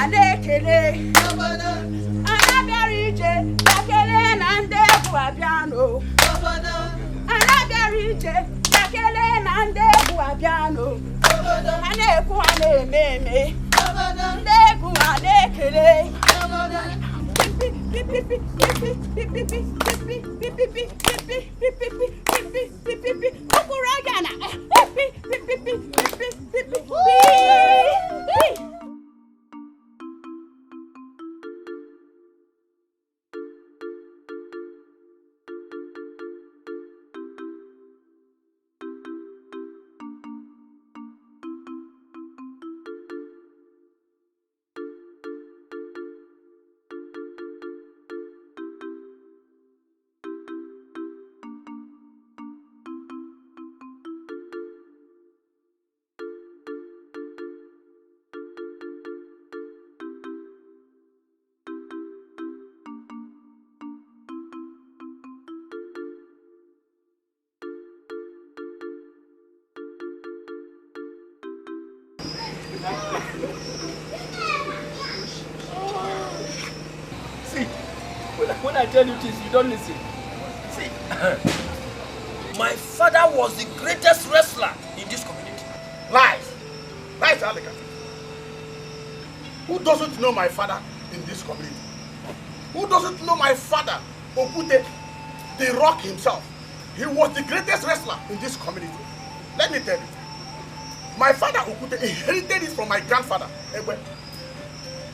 Adekele. Anabiarije, Dakele Nande Guabiano. Anabiarije, Dakele Nande Guabiano. Aneku ane meme. Ndeku adekele. See, when I tell you this, you don't listen. See, my father was the greatest wrestler in this community. Lies! Lies, Alichi. Who doesn't know my father in this community? Who doesn't know my father, Okute, the Rock himself? He was the greatest wrestler in this community. Let me tell you. My father, Okute, inherited it from my grandfather, Egwe,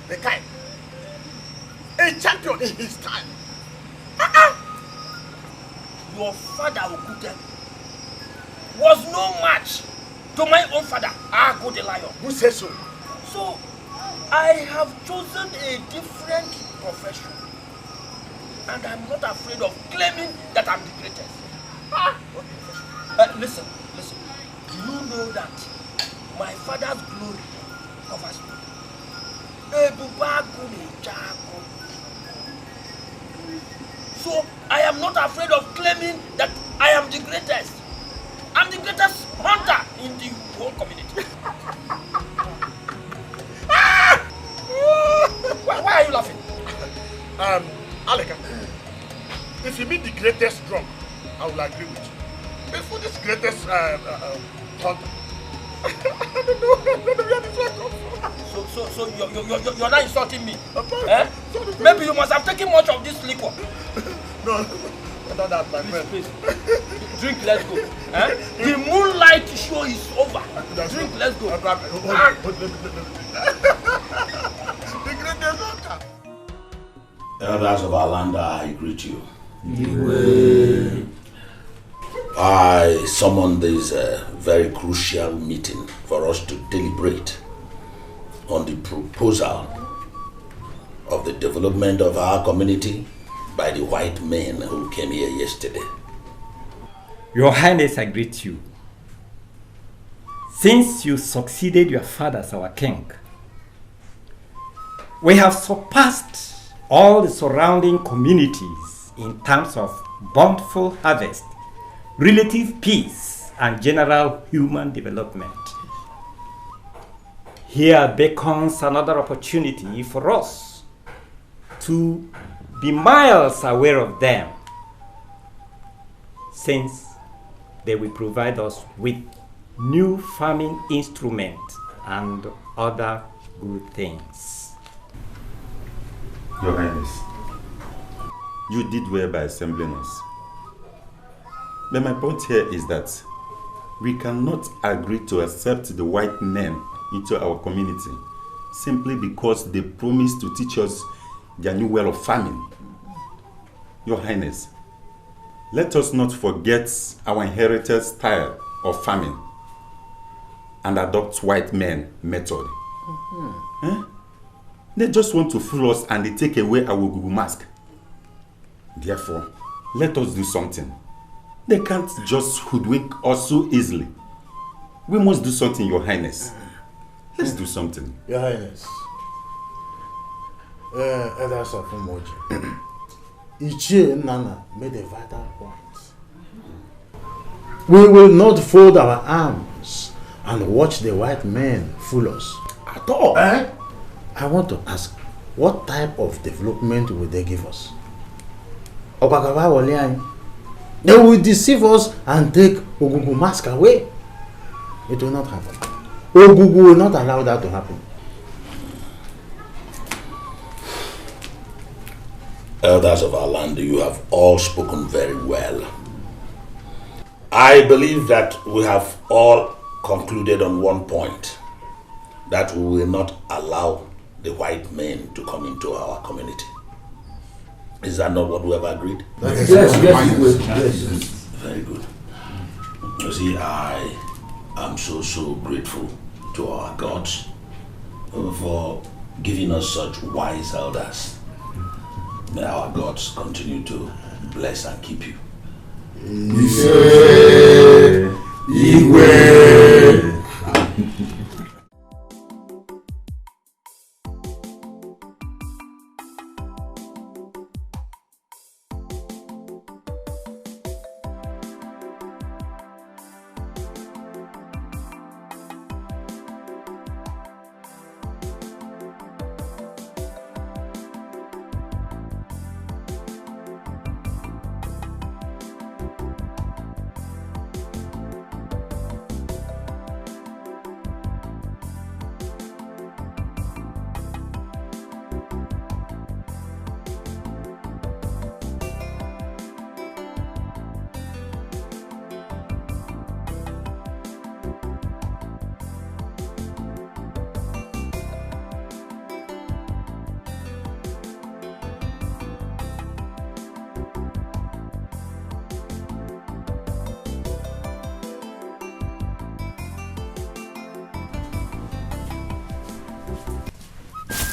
the kind. A champion in his time. Your father, Okute, was no match to my own father, Ago the Lion. Who says so? So, I have chosen a different profession. And I'm not afraid of claiming that I'm the greatest. Listen. Do you know that my father's glory covers me? So I am not afraid of claiming that I am the greatest. I'm the greatest hunter in the whole community. Why are you laughing? Alichi, if you meet the greatest drunk, I will agree with you. But for this greatest hunter, I don't know where this one comes from. So you're not insulting me? Eh? Maybe you must have taken much of this liquor. No, not that, my friend. Please. Drink, let's go. Eh? The moonlight show is over. Drink, let's go. The greatest hunter. Elders of our land, I greet you. I summon this very crucial meeting for us to deliberate on the proposal of the development of our community by the white men who came here yesterday. Your Highness, I greet you. Since you succeeded your father as our king, we have surpassed all the surrounding communities in terms of bountiful harvest, relative peace, and general human development. Here beckons another opportunity for us to be miles aware of them, since they will provide us with new farming instruments and other good things. Your Highness, you did well by assembling us. But my point here is that we cannot agree to accept the white men into our community simply because they promised to teach us their new way of farming. Your Highness, let us not forget our inherited style of farming and adopt white men method. They just want to fool us and they take away our Google mask. Therefore, let us do something. They can't just hoodwink us so easily. We must do something, Your Highness. Let's do something. Your Highness, Elders of Umoji, Ichie Nana made a vital point. We will not fold our arms and watch the white men fool us at all. I want to ask, what type of development will they give us? They will deceive us and take Ogugu mask away. It will not happen. Ogugu will not allow that to happen. Elders of our land, you have all spoken very well. I believe that we have all concluded on one point, that we will not allow the white men to come into our community. Is that not what we have agreed? Yes. Very good. You see, I am so grateful to our gods for giving us such wise elders. May our gods continue to bless and keep you.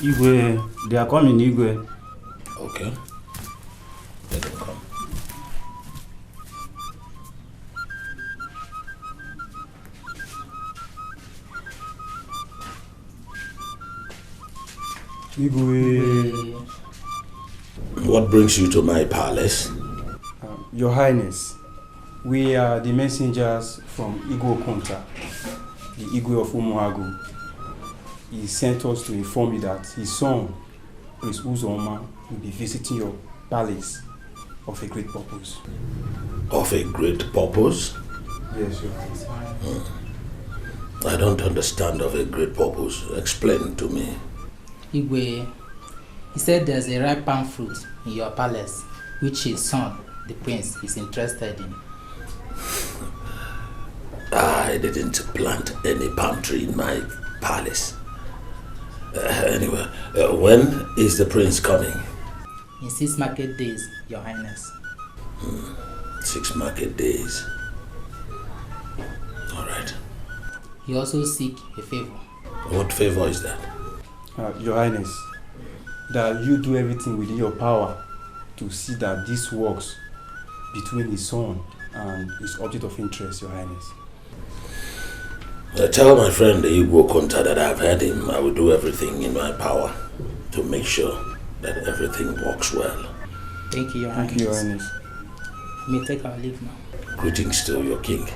Igwe, they are coming, Igwe. Okay. Let them come. Igwe. What brings you to my palace? Your Highness, we are the messengers from Igwe Okonta, the Igwe of Umuagu. He sent us to inform you that his son, Prince Uzoma, will be visiting your palace of a great purpose. Of a great purpose? Yes, Your Highness. I don't understand of a great purpose. Explain to me. Igwe, he said there's a ripe palm fruit in your palace, which his son, the prince, is interested in. I didn't plant any palm tree in my palace. Anyway, when is the prince coming? In 6 market days, Your Highness. 6 market days. All right. He also seek a favor. What favor is that? Your Highness, that you do everything within your power to see that this works between his son and his object of interest, Your Highness. Tell my friend Igwe Okonta that I've heard him. I will do everything in my power to make sure that everything works well. Thank you, Your Highness. Thank you, Your Highness. We may take our leave now. Greetings to your king.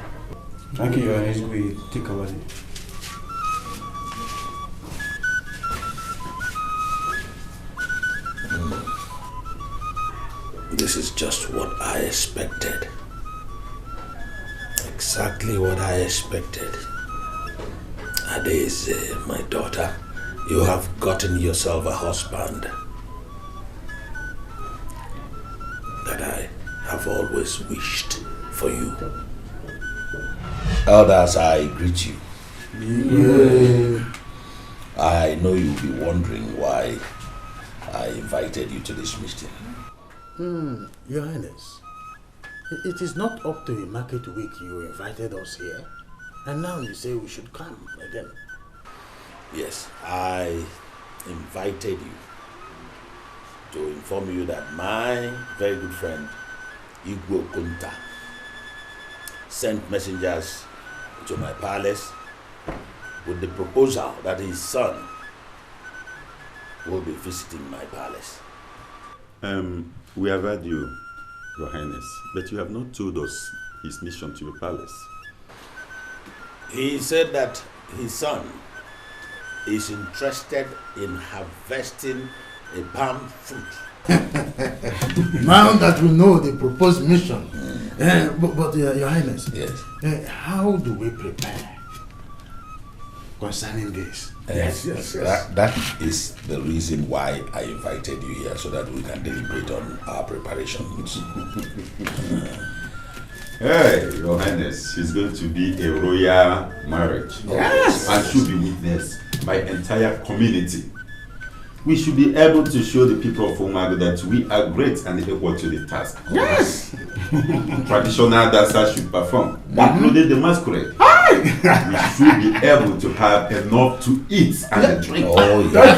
Thank you, Your Highness. We take our leave. This is just what I expected. Exactly what I expected. Ades, my daughter, you have gotten yourself a husband that I have always wished for you. Elders, I greet you. Yeah. I know you'll be wondering why I invited you to this meeting. Your Highness, it is not up to a market week you invited us here, and now you say we should come again. Yes, I invited you to inform you that my very good friend Igwe Okonta sent messengers to my palace with the proposal that his son will be visiting my palace. We have heard you, Your Highness, but you have not told us his mission to your palace. He said that his son is interested in harvesting a palm fruit. Now that we know the proposed mission, but Your Highness, yes. How do we prepare concerning this? Yes. That is the reason why I invited you here, so that we can deliberate on our preparations. Hey, Your Highness, it's going to be a royal marriage. Yes! And should be witnessed by entire community. We should be able to show the people of Umago that we are great and equal to the task. Yes! Traditional dancers should perform, including the masquerade. We should be able to have enough to eat and drink. Oh, yes.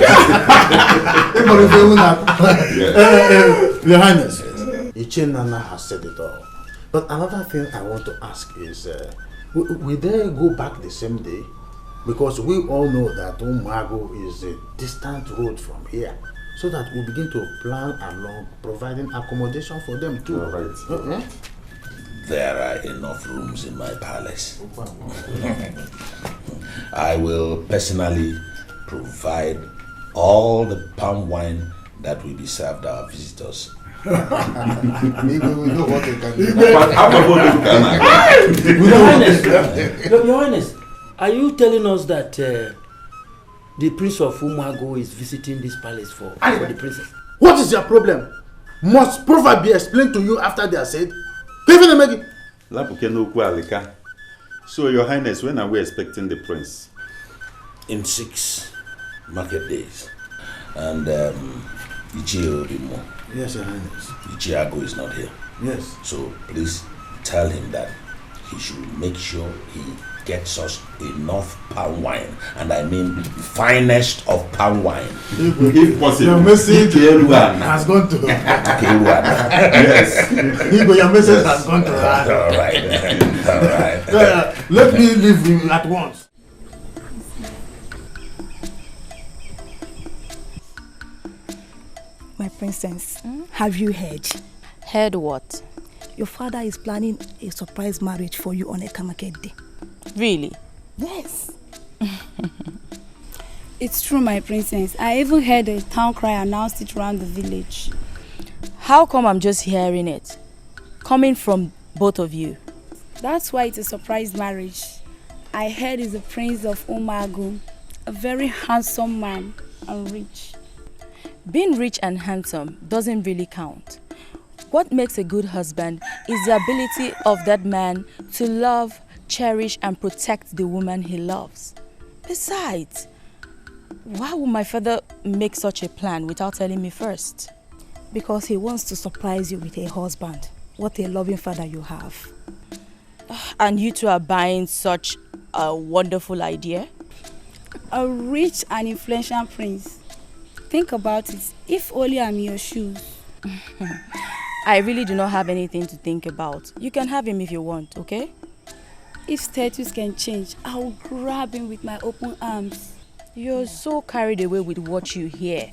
Your Highness, Ichenana has said it all. But another thing I want to ask is, will they go back the same day? Because we all know that Umago is a distant road from here. So that we begin to plan along, providing accommodation for them too. Right. There are enough rooms in my palace. I will personally provide all the palm wine that will be served our visitors. Maybe we know what they can do. But how about the Your Highness, are you telling us that the Prince of Umago is visiting this palace for the princess? What is your problem? Must proverb be explained to you after they are said? So, Your Highness, when are we expecting the prince? In 6 market days. And Ichi will be more. Yes, Your Highness. Ichiago is not here. Yes. So please tell him that he should make sure he gets us enough palm wine. And I mean finest of palm wine. If possible. Your message has gone to Yes. Your message has gone to All right. Let me leave him at once. My princess, have you heard? Heard what? Your father is planning a surprise marriage for you on Eka Market Day. Really? Yes. It's true, my princess. I even heard a town cry announced it around the village. How come I'm just hearing it? Coming from both of you. That's why it's a surprise marriage. I heard he's the prince of Umago, a very handsome man and rich. Being rich and handsome doesn't really count. What makes a good husband is the ability of that man to love, cherish, and protect the woman he loves. Besides, why would my father make such a plan without telling me first? Because he wants to surprise you with a husband. What a loving father you have. And you two are buying such a wonderful idea? A rich and influential prince. Think about it. If only I'm in your shoes. I really do not have anything to think about. You can have him if you want, okay? If status can change, I'll grab him with my open arms. You're so carried away with what you hear.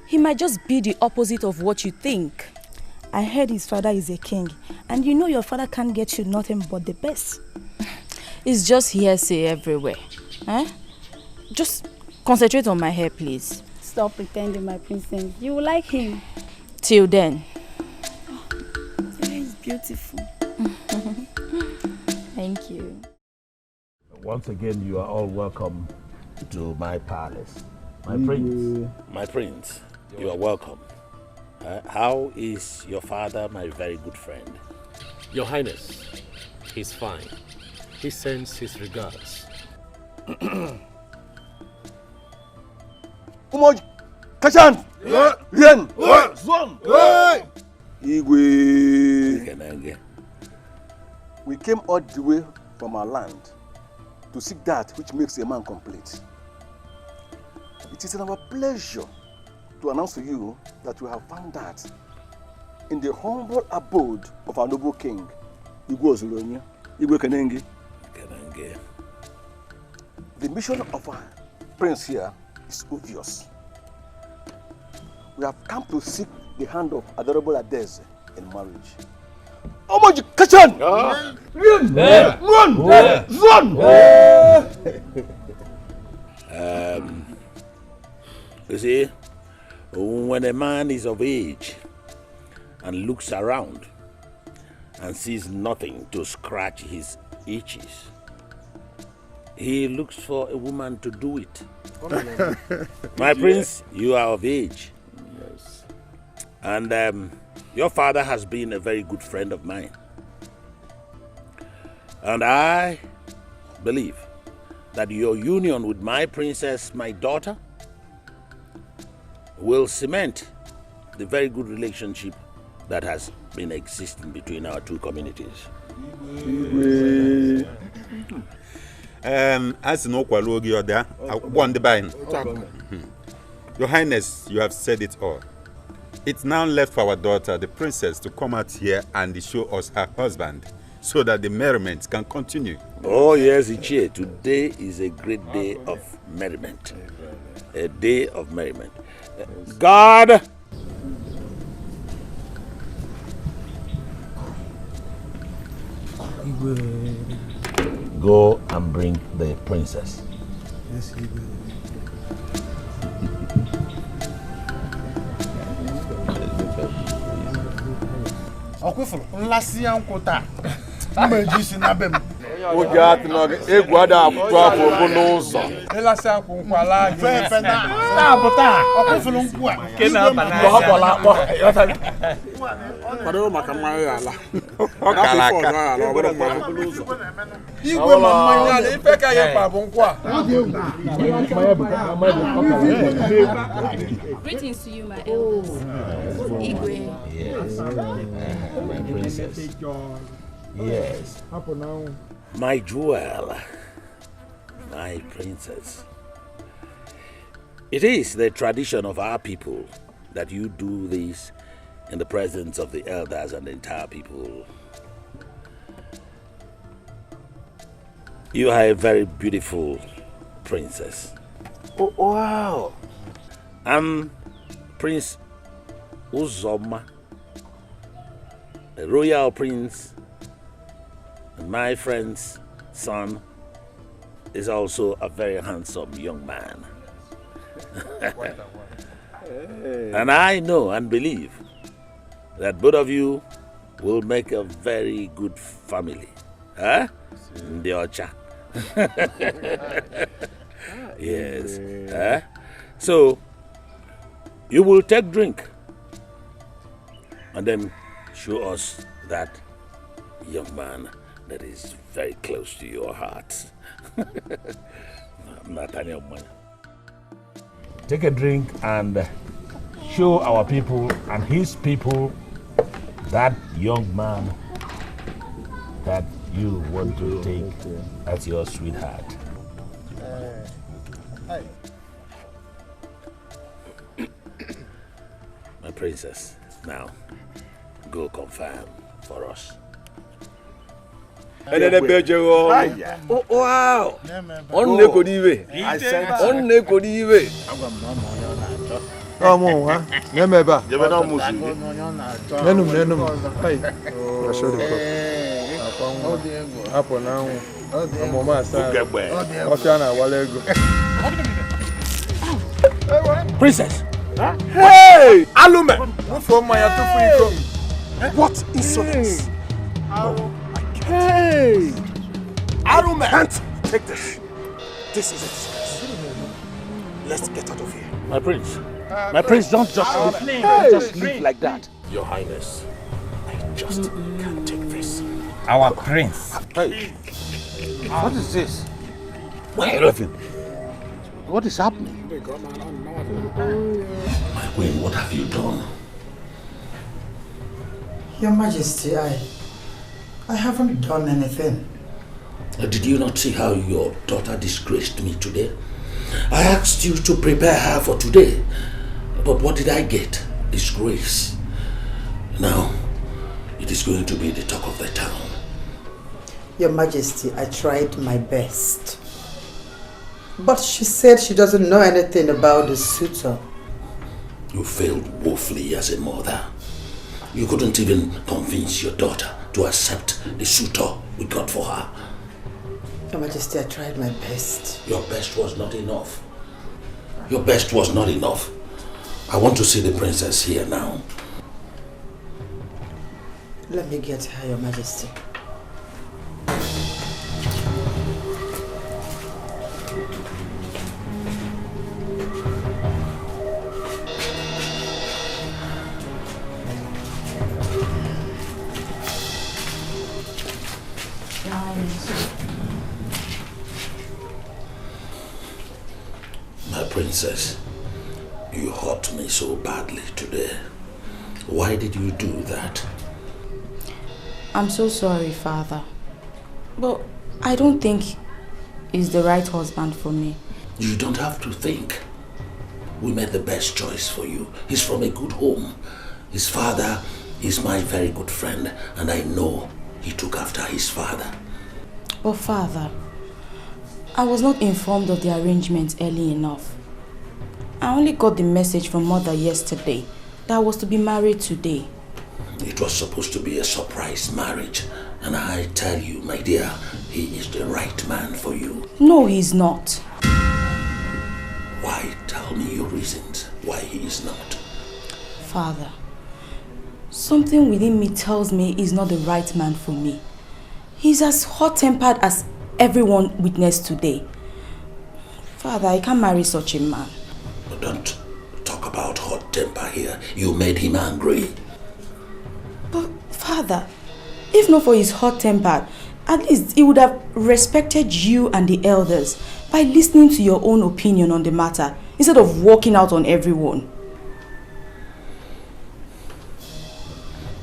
He might just be the opposite of what you think. I heard his father is a king, and you know your father can't get you nothing but the best. It's just hearsay everywhere. Just concentrate on my hair, please. Stop pretending, my princess. You will like him. Till then. Your hair is beautiful. Thank you. Once again, you are all welcome to my palace. My prince, you are welcome. How is your father, my very good friend? Your Highness, he's fine. He sends his regards. Umoj, Kashan, Rien, Zon, Igwe. We came all the way from our land to seek that which makes a man complete. It is our pleasure to announce to you that we have found that in the humble abode of our noble king, Igwe Ozoronya, Igwe Kenenge. The mission of our prince here is obvious. We have come to seek the hand of adorable Adeze in marriage. Omoji Kachan! Run! Zon! You see, when a man is of age and looks around and sees nothing to scratch his itches, he looks for a woman to do it. My prince, you are of age. Yes. And your father has been a very good friend of mine. And I believe that your union with my princess, my daughter, will cement the very good relationship that has been existing between our two communities. As no qualogi or there, one divine. Your Highness, you have said it all. It's now left for our daughter, the princess, to come out here and show us her husband so that the merriment can continue. Oh, yes, Ichie. Today is a great day of merriment. A day of merriment. God! Go and bring the princess. Yes, Ọkwụfụrụ nlasị ya nkwụta mma eji isi na be m. Oge atụ n'oge egwu ada apụtụ afọ bụ n'ụzọ. Ịlasị akwụ nkwala gị. Fefe na apụta ọkwụfụrụ nkwụ a. Nke na-aba na ọ bọla akpọ. Kwadoro maka mmanya ya ala. Ọ kala aka. Igwe ma mmanya ala ife ka ya kpa bụ nkwụ a. Greetings to you, my elders. Igwe. Yes. My princess. Yes. My jewel. My princess. It is the tradition of our people that you do this in the presence of the elders and the entire people. You are a very beautiful princess. Oh, wow. I'm Prince Uzoma, the royal prince, and my friend's son is also a very handsome young man. And I know and believe that both of you will make a very good family. Huh? Ndiocha. Yes. Huh? So, you will take drink and then show us that young man that is very close to your heart. Nathaniel Mwana. Take a drink and show our people and his people that young man that you want to take as your sweetheart. My princess, now go confirm for us. Oh, wow! Onny could even. I said, Onny could even. Come on, Nemeba. Princess! Hey! Alume! What insolence! Hey! Alume! Can't take this. This is a disgrace. Let's get out of here. My prince. My prince, don't just leave. Don't just leave like that. Your Highness, I just can't take this. Our prince. Hey! What is this? My nothing. What is happening? My queen, what have you done? Your Majesty, I haven't done anything. Did you not see how your daughter disgraced me today? I asked you to prepare her for today, but what did I get? Disgrace. Now, it is going to be the talk of the town. Your Majesty, I tried my best. But she said she doesn't know anything about the suitor. You failed woefully as a mother. You couldn't even convince your daughter to accept the suitor we got for her. Your Majesty, I tried my best. Your best was not enough. Your best was not enough. I want to see the princess here now. Let me get her, Your Majesty. My princess, you hurt me so badly today. Why did you do that? I'm so sorry, Father. But I don't think he's the right husband for me. You don't have to think. We made the best choice for you. He's from a good home. His father is my very good friend, and I know he took after his father. But Father, I was not informed of the arrangement early enough. I only got the message from Mother yesterday that I was to be married today. It was supposed to be a surprise marriage, and I tell you, my dear, he is the right man for you. No, he's not. Why? Tell me your reasons why he is not. Father, something within me tells me he's not the right man for me. He's as hot-tempered as everyone witnessed today. Father, I can't marry such a man. But don't talk about hot temper here. You made him angry. But Father, if not for his hot temper, at least he would have respected you and the elders by listening to your own opinion on the matter instead of walking out on everyone.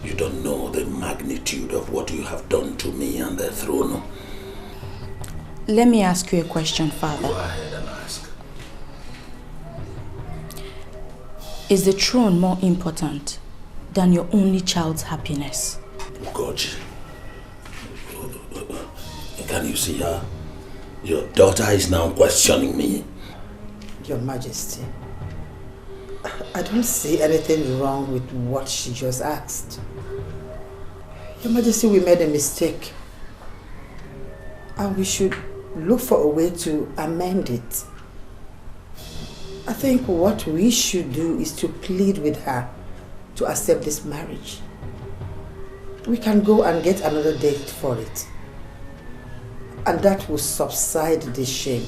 You don't know the magnitude of what you have done to me and the throne. Let me ask you a question, Father. Go ahead and ask. Is the throne more important than your only child's happiness? God, can you see her? Your daughter is now questioning me. Your Majesty, I don't see anything wrong with what she just asked. Your Majesty, we made a mistake. And we should look for a way to amend it. I think what we should do is to plead with her to accept this marriage. We can go and get another date for it. And that will subside this shame.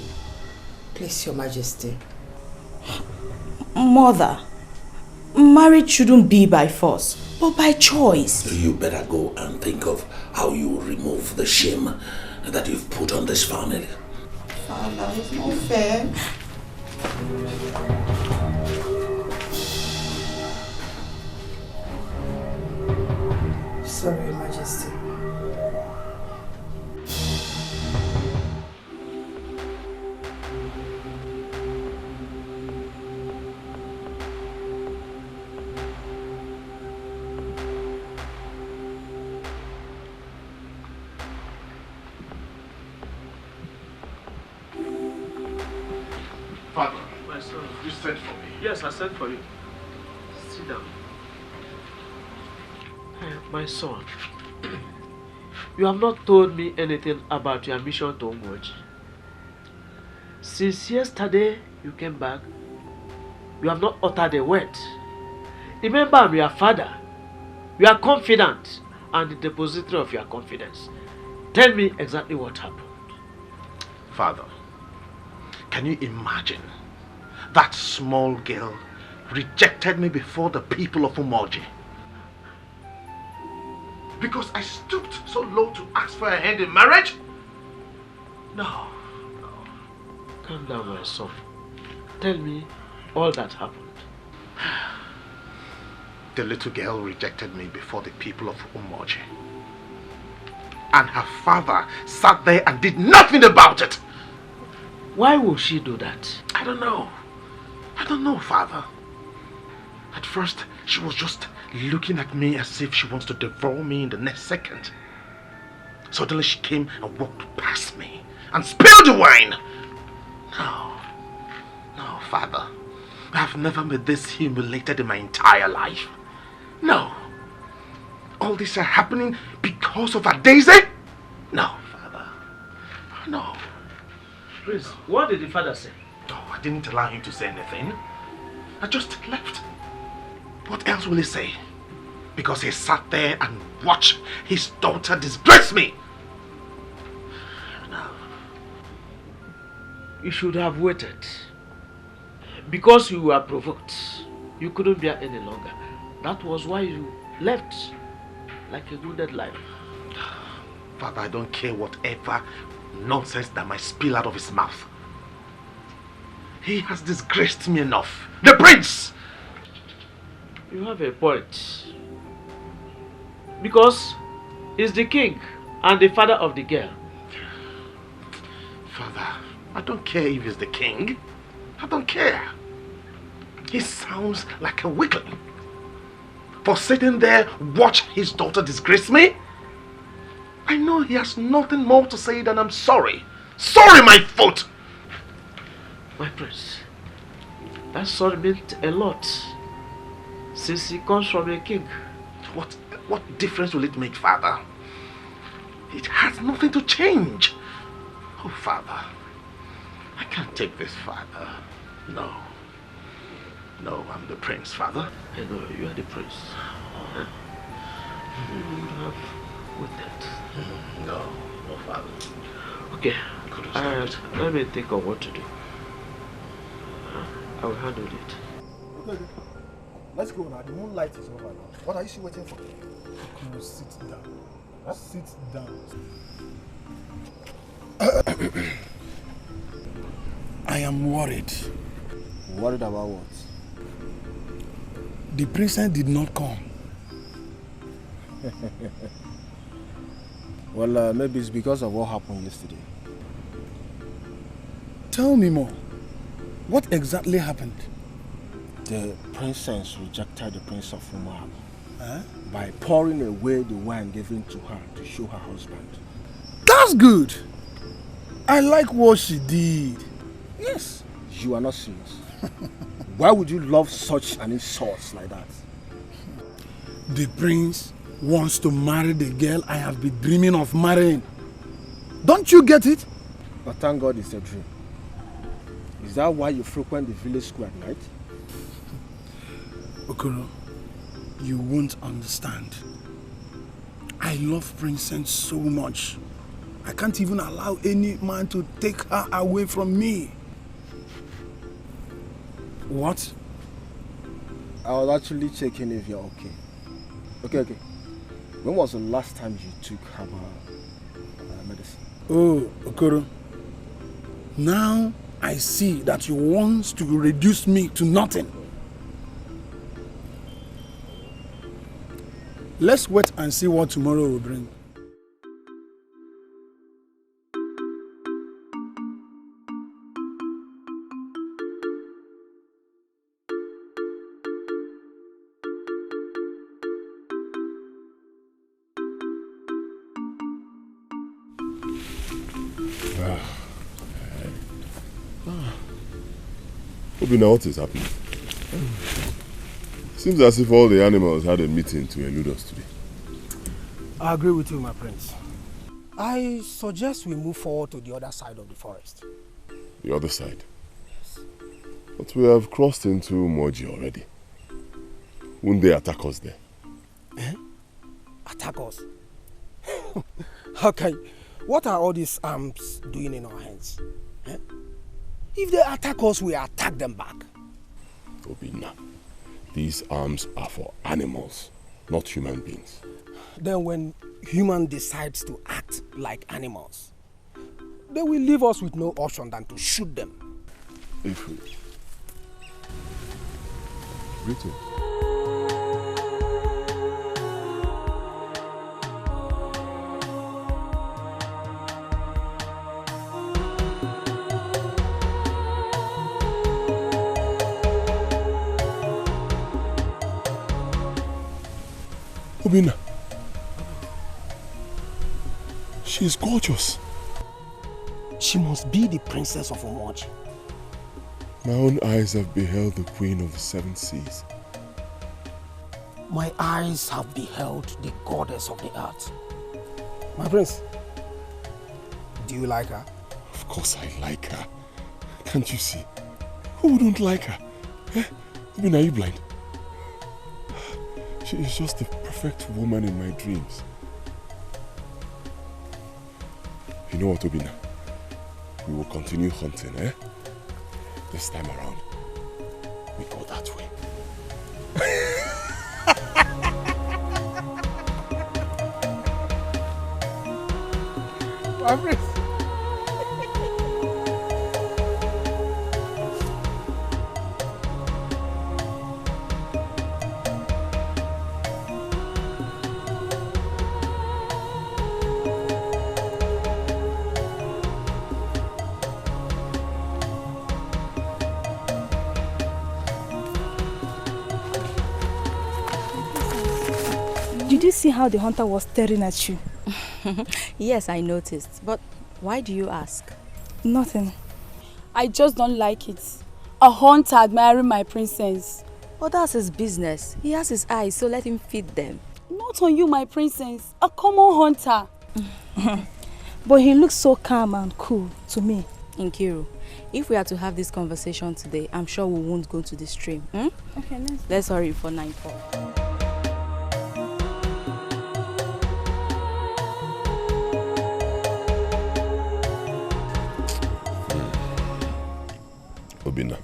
Please, Your Majesty. Mother, marriage shouldn't be by force, but by choice. You better go and think of how you remove the shame that you've put on this family. Father, it's not fair. Sorry, Your Majesty. Father, My son. you sent for me. Yes, I sent for you. Sit down. My son, you have not told me anything about your mission to Ongoji. Since yesterday you came back, you have not uttered a word. Remember, I'm your father. You are confident and the depository of your confidence. Tell me exactly what happened. Father, can you imagine? That small girl rejected me before the people of Umoji. Because I stooped so low to ask for her hand in marriage? No. Calm down, my son. Tell me all that happened. The little girl rejected me before the people of Umoji. And her father sat there and did nothing about it. Why would she do that? I don't know. I don't know, Father. At first, she was just looking at me as if she wants to devour me in the next second. Suddenly she came and walked past me and spilled the wine. No, Father. I have never been this humiliated in my entire life. No. All this are happening because of a Daisy? No, Father. No. Prince, what did the father say? Oh, didn't allow him to say anything. I just left. What else will he say? Because he sat there and watched his daughter disgrace me. Now, you should have waited. Because you were provoked, you couldn't bear any longer. That was why you left like a wounded lion. Father, I don't care whatever nonsense that might spill out of his mouth. He has disgraced me enough. The prince! You have a point. Because he's the king and the father of the girl. Father, I don't care if he's the king. I don't care. He sounds like a weakling. For sitting there, watch his daughter disgrace me? I know he has nothing more to say than I'm sorry. Sorry, my foot! My prince, that sorry meant a lot. Since he comes from a king. What difference will it make, Father? It has nothing to change. Oh, Father, I can't take this, Father. No. No, I'm the prince, Father. I know you are the prince. You would have waited. No, Father. Okay, let me think of what to do. I will handle it. Okay. Let's go now. The moonlight is over now. What are you still waiting for? No, sit down. Huh? Sit down. I am worried. Worried about what? The princess did not come. Well, maybe it's because of what happened yesterday. Tell me more. What exactly happened? The princess rejected the prince of Umar by pouring away the wine given to her to show her husband. That's good. I like what she did. Yes. You are not serious. Why would you love such an insult like that? The prince wants to marry the girl I have been dreaming of marrying. Don't you get it? But thank God it's a dream. Is that why you frequent the village square at night? Okoro, you won't understand. I love Princess so much. I can't even allow any man to take her away from me. What? I was actually checking if you're okay. Okay. When was the last time you took herbal medicine? Oh, Okoro. Now I see that you want to reduce me to nothing. Let's wait and see what tomorrow will bring. Obina, what is happening? Seems as if all the animals had a meeting to elude us today. I agree with you, my prince. I suggest we move forward to the other side of the forest. The other side? Yes. But we have crossed into Moji already. Won't they attack us there? Eh? Attack us? Okay. What are all these arms doing in our hands? Eh? If they attack us, we attack them back. Obina, these arms are for animals, not human beings. Then when human decides to act like animals, they will leave us with no option than to shoot them. If we... Greeting. Obina. She is gorgeous. She must be the princess of Umoji. My own eyes have beheld the queen of the seven seas. My eyes have beheld the goddess of the earth. My prince, do you like her? Of course I like her. Can't you see? Who wouldn't like her? Eh? Obinna, are you blind? She is just the perfect woman in my dreams. You know what, Obinna? We will continue hunting, eh? This time around, we go that way. My prince. Did you see how the hunter was staring at you? Yes, I noticed. But why do you ask? Nothing. I just don't like it. A hunter admiring my princess. Well, that's his business. He has his eyes, so let him feed them. Not on you, my princess. A common hunter. But he looks so calm and cool to me. Nkiru, if we are to have this conversation today, I'm sure we won't go to the stream. Hmm? Okay, Let's hurry for nightfall. Obinna,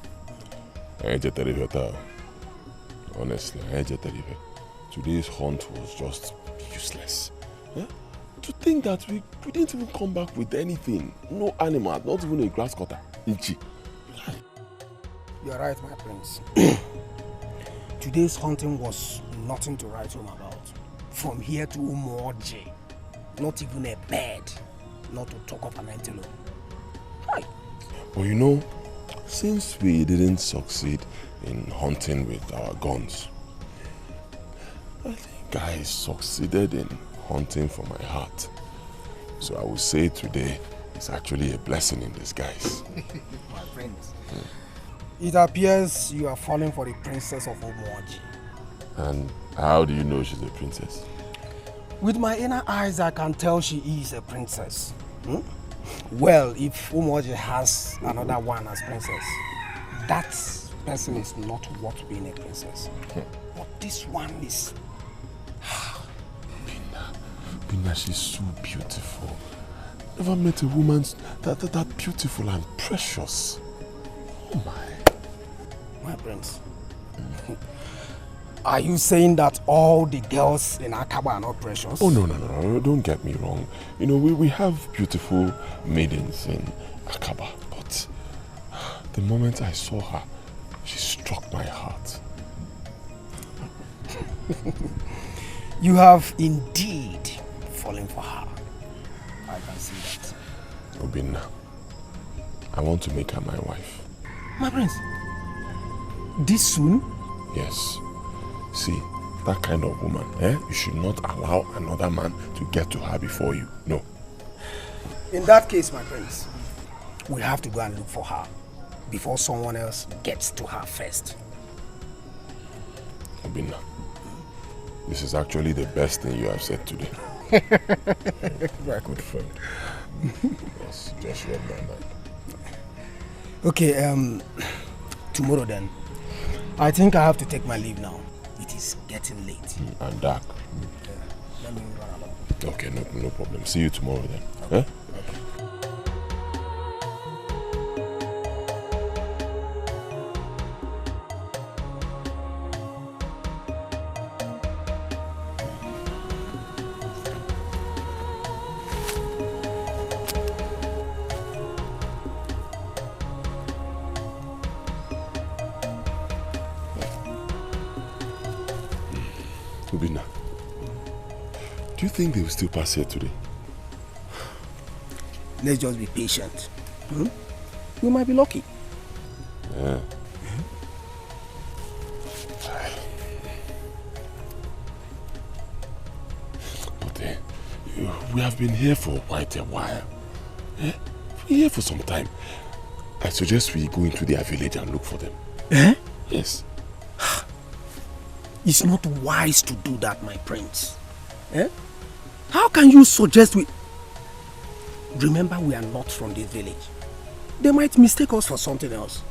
I ain't terrible. Honestly, I ain't terrible. Today's hunt was just useless. Eh? To think that we didn't even come back with anything. No animal, not even a grass cutter. Ichi. You're right, my prince. Today's hunting was nothing to write home about. From here to Umoji, not even a bird, not to talk of an antelope. Hi. But you know, since we didn't succeed in hunting with our guns, I think I succeeded in hunting for my heart. So I would say today is actually a blessing in disguise. My prince. It appears you are falling for the princess of Umoji. And how do you know she's a princess? With my inner eyes, I can tell she is a princess. Hmm? Well, if Umoji has another one as princess, that person is not worth being a princess. But this one is... Binna, she's so beautiful. Never met a woman that beautiful and precious. Oh my. My prince. Are you saying that all the girls in Akaba are not precious? Oh, no. Don't get me wrong. You know, we have beautiful maidens in Akaba, but the moment I saw her, she struck my heart. You have indeed fallen for her. I can see that. Obinna, I want to make her my wife. My prince, this soon? Yes. See, that kind of woman, you should not allow another man to get to her before you. No. In that case, my prince, we have to go and look for her before someone else gets to her first. Obinna, this is actually the best thing you have said today. My good friend. Yes, just read my mind. Okay, tomorrow then. I think I have to take my leave now. It is getting late. And dark. Yeah, let me run along. Okay, no problem. See you tomorrow then. Okay. Eh? Obinna, do you think they will still pass here today? Let's just be patient. We might be lucky. Yeah. But we have been here for quite a while. We're here for some time. I suggest we go into their village and look for them. Eh? Yes. It's not wise to do that, my prince. Eh? How can you suggest we... Remember, we are not from this village. They might mistake us for something else.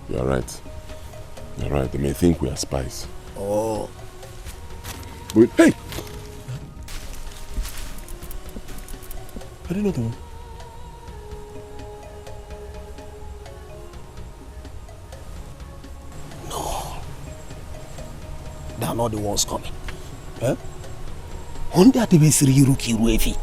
You're right. You're right. They may think we are spies. Oh. But hey! Are they not the one? No. They are not the ones coming. Eh? Honda the Besri Ruki Ruefi.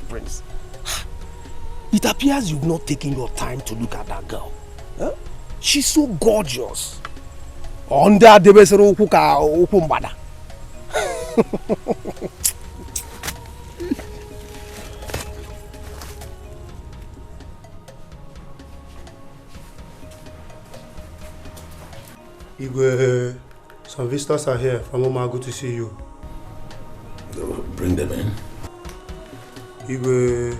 Prince, it appears you've not taken your time to look at that girl. Eh? She's so gorgeous. Honda the Besri Ukuka Ukumbada. Igwe, some visitors are here from Omago to see you. Bring them in. Igwe.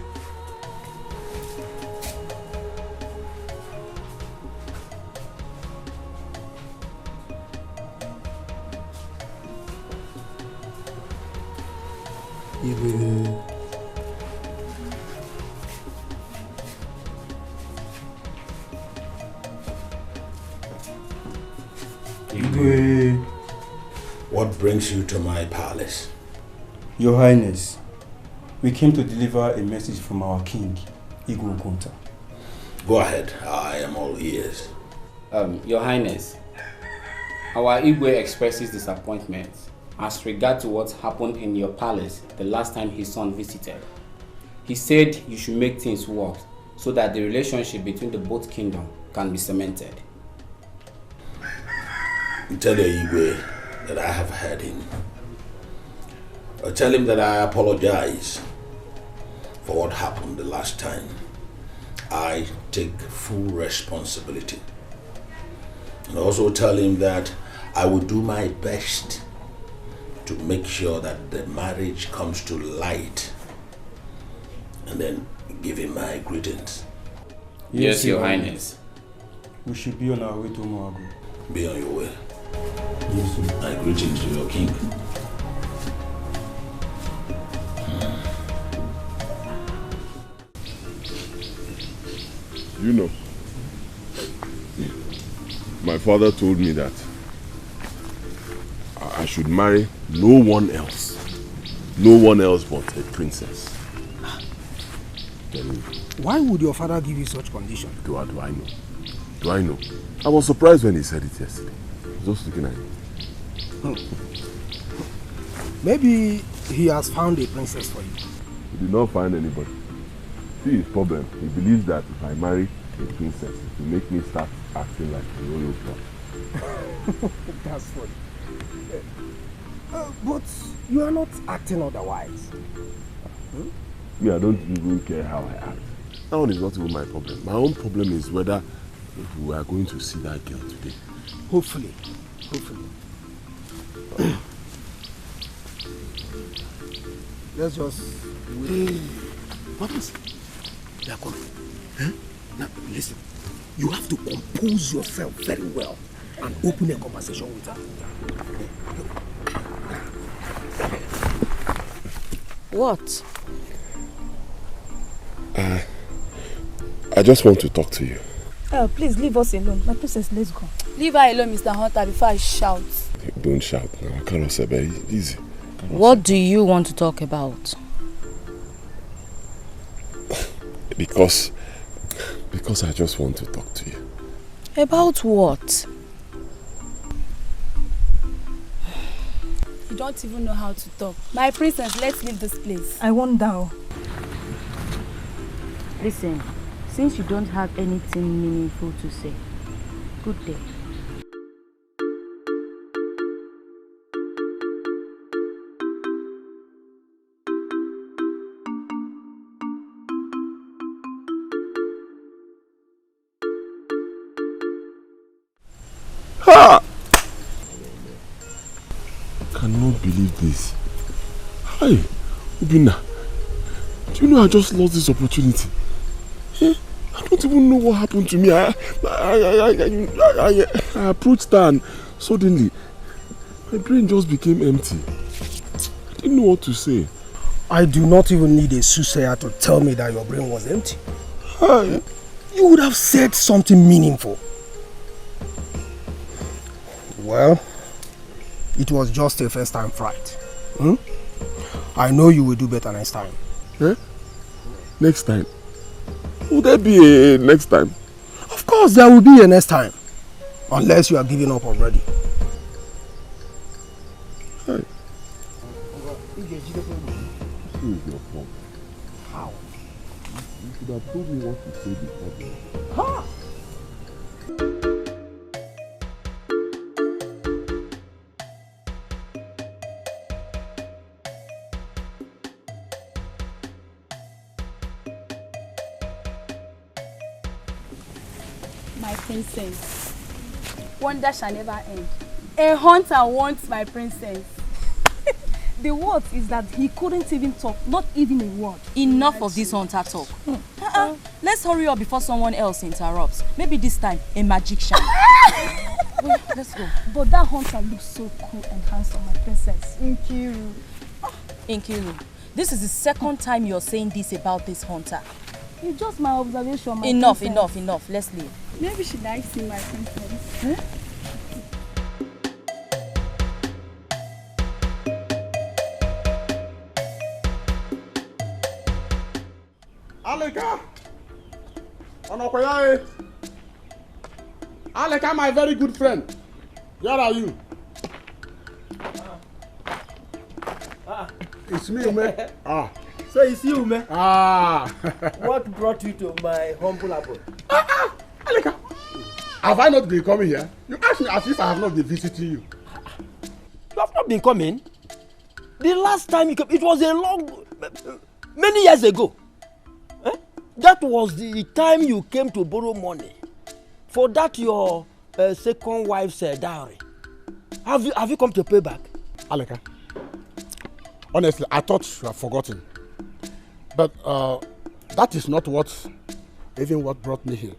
Igwe. Igwe. What brings you to my palace? Your Highness, we came to deliver a message from our king, Igwe Okonta. Go ahead, I am all ears. Your Highness, our Igwe expresses disappointment as regard to what happened in your palace the last time his son visited. He said you should make things work so that the relationship between the both kingdoms can be cemented. Tell the Igwe that I have heard him. Tell him that I apologize for what happened the last time. I take full responsibility. And also tell him that I will do my best to make sure that the marriage comes to light. And then give him my greetings. Yes, Your Highness. We should be on our way to Moagu. Be on your way. Yes, sir. My greetings to your king. You know, my father told me that I should marry no one else but a princess. Why would your father give you such condition? Do I know? Do I know? I was surprised when he said it yesterday. I was just looking at him. Maybe he has found a princess for you. He did not find anybody. See his problem. He believes that if I marry a princess, it will make me start acting like a royal club. That's funny. But you are not acting otherwise. Me, I don't even care how I act. That one is not even my problem. My own problem is whether we are going to see that girl today. Hopefully. Hopefully. Let's just wait. What is it? They are coming. Huh? Now, listen. You have to compose yourself very well and open a conversation with her. What? I just want to talk to you. Please leave us alone. My princess, let's go. Leave her alone, Mr. Hunter, before I shout. Don't shout now. Carlos, easy. What do you want to talk about? Because I just want to talk to you. About what? You don't even know how to talk. My princess, let's leave this place. I want thou. Listen, since you don't have anything meaningful to say, good day. Ha! I cannot believe this. Hi, Ubina. Do you know I just lost this opportunity? I don't even know what happened to me. I approached her and suddenly my brain just became empty. I didn't know what to say. I do not even need a soothsayer to tell me that your brain was empty. You would have said something meaningful. Well, it was just a first time fright. I know you will do better next time. Next time? Would there be a next time? Of course there will be a next time. Unless you are giving up already. Hey. How? You should have told me what to say before then. Ha! My princess, wonder shall never end. A hunter wants my princess. The word is that he couldn't even talk, not even a word. Enough of this hunter talk. Let's hurry up before someone else interrupts. Maybe this time, a magician. Well, let's go. But that hunter looks so cool and handsome, my princess. Nkiru. Nkiru, this is the second time you're saying this about this hunter. It's just my observation, my Enough, princess. enough. Let's leave. Maybe she likes him, my princess. Alika! Onokoyae! Alika, my very good friend. Where are you? It's me, Ume. So it's you, man. What brought you to my humble abode? Alika, have I not been coming here? You ask me as if I have not been visiting you. You have not been coming? The last time you came, it was many years ago. That was the time you came to borrow money for that your second wife's dowry. Have you come to pay back? Alika, honestly, I thought you have forgotten. But that is not what brought me here.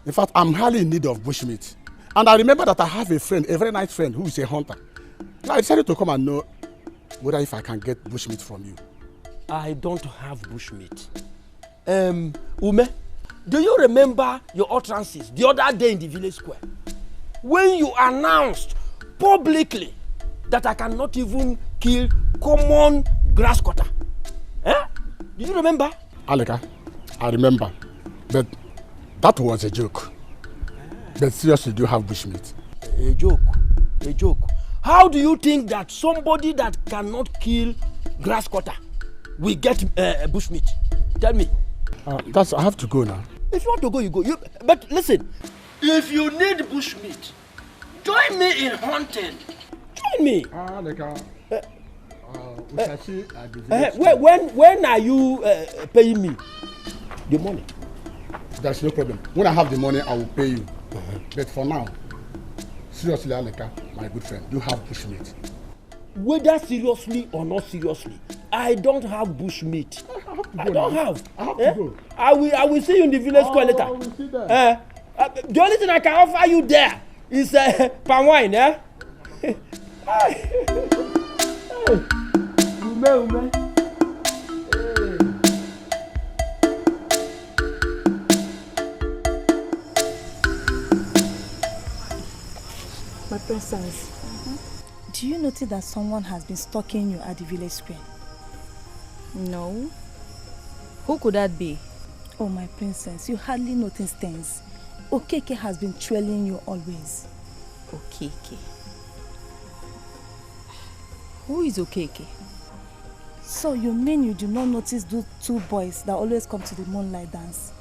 In fact, I'm highly in need of bushmeat. And I remember that I have a friend, a very nice friend, who is a hunter. So I decided to come and know whether if I can get bushmeat from you. I don't have bushmeat. Ume, do you remember your utterances the other day in the village square? When you announced publicly that I cannot even kill common grass cutter. Do you remember? Alika, I remember. But that was a joke. But seriously, do you have bushmeat? A joke. How do you think that somebody that cannot kill grass cutter will get bushmeat? Tell me. I have to go now. If you want to go, you go. But listen, if you need bushmeat, join me in hunting. Join me. Alika. We shall see at the village. When are you paying me the money? There's no problem. When I have the money, I will pay you. But for now, seriously, Alika, my good friend, you have bushmeat. Whether seriously or not seriously, I don't have bushmeat. I don't have. I have to go. I will see you in the village square later. We will see there. The only thing I can offer you there is palm wine. Ume. My princess, do you notice that someone has been stalking you at the village square? No. Who could that be? Oh, my princess, you hardly notice things. Okeke has been trailing you always. Okeke? Who is Okeke? So you mean you do not notice those two boys that always come to the moonlight dance?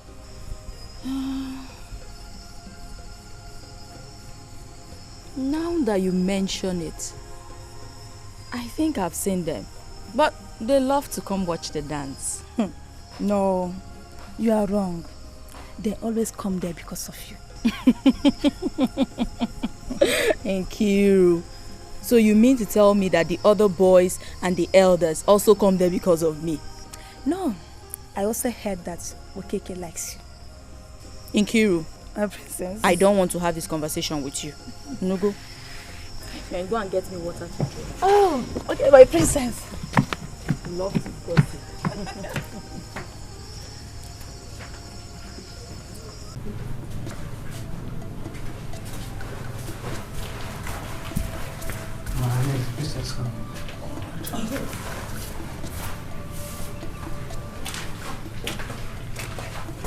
Now that you mention it, I think I've seen them. But they love to come watch the dance. No, you are wrong. They always come there because of you. Thank you. So you mean to tell me that the other boys and the elders also come there because of me? No, I also heard that Okeke likes you. Nkiru, my princess, I don't want to have this conversation with you. No, go. Then go and get me water to drink. Oh, okay, my princess. love to gossip.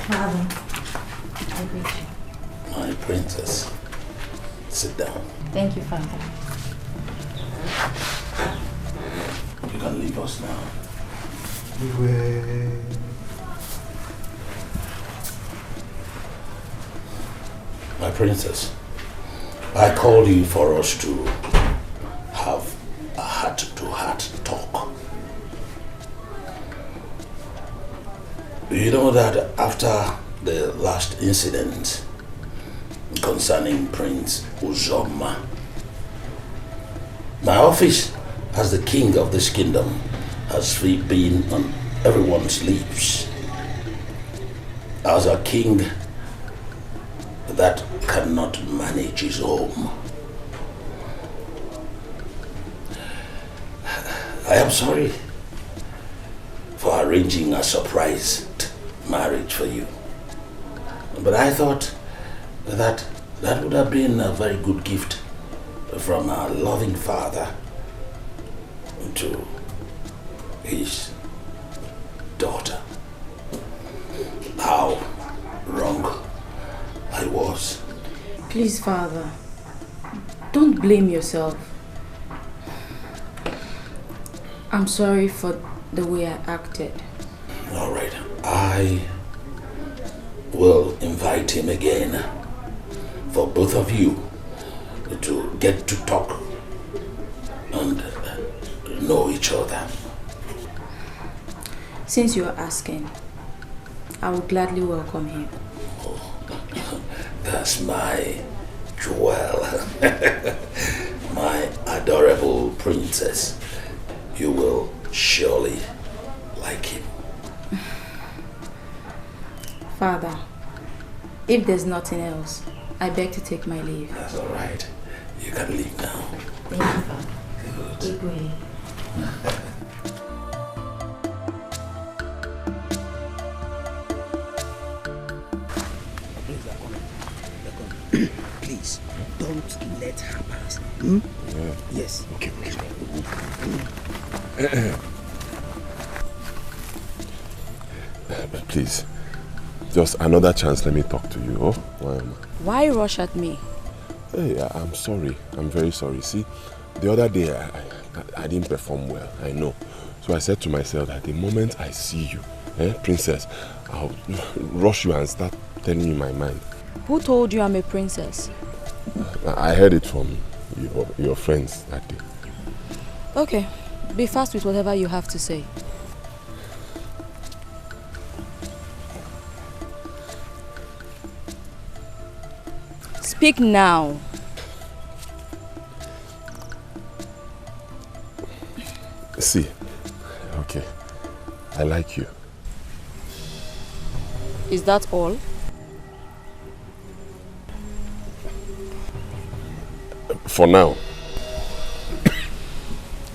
Father, I greet you. My princess, sit down. Thank you, Father. You can leave us now. My princess, I called you for us to have a heart-to-heart talk. You know that after the last incident concerning Prince Uzoma, my office as the king of this kingdom has been on everyone's lips. As a king that cannot manage his home. I am sorry for arranging a surprise marriage for you. But I thought that would have been a very good gift from a loving father to his daughter. How wrong I was. Please, Father, don't blame yourself. I'm sorry for the way I acted. All right, I will invite him again for both of you to get to talk and know each other. Since you're asking, I will gladly welcome him. That's my jewel. My adorable princess. You will surely like him. Father, if there's nothing else, I beg to take my leave. That's all right. You can leave now. Thank you, Father. Keep going. Please, don't let her pass. Hmm? Yeah. Yes. Okay. Please, just another chance. Let me talk to you. Oh, Why rush at me? Hey, I'm sorry. I'm very sorry. See, the other day I didn't perform well. I know. So I said to myself that the moment I see you, princess, I'll rush you and start telling you my mind. Who told you I'm a princess? I heard it from your friends that day. Okay, be fast with whatever you have to say. Speak now. See, okay, I like you. Is that all? For now.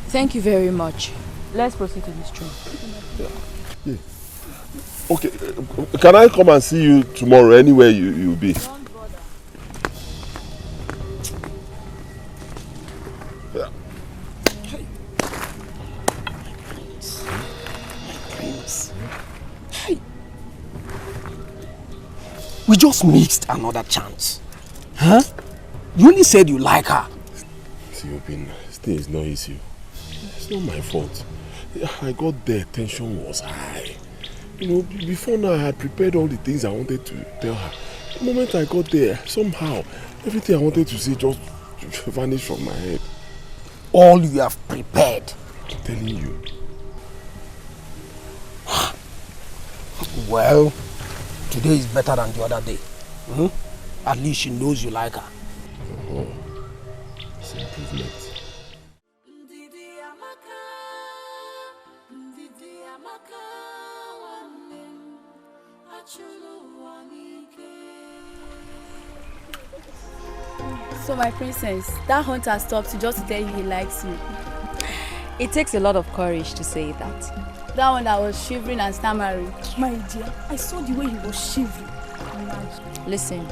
Thank you very much. Let's proceed to this train. Yeah. Okay, can I come and see you tomorrow anywhere you'll be? Yeah. Hey. We just missed another chance. Huh? You only said you like her. See, still it's not easy. It's not my fault. I got there, tension was high. You know, before now I had prepared all the things I wanted to tell her. The moment I got there, somehow, everything I wanted to say just vanished from my head. All you have prepared. I'm telling you. Well, today is better than the other day. Hmm? At least she knows you like her. Oh, it's improvement. So my princess, that hunter stopped you just to tell you he likes you. It takes a lot of courage to say that. That one that was shivering and stammering. My dear, I saw the way he was shivering. Listen,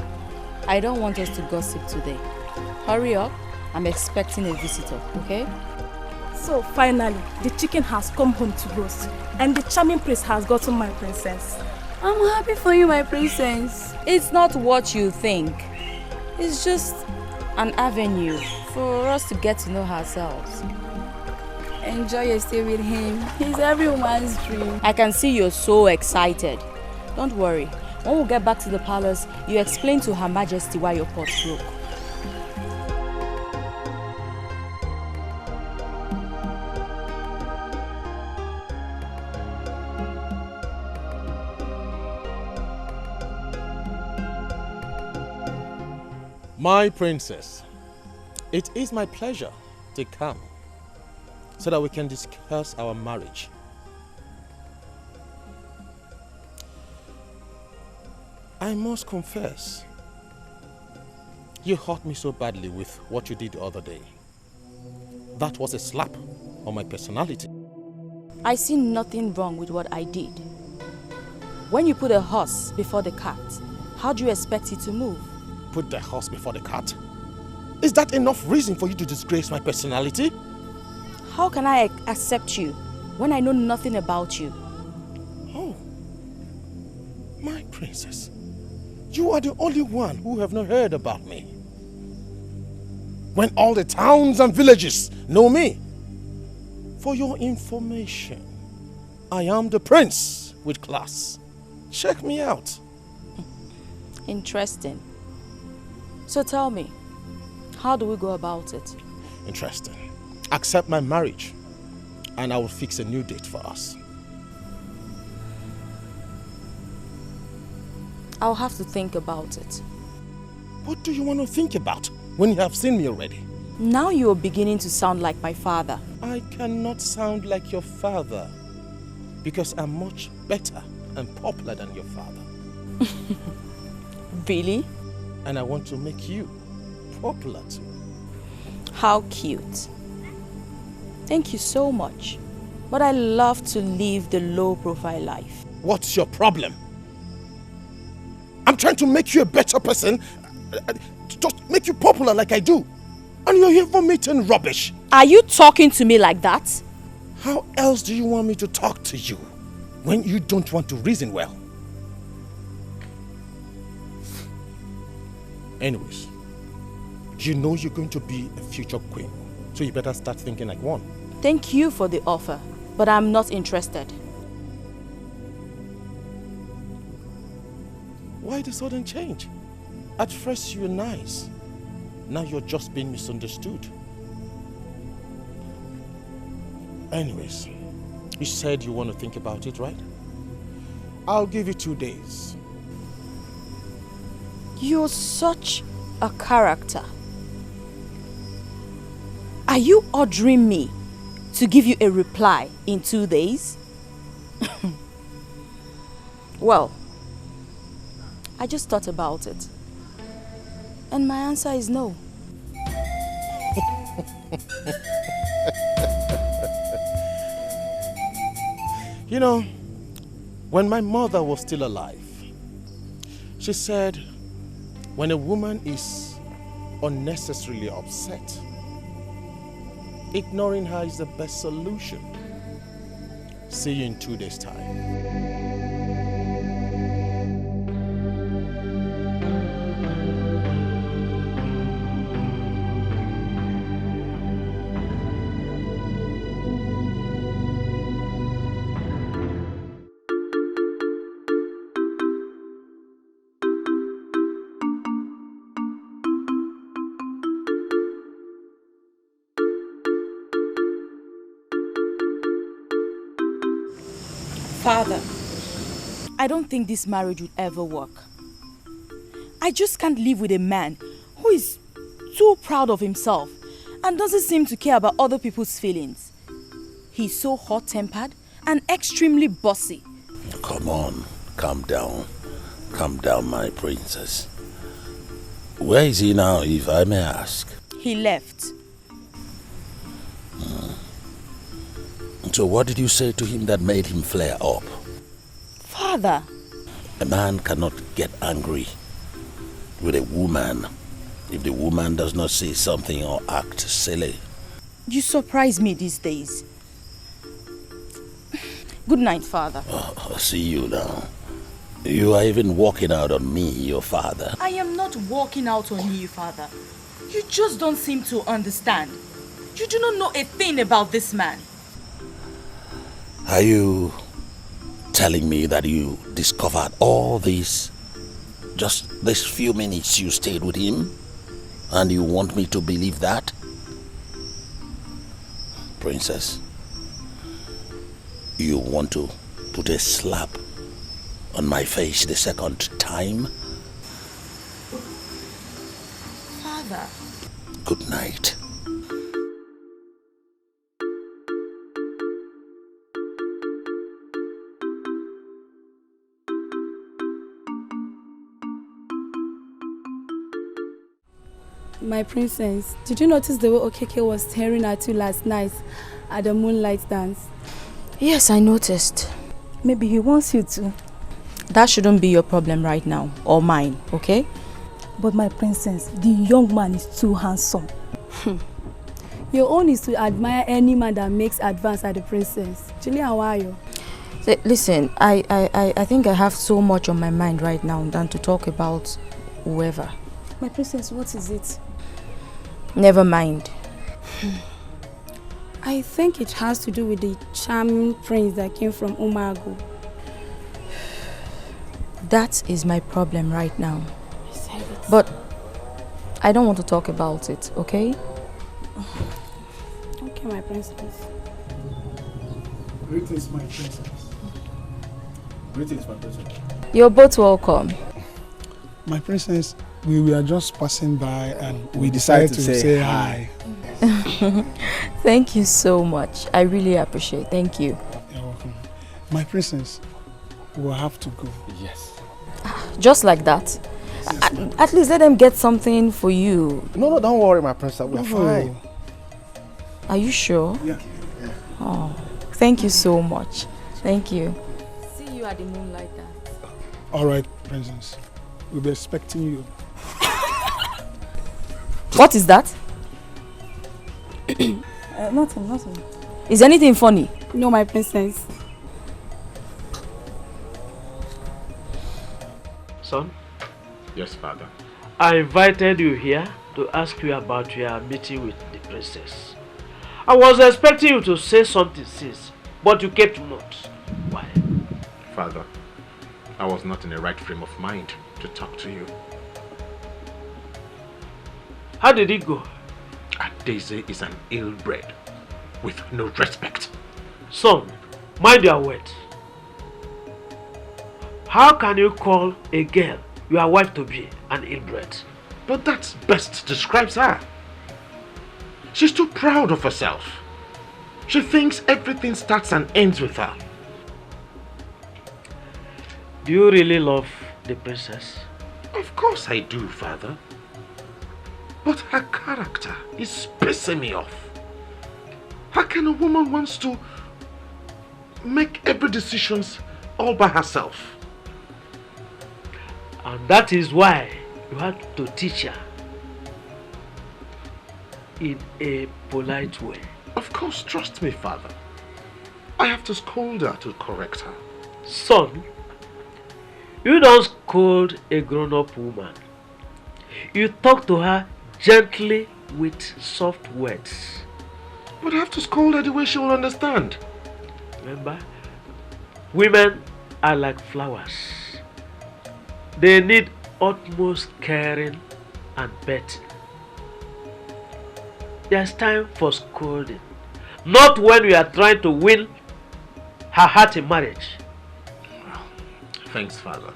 I don't want us to gossip today. Hurry up, I'm expecting a visitor, okay? So finally, the chicken has come home to roast, and the charming prince has gotten my princess. I'm happy for you, my princess. It's not what you think. It's just an avenue for us to get to know ourselves. Enjoy your stay with him. He's every woman's dream. I can see you're so excited. Don't worry. When we get back to the palace, you explain to Her Majesty why your pot broke. My princess, it is my pleasure to come so that we can discuss our marriage. I must confess, you hurt me so badly with what you did the other day. That was a slap on my personality. I see nothing wrong with what I did. When you put a horse before the cart, how do you expect it to move? Put the horse before the cart? Is that enough reason for you to disgrace my personality? How can I accept you when I know nothing about you? Oh, my princess, you are the only one who have not heard about me. When all the towns and villages know me. For your information, I am the prince with class. Check me out. Interesting. So tell me, how do we go about it? Interesting. Accept my marriage and I will fix a new date for us. I'll have to think about it. What do you want to think about when you have seen me already? Now you're beginning to sound like my father. I cannot sound like your father because I'm much better and popular than your father. Really? And I want to make you popular too. How cute. Thank you so much. But I love to live the low-profile life. What's your problem? I'm trying to make you a better person, just make you popular like I do. And you're here vomiting rubbish. Are you talking to me like that? How else do you want me to talk to you when you don't want to reason well? Anyways, you know you're going to be a future queen, so you better start thinking like one. Thank you for the offer, but I'm not interested. Why the sudden change? At first you were nice. Now you're just being misunderstood. Anyways, you said you want to think about it, right? I'll give you 2 days. You're such a character. Are you ordering me to give you a reply in 2 days? Well, I just thought about it. And my answer is no. You know, when my mother was still alive, she said, when a woman is unnecessarily upset, ignoring her is the best solution. See you in 2 days' time. Father, I don't think this marriage would ever work. I just can't live with a man who is too proud of himself and doesn't seem to care about other people's feelings. He's so hot-tempered and extremely bossy. Come on, calm down. Calm down, my princess. Where is he now, if I may ask? He left. So what did you say to him that made him flare up? Father. A man cannot get angry with a woman if the woman does not say something or act silly. You surprise me these days. Good night, Father. I see you now. You are even walking out on me, your father. I am not walking out on you, Father. You just don't seem to understand. You do not know a thing about this man. Are you telling me that you discovered all this just this few minutes you stayed with him? And you want me to believe that? Princess, you want to put a slap on my face the second time? Father. Good night. My princess, did you notice the way Okeke was staring at you last night at the moonlight dance? Yes, I noticed. Maybe he wants you to. That shouldn't be your problem right now, or mine, okay? But my princess, the young man is too handsome. Your own is to admire any man that makes advance at the princess. Julia, how are you? Listen, I think I have so much on my mind right now than to talk about whoever. My princess, what is it? Never mind. I think it has to do with the charming prince that came from Umago. That is my problem right now. But I don't want to talk about it, okay? Okay, my princess. Greetings, my princess. Greetings, my princess. You're both welcome. My princess, we were just passing by and we decided to say hi. Thank you so much. I really appreciate it. Thank you. You're welcome. My princess, we'll have to go. Yes. Just like that? Yes, at least let them get something for you. No, don't worry, my princess. We're fine. Are you sure? Yeah. Oh, thank you so much. Thank you. See you at the moonlight dance. All right, princess. We'll be expecting you. What is that? Nothing. Is anything funny? No, my princess. Son? Yes, father. I invited you here to ask you about your meeting with the princess. I was expecting you to say something since, but you kept mute. Why? Father, I was not in the right frame of mind to talk to you. How did it go? Daisy is an ill-bred, with no respect. Son, mind your words. How can you call a girl your wife to be an ill-bred? But that best describes her. She's too proud of herself. She thinks everything starts and ends with her. Do you really love the princess? Of course I do, father. But her character is pissing me off. How can a woman wants to make every decision all by herself? And that is why you have to teach her in a polite way. Of course, trust me, father. I have to scold her to correct her. Son, you don't scold a grown-up woman. You talk to her gently with soft words. But I have to scold her the way she will understand. Remember, women are like flowers. They need utmost caring and petting. There's time for scolding, not when we are trying to win her heart in marriage. Thanks, father.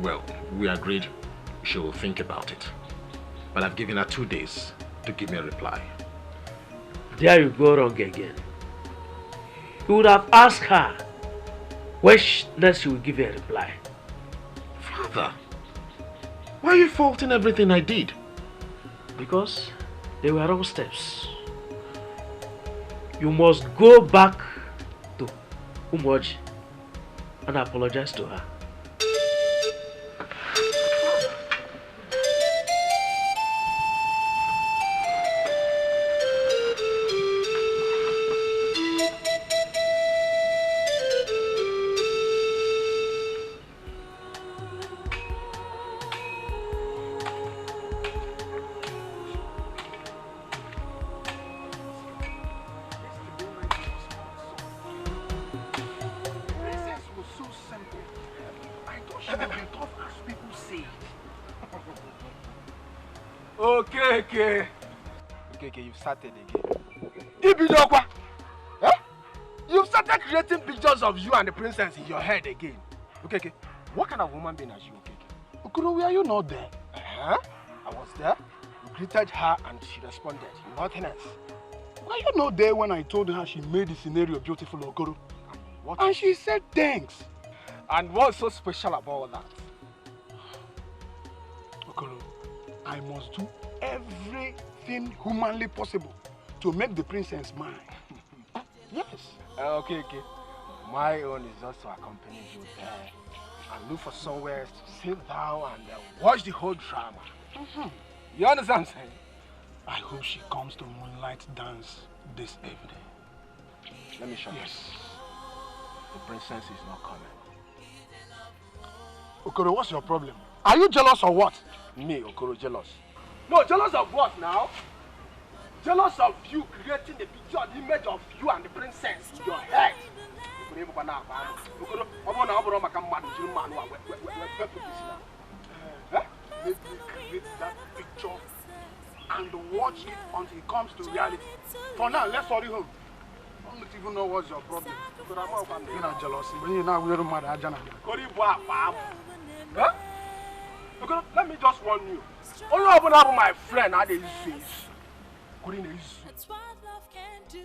Well, we agreed she will think about it. But I've given her 2 days to give me a reply. There you go wrong again. You would have asked her when next she will give you a reply. Father, why are you faulting everything I did? Because they were wrong steps. You must go back to Umoji and apologize to her. Okay, you've started again. Eh? You've started creating pictures of you and the princess in your head again. Okay. What kind of woman being are you, okay? Okoro, were you not there? I was there. You greeted her and she responded. Nothing else. Were you not there when I told her she made the scenario beautiful, Okoro? What? And she said thanks. And what's so special about that? Okoro, I must do everything humanly possible to make the princess mine. Yes. Okay. My own is just to accompany you there and look for somewhere to sit down and watch the whole drama. You understand what I'm saying? I hope she comes to Moonlight Dance this evening. Let me show you. Yes. The princess is not coming. Okoro, what's your problem? Are you jealous or what? Me, Okoro, jealous. No, jealous of what now? Jealous of you creating the picture, the image of you and the princess in your head. Let me create that picture and watch it until it comes to reality. For now, let's hurry home. I don't even know what's your problem. You're not jealous. You're not wearing my ajana. Huh? Let me just warn you. Only open up my friend at the face. That's what love can do.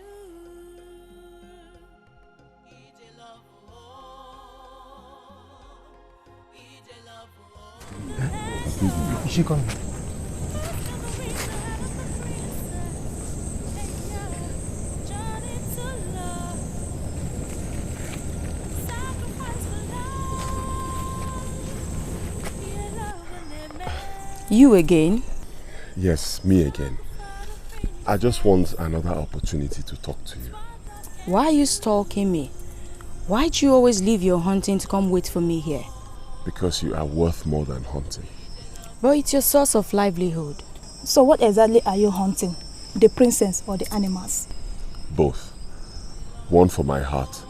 Is she coming? You again? Yes, me again. I just want another opportunity to talk to you. Why are you stalking me? Why'd you always leave your hunting to come wait for me here? Because you are worth more than hunting. But it's your source of livelihood. So what exactly are you hunting? The princess or the animals? Both. One for my heart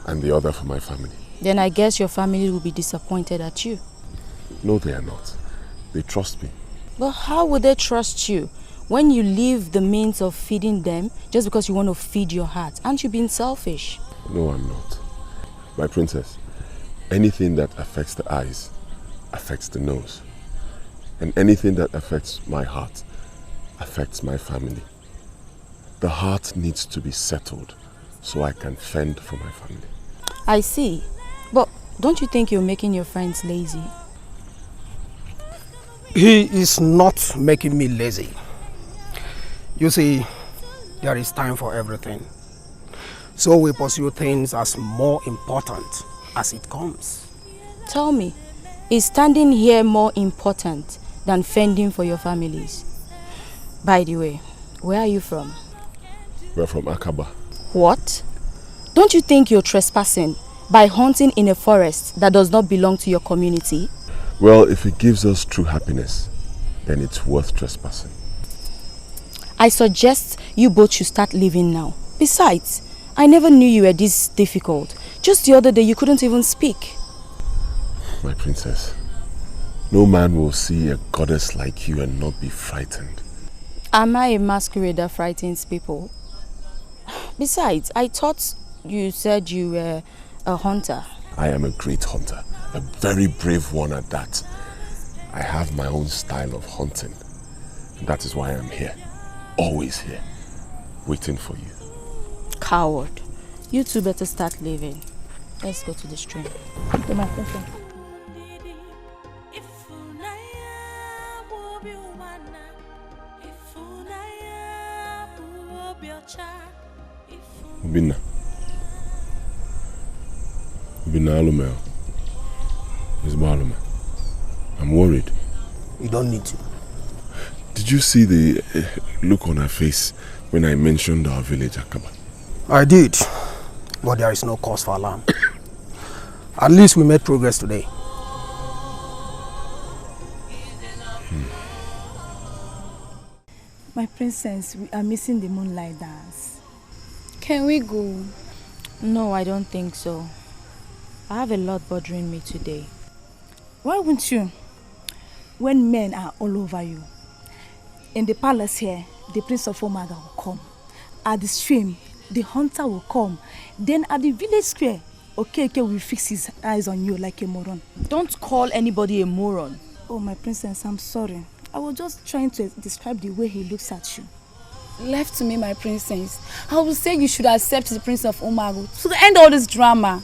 and the other for my family. Then I guess your family will be disappointed at you. No, they are not. They trust me. But how would they trust you when you leave the means of feeding them just because you want to feed your heart? Aren't you being selfish? No, I'm not. My princess, anything that affects the eyes affects the nose. And anything that affects my heart affects my family. The heart needs to be settled so I can fend for my family. I see. But don't you think you're making your friends lazy? He is not making me lazy. You see, there is time for everything. So we pursue things as more important as it comes. Tell me, is standing here more important than fending for your families? By the way, where are you from? We're from Akaba. What? Don't you think you're trespassing by hunting in a forest that does not belong to your community? Well, if it gives us true happiness, then it's worth trespassing. I suggest you both should start living now. Besides, I never knew you were this difficult. Just the other day, you couldn't even speak. My princess, no man will see a goddess like you and not be frightened. Am I a masquerade that frightens people? Besides, I thought you said you were a hunter. I am a great hunter, a very brave one at that. I have my own style of hunting. And that is why I'm here, always here, waiting for you. Coward. You two better start living. Let's go to the stream. To my friend. Binna. Binna Alumel. It's Balume. I'm worried. You don't need to. Did you see the look on her face when I mentioned our village, Akaba? I did, but there is no cause for alarm. At least we made progress today. My princess, we are missing the moonlight dance. Can we go? No, I don't think so. I have a lot bothering me today. Why wouldn't you? When men are all over you. In the palace here, the Prince of Omaga will come. At the stream, the hunter will come. Then at the village square, Okeke will fix his eyes on you like a moron. Don't call anybody a moron. Oh, my princess, I'm sorry. I was just trying to describe the way he looks at you. Left to me, my princess, I will say you should accept the Prince of Omago to end all this drama.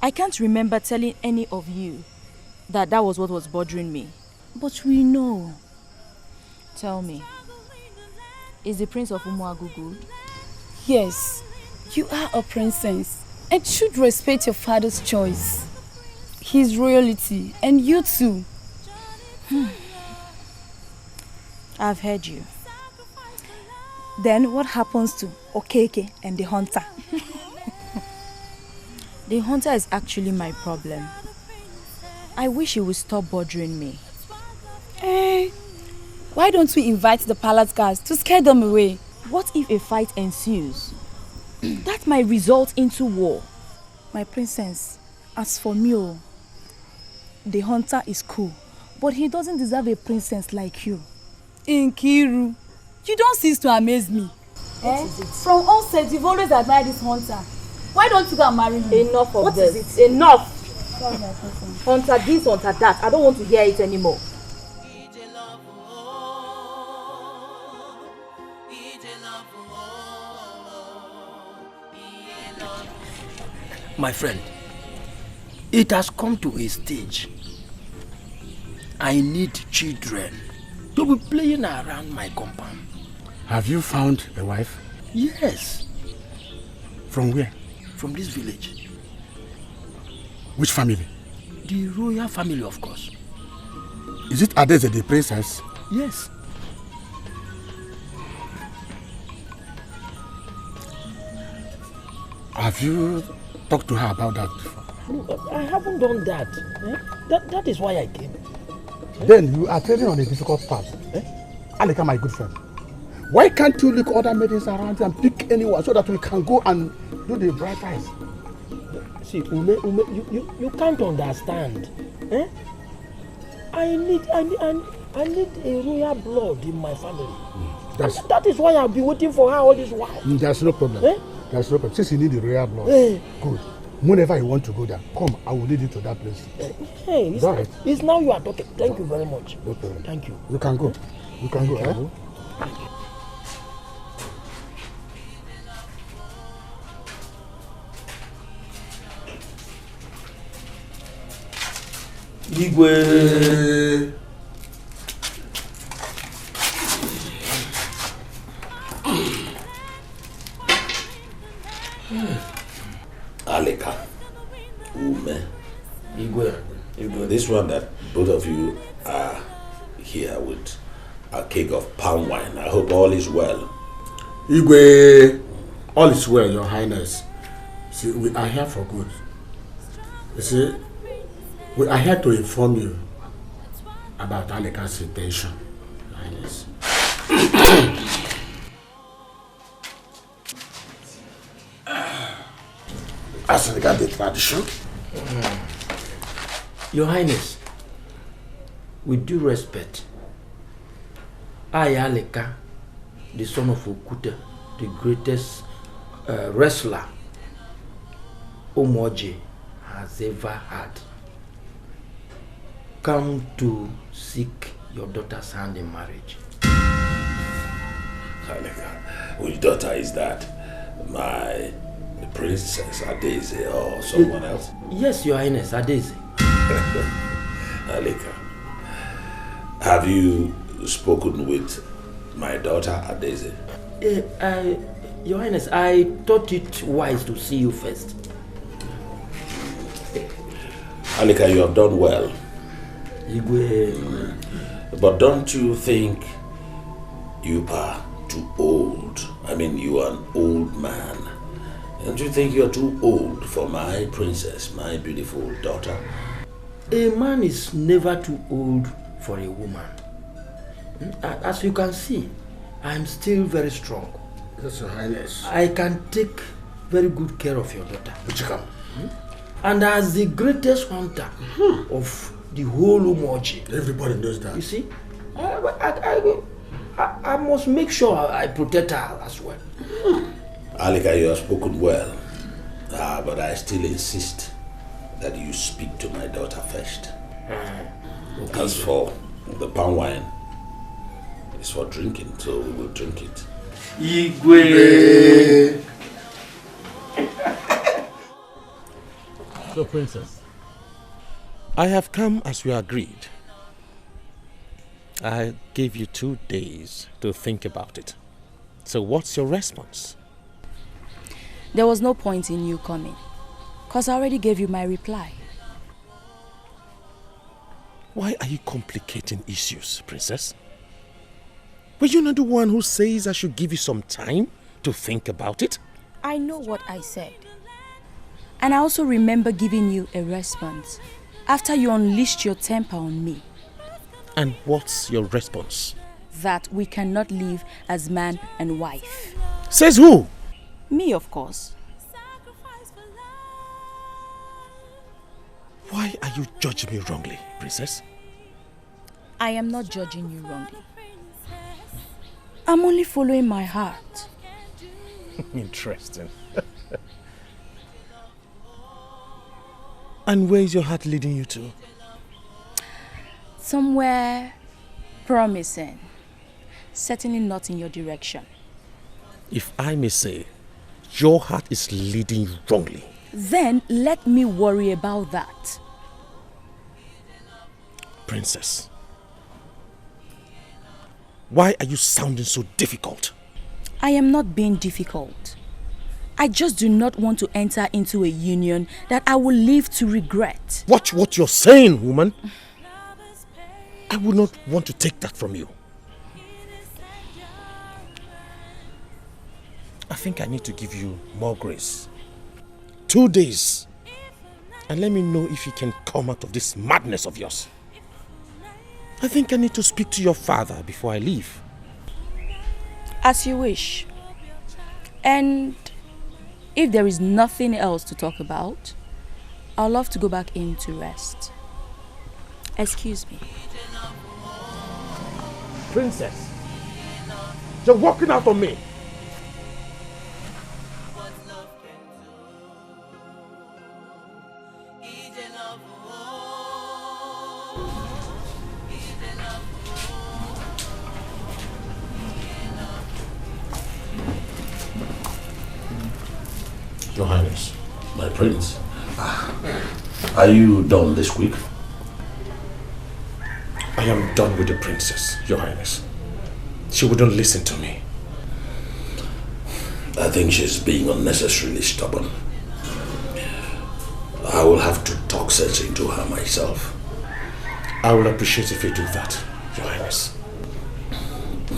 I can't remember telling any of you that was what was bothering me. But we know. Tell me, is the Prince of Omago good? Yes, you are a princess and should respect your father's choice. His royalty, and you too. I've heard you. Then what happens to Okeke and the hunter? The hunter is actually my problem. I wish he would stop bothering me. Why don't we invite the palace guards to scare them away? What if a fight ensues? That might result into war. My princess, as for me, the hunter is cool, but he doesn't deserve a princess like you. Nkiru, you don't cease to amaze me. From onset, you've always admired this hunter. Why don't you go and marry him? Enough of What this. is it? Enough. Sorry, my princess. Hunter this, hunter that. I don't want to hear it anymore. My friend, it has come to a stage. I need children to be playing around my compound. Have you found a wife? Yes. From where? From this village. Which family? The royal family, of course. Is it Adeze the princess? Yes. Have you talked to her about that before? No, I haven't done that. That is why I came. Then you are treading on a difficult path. Alika, my good friend. Why can't you look other maidens around and pick anyone so that we can go and do the bright eyes? See, Ume, you can't understand. I need a royal blood in my family. That is why I've been waiting for her all this while. There's no problem. There's no problem. Since you need the royal blood, good. Whenever you want to go there, come, I will lead you to that place. Hey, it's now you are talking. Thank you very much. No problem. Thank you. You can go. You can go, Igwe. Alika, Ume, Igwe. This one that both of you are here with a keg of palm wine. I hope all is well. Igwe, all is well, Your Highness. See, we are here for good. You see, we are here to inform you about Alika's intention, Your Highness. As regards the tradition, Your Highness, with due respect, I, Alika, the son of Okuta, the greatest wrestler Omoje has ever had, come to seek your daughter's hand in marriage. Alika, which daughter is that? My Princess Adeze or someone else? Yes, Your Highness, Adeze. Alika, have you spoken with my daughter Adeze? Your Highness, I thought it wise to see you first. Alichi, you have done well. Igwe. But don't you think you are too old? I mean, you are an old man. Don't you think you're too old for my princess, my beautiful daughter? A man is never too old for a woman. As you can see, I'm still very strong. Yes, Your Highness. I can take very good care of your daughter. Uchikam. And as the greatest hunter of the whole Umoji. Everybody knows that. You see? I must make sure I protect her as well. Alichi, you have spoken well. But I still insist that you speak to my daughter first. Okay. As for the palm wine, it's for drinking, so we will drink it. Igwe! So, Princess, I have come as we agreed. I gave you 2 days to think about it. So what's your response? There was no point in you coming, because I already gave you my reply. Why are you complicating issues, Princess? Were you not the one who says I should give you some time to think about it? I know what I said. And I also remember giving you a response after you unleashed your temper on me. And what's your response? That we cannot live as man and wife. Says who? Me, of course. Why are you judging me wrongly, Princess? I am not judging you wrongly. I'm only following my heart. Interesting. And where is your heart leading you to? Somewhere promising. Certainly not in your direction. If I may say, your heart is leading you wrongly. Then let me worry about that. Princess, why are you sounding so difficult? I am not being difficult. I just do not want to enter into a union that I will live to regret. Watch what you're saying, woman. I would not want to take that from you. I think I need to give you more grace. 2 days. And let me know if you can come out of this madness of yours. I think I need to speak to your father before I leave. As you wish. And if there is nothing else to talk about, I'd love to go back in to rest. Excuse me. Princess, you're walking out on me. Your Highness, my prince, are you done this week? I am done with the princess, Your Highness. She wouldn't listen to me. I think she's being unnecessarily stubborn. I will have to talk sense into her myself. I will appreciate if you do that, Your Highness.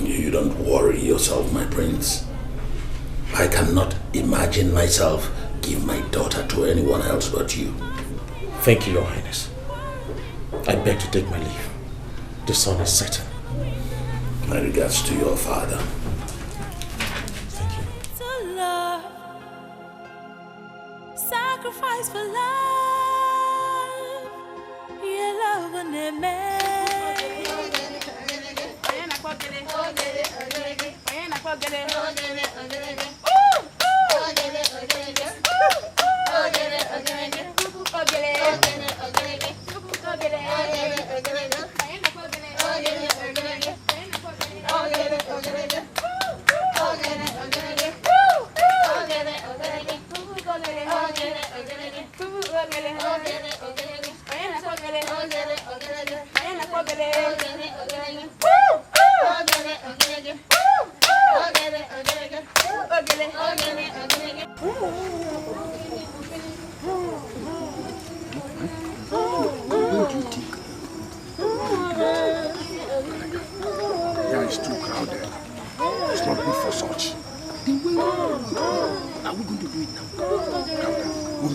You don't worry yourself, my prince. I cannot imagine myself give my daughter to anyone else but you. Thank you, Your Highness. I beg to take my leave. The sun is setting. My regards to your father. Thank you. To love, sacrifice for love. Yeah, love and a man.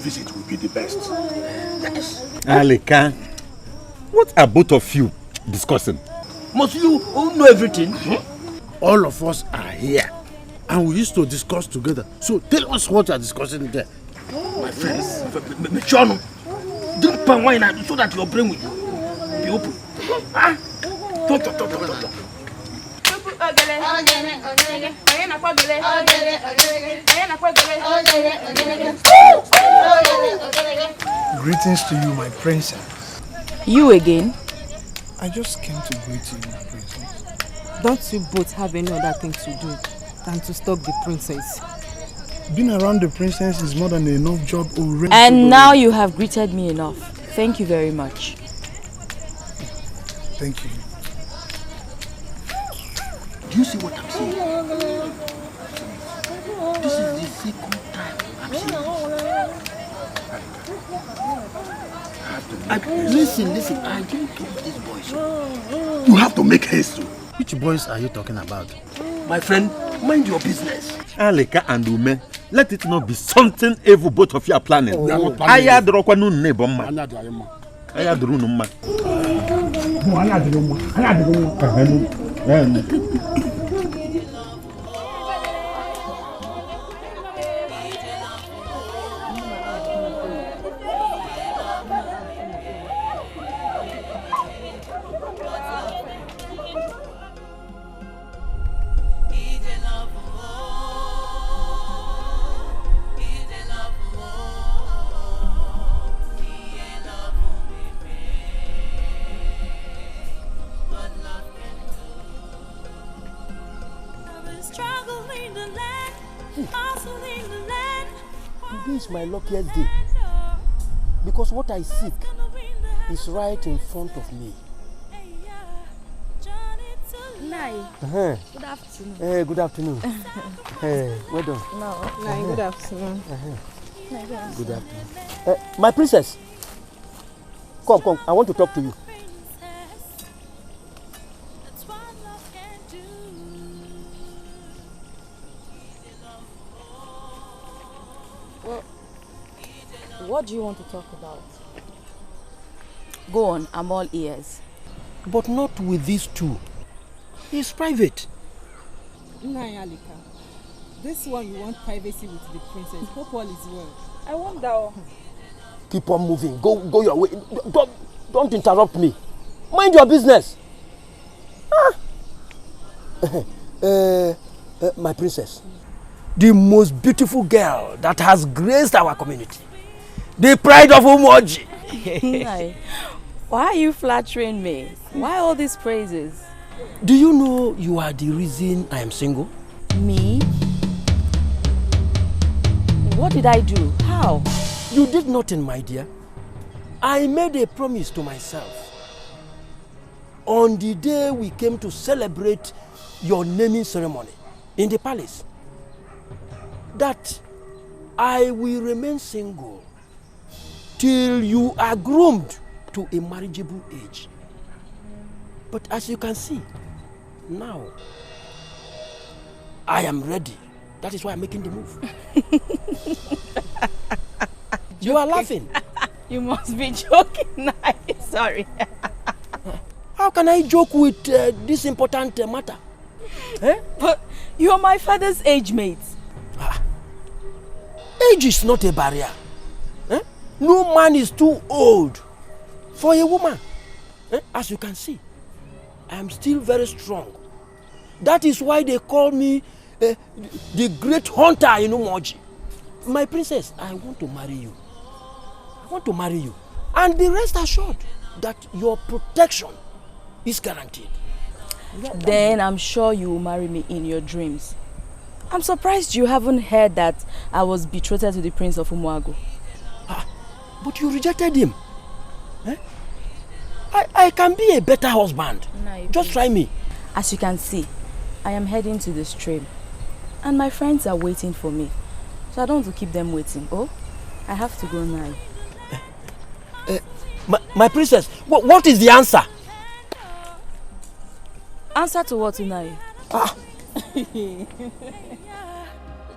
visit will be the best. Yes. Alika, what are both of you discussing? Must you know everything? All of us are here. And we used to discuss together. So tell us what you are discussing there. My friends, Michono, drink palm wine so that your brain will be open. Ah, talk. Greetings to you, my princess. You again? I just came to greet you, my princess. Don't you both have any other thing to do than to stalk the princess? Being around the princess is more than enough job already. And now you have greeted me enough. Thank you very much. Thank you. Do you see what I'm saying? This is the second time I'm seeing this. Listen, I don't love these boys. You have to make haste. Which boys are you talking about? My friend, mind your business. Alika and Ume, let it not be something evil both of you are planning. We are not planning. This is my luckiest day because what I seek is right in front of me. Nai. Good afternoon. Good afternoon. Well done. No, Nai, good afternoon. Good afternoon. My princess, come. I want to talk to you. What do you want to talk about? Go on, I'm all ears. But not with these two. It's private. Nai Alika, this one you want privacy with the princess. Hope all is well. I want that. Keep on moving. Go your way. Don't interrupt me. Mind your business. My princess, the most beautiful girl that has graced our community. The pride of Umoji. Why are you flattering me? Why all these praises? Do you know you are the reason I am single? Me? What did I do? How? You did nothing, my dear. I made a promise to myself. On the day we came to celebrate your naming ceremony in the palace, that I will remain single till you are groomed to a marriageable age. But as you can see, now I am ready. That is why I'm making the move. You are laughing. You must be joking. Sorry. How can I joke with this important matter? But you're my father's age mate. Age is not a barrier. No man is too old for a woman. As you can see, I am still very strong. That is why they call me the great hunter in Umoji. My princess, I want to marry you. I want to marry you. And be rest assured that your protection is guaranteed. Then I'm sure you will marry me in your dreams. I'm surprised you haven't heard that I was betrothed to the Prince of Umuago. But you rejected him. I can be a better husband. No, just try me. As you can see, I am heading to the stream. And my friends are waiting for me. So I don't want to keep them waiting. Oh, I have to go now. My princess, what is the answer? Answer to what, Unai?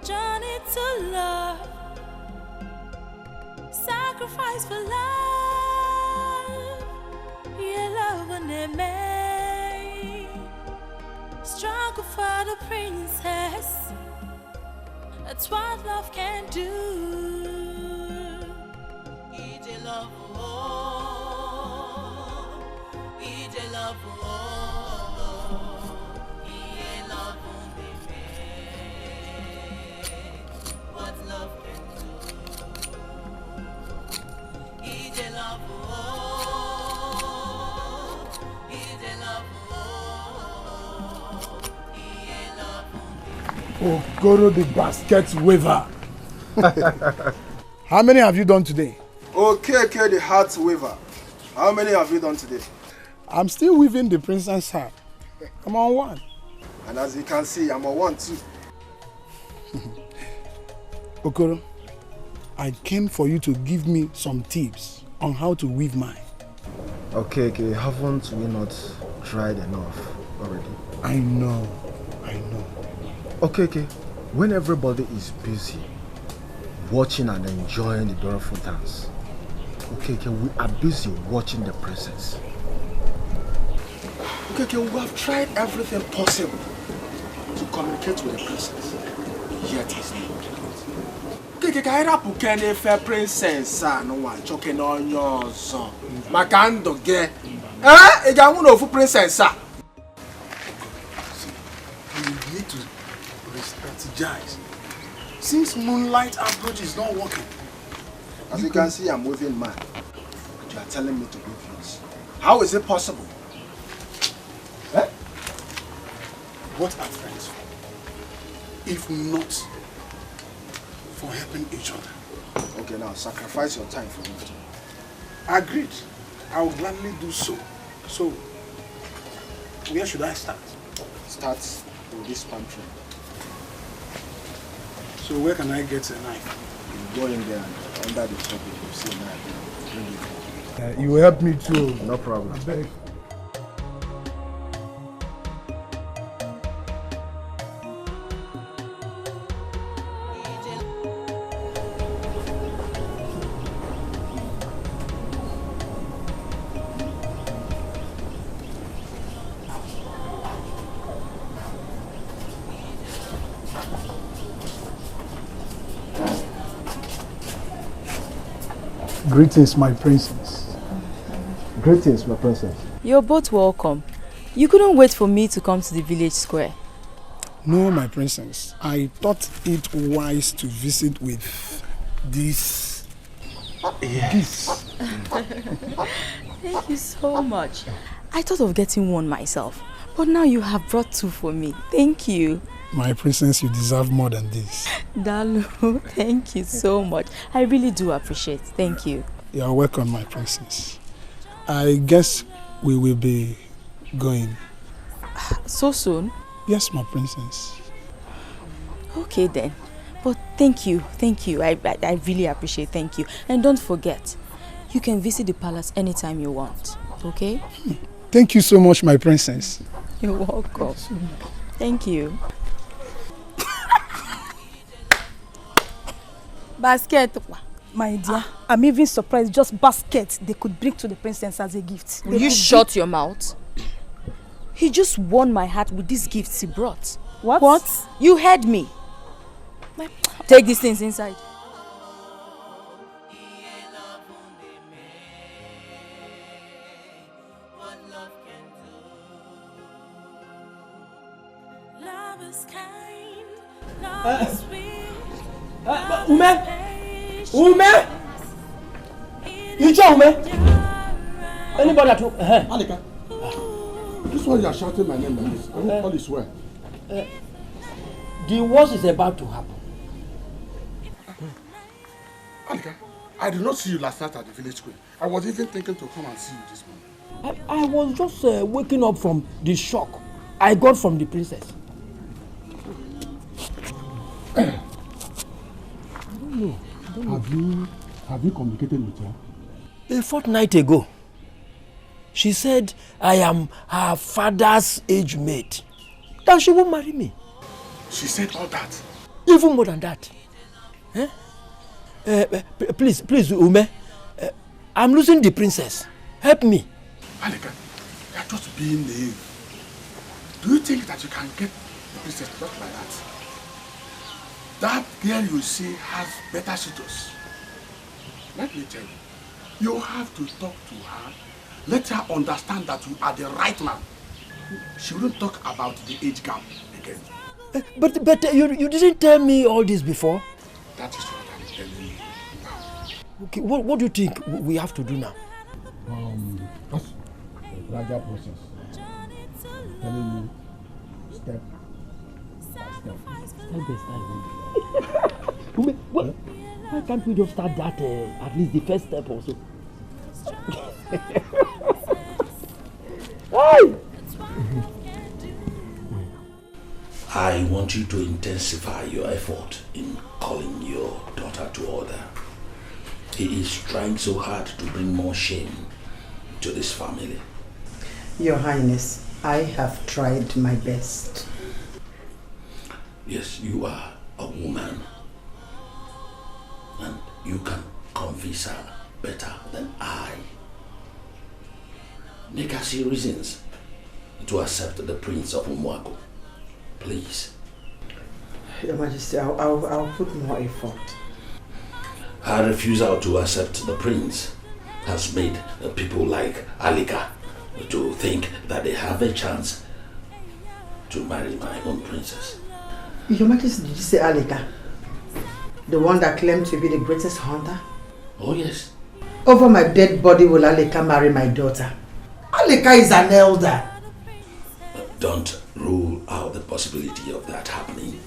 Journey to love. sacrifice for love. Your love and me. Struggle for the princess. That's what love can do. Ije love, oh, Ije love, oh, Ije love, what love can do. Ije love, oh, Ije love, oh, Ije love. Okoro the basket weaver. How many have you done today? Okay, the heart weaver. How many have you done today? I'm still weaving the princess heart. I'm on one. And as you can see, I'm on one too. Okoro, I came for you to give me some tips on how to weave mine. Okay, haven't we not tried enough already? I know. Okay, when everybody is busy watching and enjoying the beautiful dance, okay, we are busy watching the princess. Okay, we have tried everything possible to communicate with the princess, yet it's not. Okay, I rapu kene fair princess no one choking on your son. Makando ge. Eh? Ega won of princess. You need to strategize. Since moonlight approach is not working. As you can see, I'm moving man. But you are telling me to move yours. How is it possible? Eh? What are friends for? If not for helping each other. Okay, now sacrifice your time for me. Agreed. I will gladly do so. So, where should I start? Start with this pantry. So where can I get a knife? You go in there and under the table, you see a knife. Bring it. You will help me too. No problem. I beg. Greetings, my princess. Greetings, my princess. You're both welcome. You couldn't wait for me to come to the village square. No, my princess. I thought it wise to visit with this. Yes. Thank you so much. I thought of getting one myself, but now you have brought two for me. Thank you. My princess, you deserve more than this. Dalu, thank you so much. I really do appreciate it. Thank you. You're welcome, my princess. I guess we will be going. So soon? Yes, my princess. Okay then. But thank you. I really appreciate it. Thank you. And don't forget, you can visit the palace anytime you want. Okay? Thank you so much, my princess. You're welcome. Thank you. Basket. My dear, I'm even surprised just basket they could bring to the princess as a gift. Will you shut your mouth? He just won my heart with these gifts he brought. What? You heard me. Take these things inside. Ume! You join Ume? Anybody at home? Alika, this one you are shouting my name like this. I hope all is well. The worst is about to happen. Alika, I did not see you last night at the village square. I was even thinking to come and see you this morning. I was just waking up from the shock I got from the princess. I don't know. Have you communicated with her? A fortnight ago, she said I am her father's age mate. That she won't marry me. She said all that? Even more than that. Please, Ume, I'm losing the princess. Help me. Alika, you're just being naive. Do you think that you can get the princess just like that? That girl you see has better suitors. Let me tell you, you have to talk to her. Let her understand that you are the right man. She wouldn't talk about the age gap again. But you didn't tell me all this before. That is what I'm telling you now. Okay, what do you think we have to do now? That's a gradual process. Telling you step by step. Step by step. Why can't we just start that at least the first step also? I want you to intensify your effort in calling your daughter to order. He is trying so hard to bring more shame to this family. Your Highness, I have tried my best. Yes, you are a woman. And you can convince her better than I. Make her see reasons to accept the Prince of Umuago. Please. Your Majesty, I'll put more effort. Her refusal to accept the prince has made people like Alika to think that they have a chance to marry my own princess. Your Majesty, did you say Alika? The one that claimed to be the greatest hunter? Oh yes. Over my dead body will Alika marry my daughter. Alika is an elder. Don't rule out the possibility of that happening.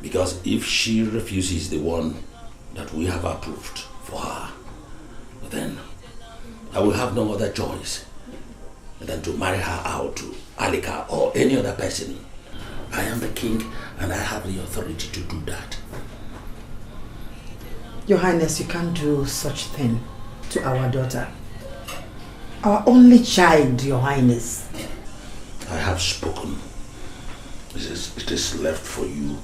Because if she refuses the one that we have approved for her, then I will have no other choice than to marry her out to Alika or any other person. I am the king and I have the authority to do that. Your Highness, you can't do such thing to our daughter. Our only child, Your Highness. I have spoken. It is left for you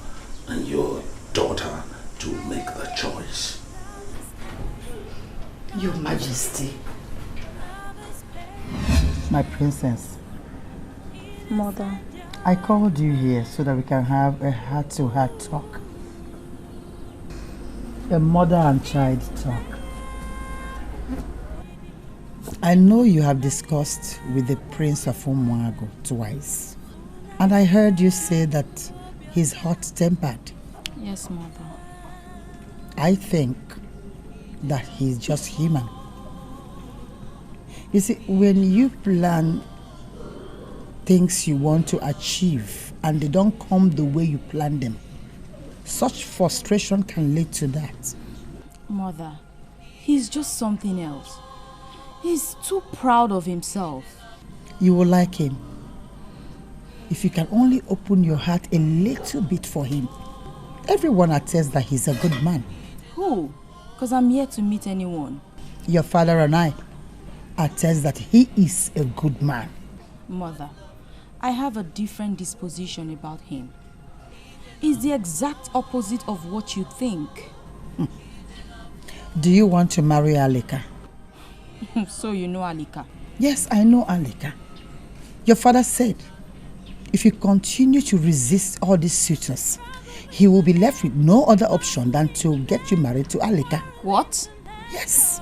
and your daughter to make the choice. Your Majesty. My princess. Mother. I called you here so that we can have a heart-to-heart talk. A mother and child talk. I know you have discussed with the Prince of Umuago twice. And I heard you say that he's hot-tempered. Yes, Mother. I think that he's just human. You see, when you plan things you want to achieve and they don't come the way you plan them, such frustration can lead to that. Mother, he's just something else. He's too proud of himself. You will like him if you can only open your heart a little bit for him. Everyone attests that he's a good man. Who? Because I'm yet to meet anyone. Your father and I attest that he is a good man. Mother, I have a different disposition about him. He's the exact opposite of what you think. Do you want to marry Alika? So you know Alika? Yes, I know Alika. Your father said, if you continue to resist all these suitors, he will be left with no other option than to get you married to Alika. What? Yes.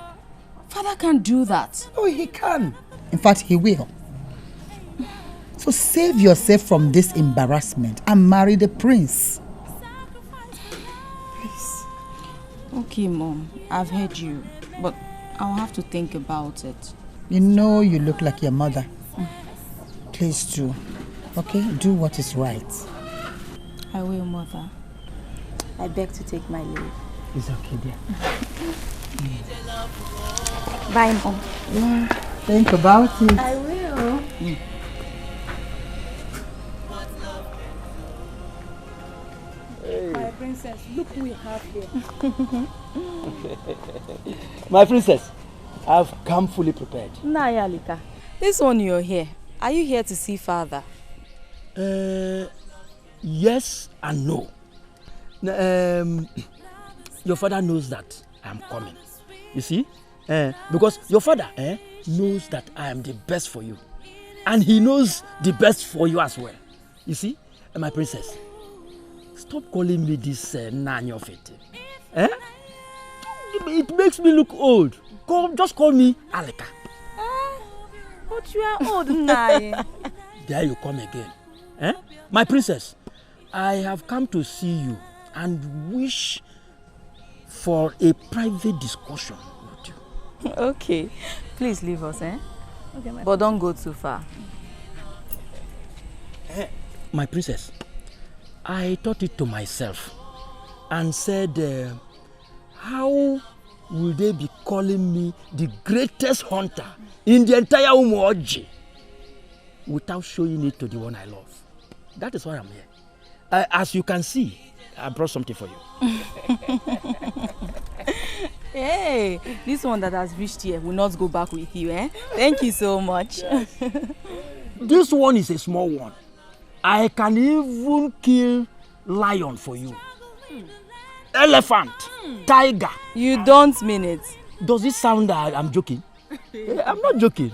Father can't do that. Oh, he can. In fact, he will. So save yourself from this embarrassment and marry the prince. Please. Okay, Mom. I've heard you. But I'll have to think about it. You know you look like your mother. Please do. Okay? Do what is right. I will, Mother. I beg to take my leave. It's okay, dear. Bye, Mom. Yeah. Think about it. I will. My princess, look who we have here. My princess, I've come fully prepared. Naya Alika, this one you're here. Are you here to see father? Yes and no. Your father knows that I'm coming. You see, Because your father knows that I am the best for you. And he knows the best for you as well. You see, my princess, stop calling me this Nanyo Fete. It makes me look old. Just call me Alika. But you are old now. There you come again. My princess, I have come to see you and wish for a private discussion with you. Okay, please leave us, Okay, but don't go too far. My princess, I thought it to myself and said, how will they be calling me the greatest hunter in the entire Umoji without showing it to the one I love? That is why I'm here. As you can see, I brought something for you. Hey, this one that has reached here will not go back with you, Thank you so much. This one is a small one. I can even kill lion for you. Elephant, tiger. You don't mean it. Does it sound that I'm joking? I'm not joking.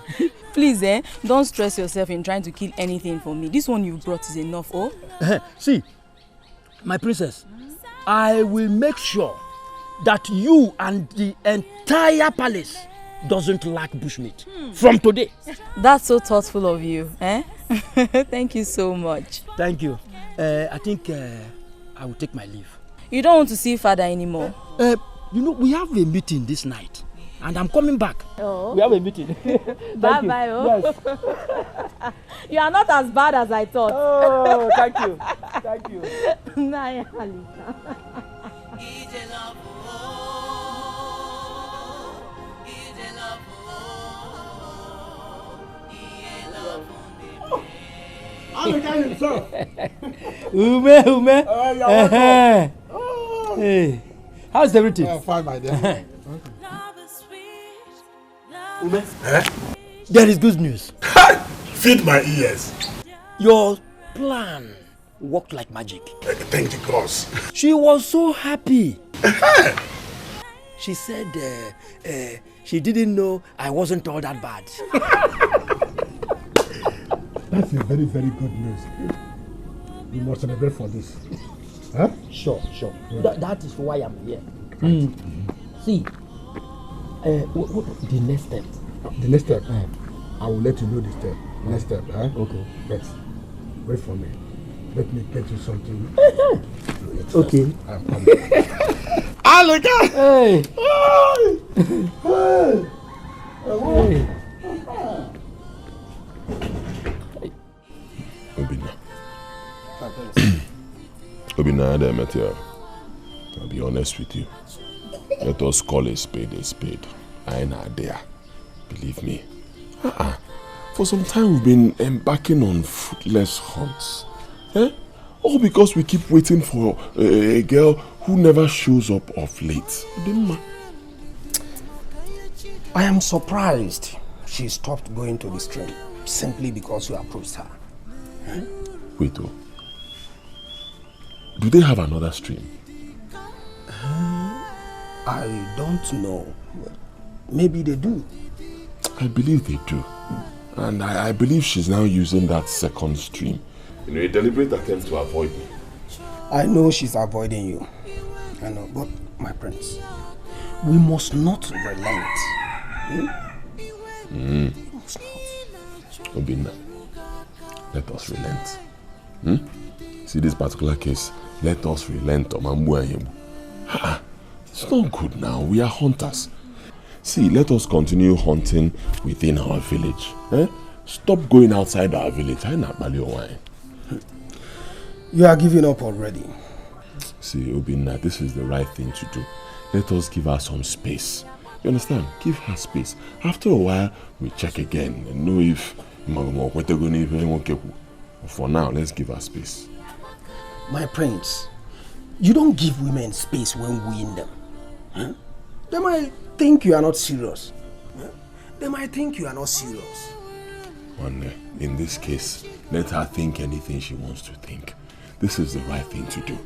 Please, don't stress yourself in trying to kill anything for me. This one you brought is enough, See, my princess, I will make sure that you and the entire palace doesn't lack bushmeat from today. That's so thoughtful of you, Thank you so much. Thank you. I think I will take my leave. You don't want to see father anymore? We have a meeting this night and I'm coming back. Oh. We have a meeting. Bye-bye. Yes. You are not as bad as I thought. Oh, thank you. Thank you. Alichi himself. Ume. Oh. Hey, how's everything? Fine, my dear. Ume, there is good news. Feed my ears. Your plan worked like magic. Thank the gods. She was so happy. She said she didn't know I wasn't all that bad. That's a very, very good news. We must celebrate for this. Huh? Sure. Yeah. That is why I'm here. See, what the next step? The next step? I will let you know the step. Next step, Okay. But wait for me. Let me get you something. Okay. I'm coming. Alichi! Hey! Hey! Obina, I met you. I'll be honest with you. Let us call a spade a spade. I ain't not there. Believe me. For some time we've been embarking on fruitless hunts. All because we keep waiting for a girl who never shows up of late. I am surprised she stopped going to the stream simply because you approached her. Wait, do they have another stream? I don't know. Maybe they do. I believe they do. And I believe she's now using that second stream. A deliberate attempt to avoid me. I know she's avoiding you. I know, but my prince, we must not relent. We must not. Obina, let us relent. See this particular case, let us relent on Mambu. It's not good now. We are hunters. See, let us continue hunting within our village. Stop going outside our village. You are giving up already. See, Obina, this is the right thing to do. Let us give her some space. You understand? Give her space. After a while, we check again and know if for now, let's give her space. My prince, you don't give women space when we in them. They might think you are not serious. They might think you are not serious. Onny, in this case, let her think anything she wants to think. This is the right thing to do.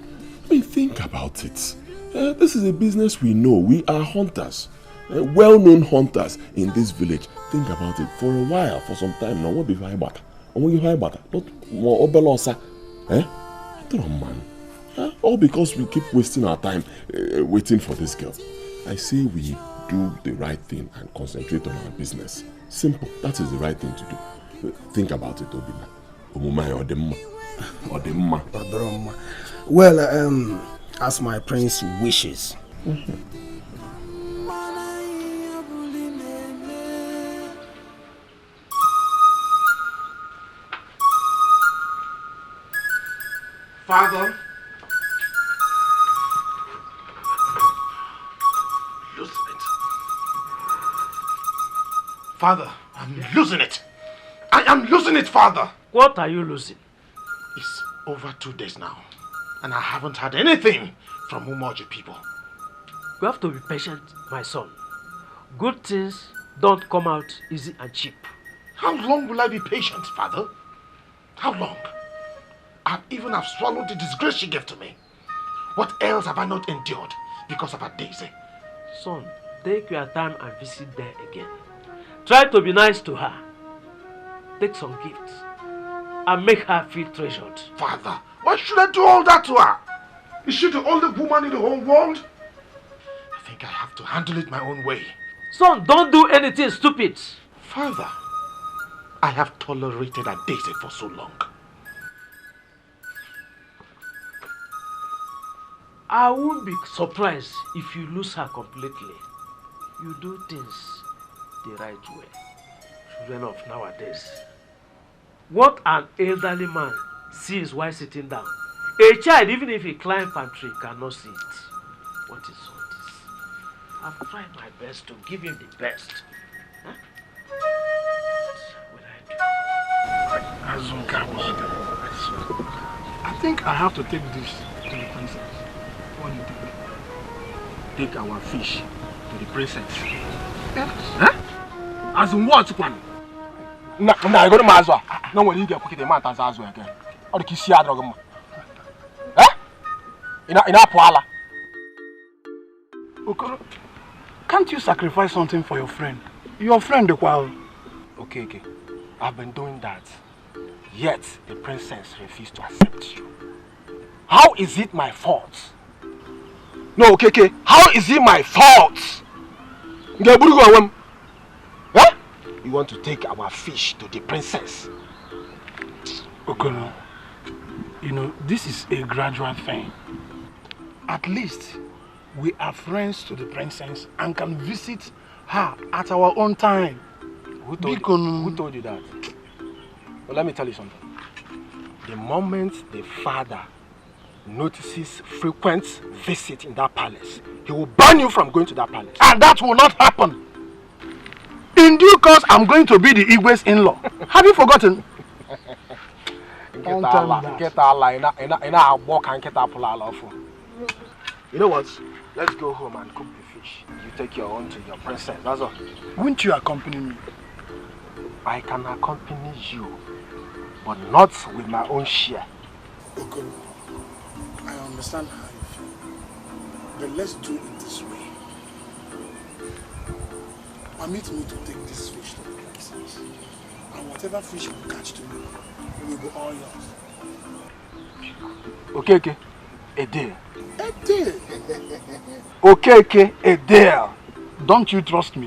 I mean, think about it. This is a business we know. We are hunters. well-known hunters in this village. Think about it for a while, for some time now. What be high butter? Not more obelosa. Man. All because we keep wasting our time waiting for this girl. I say we do the right thing and concentrate on our business. Simple. That is the right thing to do. Think about it, Obina. Well, as my prince wishes. Father, losing it. Father, I'm losing it. I am losing it, Father. What are you losing? It's over 2 days now, and I haven't had anything from Umoji people. You have to be patient, my son. Good things don't come out easy and cheap. How long will I be patient, Father? How long? I even have swallowed the disgrace she gave to me. What else have I not endured because of her Daisy? Son, take your time and visit there again. Try to be nice to her. Take some gifts and make her feel treasured. Father, why should I do all that to her? Is she the only woman in the whole world? I think I have to handle it my own way. Son, don't do anything stupid. Father, I have tolerated a Daisy for so long. I won't be surprised if you lose her completely. You do things the right way. Children of nowadays. What an elderly man sees while sitting down. A child, even if he climbs pantry, cannot see it. What is all this? I've tried my best to give him the best. Huh? I think I have to take this to the princess. What do you think? Take our fish to the princess. Huh? As in what, one? Nah, I go to Mazwa. No one you get put the man as well again. Or the Kisia drug. Huh? In a poala. Okoro, can't you sacrifice something for your friend? Your friend, the qual. Okay. I've been doing that. Yet the princess refused to accept you. How is it my fault? No, okay. How is it my fault? Huh? You want to take our fish to the princess? Okoro, you know, this is a gradual thing. At least we are friends to the princess and can visit her at our own time. Who told you that? Well, let me tell you something. The moment the father notices frequent visit in that palace, he will ban you from going to that palace. And that will not happen. In due course, I'm going to be the Igwe's in-law. Have you forgotten? You know what? Let's go home and cook the fish. You take your own to your princess, that's all. Won't you accompany me? I can accompany you, but not with my own share. Okay. I understand how you feel, but let's do it this way. Permit me to take this fish to the princess, and whatever fish we catch tomorrow, will be all yours. Okay. A deal. A deal. Okay. A deal. Don't you trust me?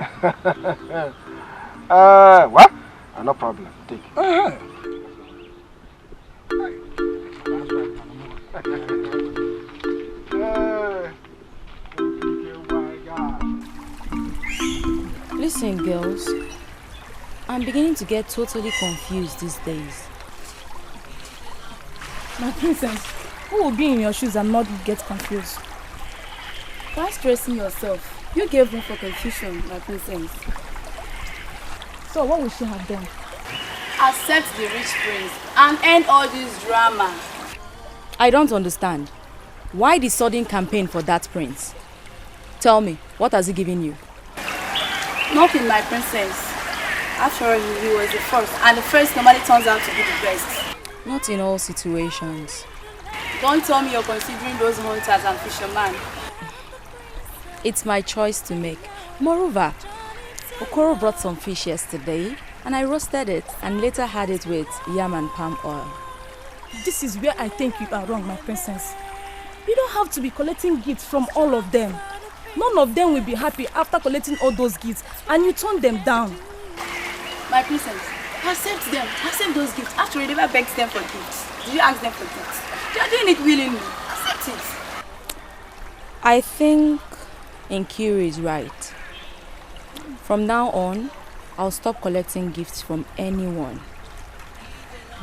What? No problem. Take it. Listen, girls. I'm beginning to get totally confused these days. My princess, who will be in your shoes and not get confused? Why stressing yourself? You gave room for confusion, my princess. So what will she have done? Accept the rich prince and end all this drama. I don't understand. Why the sudden campaign for that prince? Tell me, what has he given you? Nothing, my princess. After all, he was the first, and the first normally turns out to be the best. Not in all situations. Don't tell me you're considering those hunters and fishermen. It's my choice to make. Moreover, Okoro brought some fish yesterday and I roasted it and later had it with yam and palm oil. This is where I think you are wrong, my princess. You don't have to be collecting gifts from all of them. None of them will be happy after collecting all those gifts and you turn them down. My princess, accept them. Accept those gifts. After you never begged them for gifts. Did you ask them for gifts? They are doing it willingly. Accept it. I think Nkiru is right. From now on, I'll stop collecting gifts from anyone.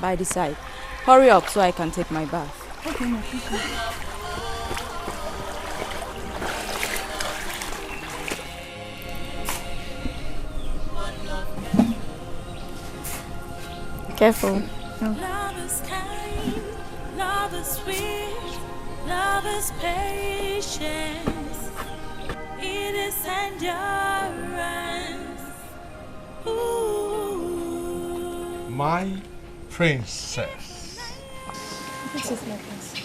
By the side, hurry up so I can take my bath. Okay, my princess. Careful. Love is kind, love is sweet, love is patience, it is endurance. Ooh. My princess. This is my princess.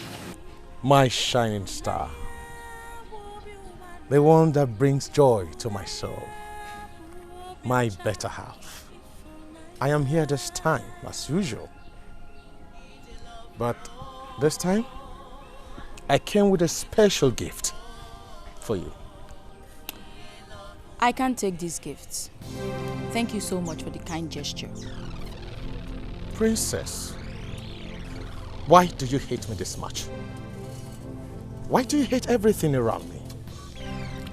My shining star. The one that brings joy to my soul. My better half. I am here this time, as usual. But this time, I came with a special gift for you. I can't take these gifts. Thank you so much for the kind gesture. Princess, why do you hate me this much? Why do you hate everything around me?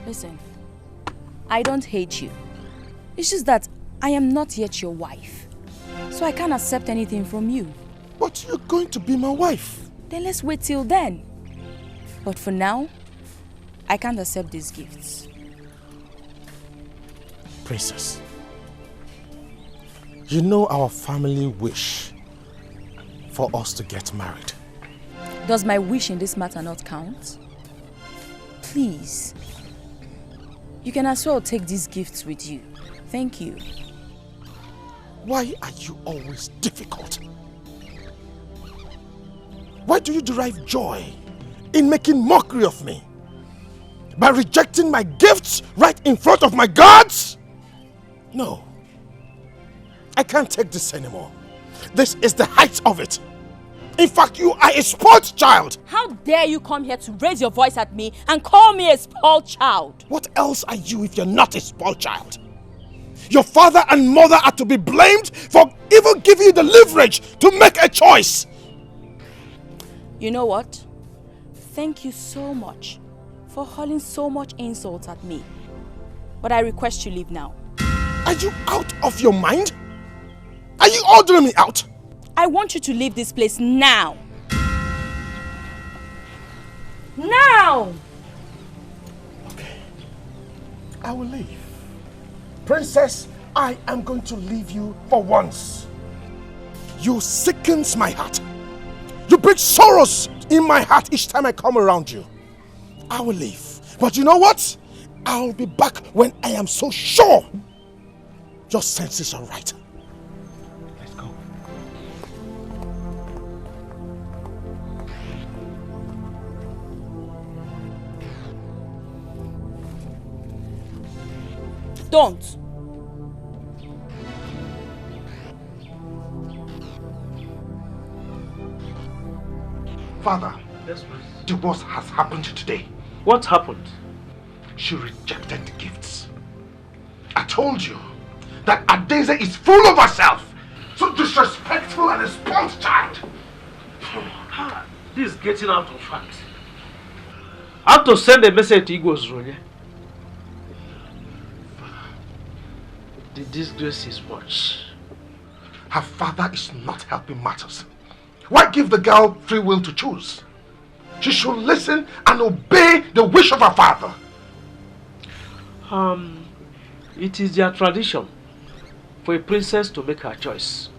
Listen, I don't hate you. It's just that I am not yet your wife. So I can't accept anything from you. But you're going to be my wife. Then let's wait till then. But for now, I can't accept these gifts. Princess, you know our family wish for us to get married. Does my wish in this matter not count? Please. You can as well take these gifts with you. Thank you. Why are you always difficult? Why do you derive joy in making mockery of me? By rejecting my gifts right in front of my gods? No. I can't take this anymore. This is the height of it. In fact, you are a spoiled child. How dare you come here to raise your voice at me and call me a spoiled child? What else are you if you're not a spoiled child? Your father and mother are to be blamed for even giving you the leverage to make a choice. You know what? Thank you so much for hurling so much insult at me. But I request you leave now. Are you out of your mind? Are you ordering me out? I want you to leave this place now. Now! Okay. I will leave. Princess, I am going to leave you for once. You sickens my heart. You bring sorrows in my heart each time I come around you. I will leave. But you know what? I'll be back when I am so sure your senses are right. Let's go. Don't. Father, yes, the worst has happened today. What happened? She rejected the gifts. I told you that Adeze is full of herself. So disrespectful and a spoiled child. This is getting out of hand. I have to send a message to Igbo's Ronye. The disgrace is much. Her father is not helping matters. Why give the girl free will to choose? She should listen and obey the wish of her father. It is their tradition for a princess to make her choice.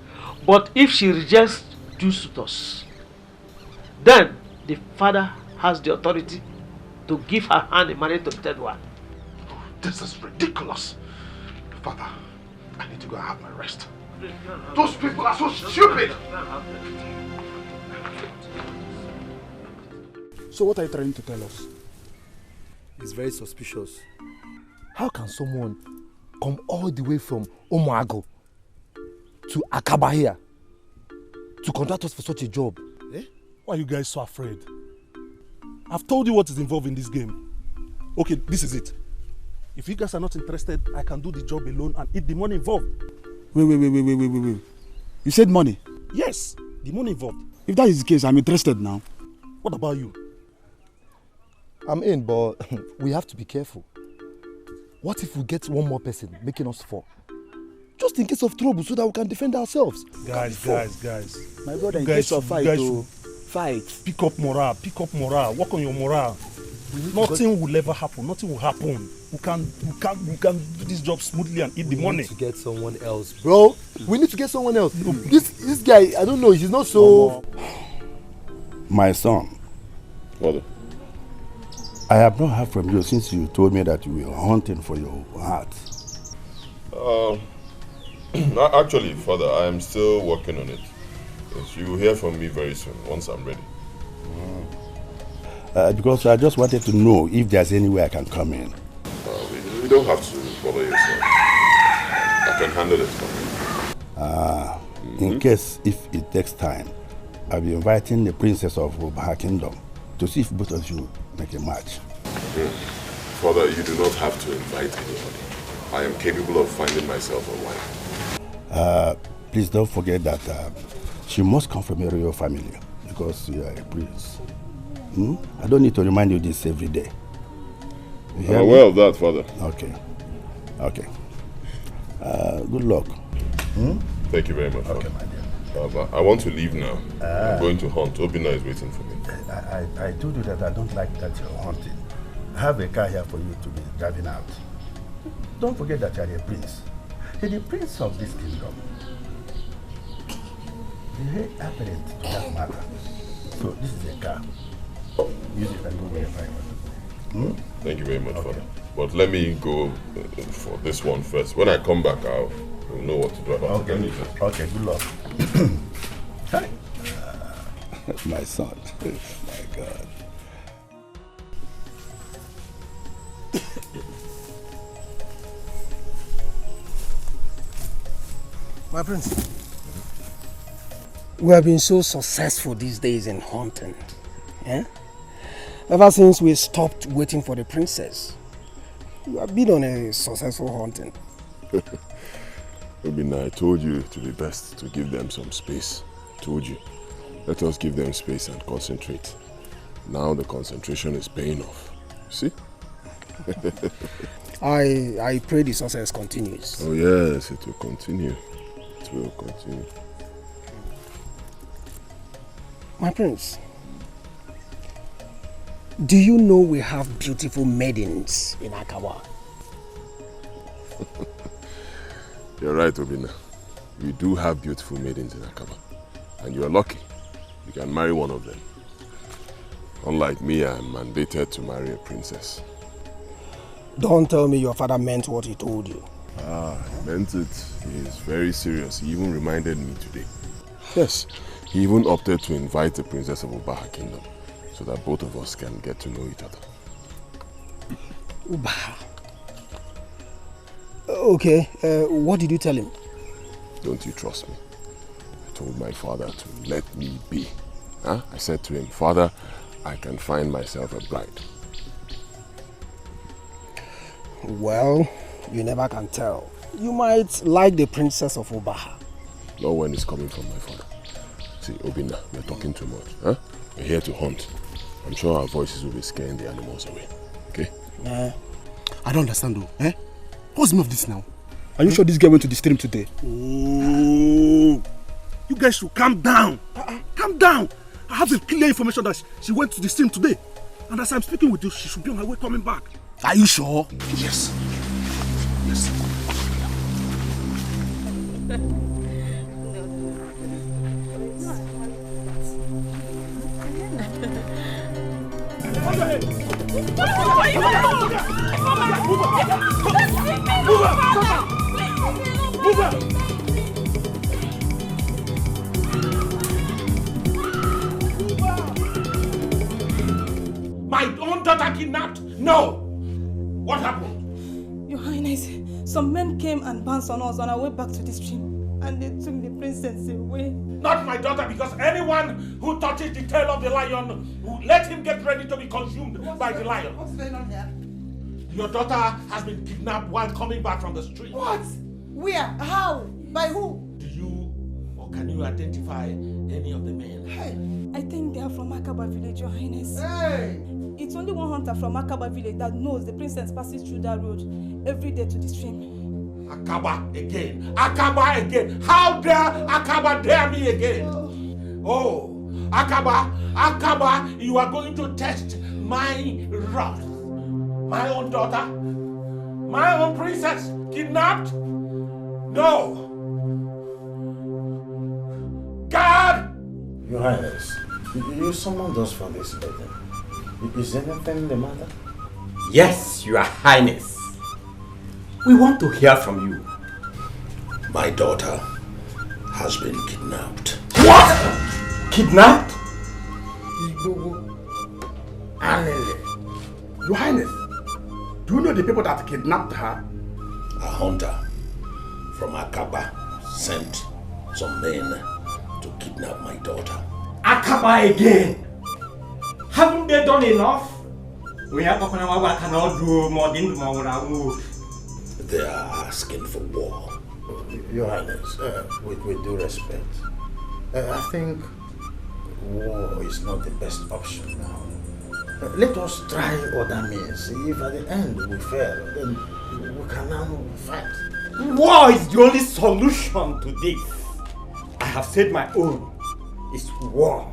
But if she rejects two suitors, then the father has the authority to give her hand in marriage to the third one. This is ridiculous. Father, I need to go and have my rest. Those people are so stupid. So what are you trying to tell us? It's very suspicious How can someone come all the way from Umuago to Akaba here to contact us for such a job? Eh? Why are you guys so afraid? I've told you what is involved in this game. Okay, this is it. If you guys are not interested, I can do the job alone and eat the money involved. Wait. You said money? Yes, the money involved. If that is the case, I'm interested now. What about you? I'm in, but we have to be careful. What if we get one more person making us fall? Just in case of trouble so that we can defend ourselves. Guys. My brother, in guys, case of fight, fight. Pick up morale. Work on your morale. Nothing will ever happen. Nothing will happen. We can do this job smoothly and eat the money. We need to get someone else, bro. We need to get someone else. This guy, I don't know, he's not so... My son. What? I have not heard from you since you told me that you were hunting for your heart. Actually, Father, I am still working on it. Yes, you will hear from me very soon, once I'm ready. Because I just wanted to know if there's any way I can come in. You don't have to bother yourself. I can handle it. In case, if it takes time, I'll be inviting the princess of Obaha Kingdom to see if both of you make a match. Father, you do not have to invite anybody. I am capable of finding myself a wife. Please don't forget that she must come from a royal family because you are a prince. I don't need to remind you this every day. I'm aware of that, Father. Okay. Good luck. Thank you very much, Father. My dear. I want to leave now. I'm going to hunt. Obina is waiting for me. I told you that I don't like that you're hunting. I have a car here for you to be driving out. Don't forget that you're a prince. You're the prince of this kingdom. The heir apparent to that matter. So this is a car. Use it and go wherever you want. Thank you very much, Father. But let me go for this one first. When I come back, I'll know what to do about it. Okay, good luck. Hi. My son. My God. My prince, we have been so successful these days in hunting. Yeah? Ever since we stopped waiting for the princess, we have been on a successful hunting. Obina, I told you it would be best to give them some space. I told you. Let us give them space and concentrate. Now the concentration is paying off. See? I pray the success continues. Oh yes, it will continue. It will continue. My prince, do you know we have beautiful maidens in Akawa? You're right, Obina. We do have beautiful maidens in Akaba. And you are lucky. You can marry one of them. Unlike me, I am mandated to marry a princess. Don't tell me your father meant what he told you. He meant it. He is very serious. He even reminded me today. Yes, he even opted to invite the princess of Ubaha Kingdom so that both of us can get to know each other. Ubaha? Okay, what did you tell him? Don't you trust me? I told my father to let me be. I said to him, Father, I can find myself a bride. Well, you never can tell. You might like the princess of Ubaha. Not when it's coming from my father. See, Obina, we're talking too much. We're here to hunt. I'm sure our voices will be scaring the animals away. Okay? I don't understand though. What's the meaning of this now? Are you sure this girl went to the stream today? Oh, you guys should calm down. Calm down. I have the clear information that she went to the stream today. And as I'm speaking with you, she should be on her way coming back. Are you sure? Yes. Yes. My own daughter kidnapped? No! What happened? and bounced on us on our way back to the stream. And they took the princess away. Not my daughter, because anyone who touches the tail of the lion, will let him get ready to be consumed by the lion. What's going on here? Your daughter has been kidnapped while coming back from the street. What? Where? How? By who? Do you or can you identify any of the men? Hey. I think they are from Akaba village, Your Highness. Hey! It's only one hunter from Akaba village that knows the princess passes through that road every day to the stream. Akaba again! Akaba again! How dare Akaba dare me again? Oh, Akaba! Akaba, you are going to test my wrath. My own daughter? My own princess? Kidnapped? No! God! Your Highness, you summoned us for this meeting. Is anything the matter? Yes, Your Highness. We want to hear from you. My daughter has been kidnapped. What? Kidnapped? Your Highness, do you know the people that kidnapped her? A hunter from Akaba sent some men to kidnap my daughter. Akaba again? Haven't they done enough? We are talking about what cannot do more than tomorrow. They are asking for war. Your Highness, with due respect, I think war is not the best option now. Let us try other means. If at the end we fail, then we can now fight. War is the only solution to this. I have said my own. It's war.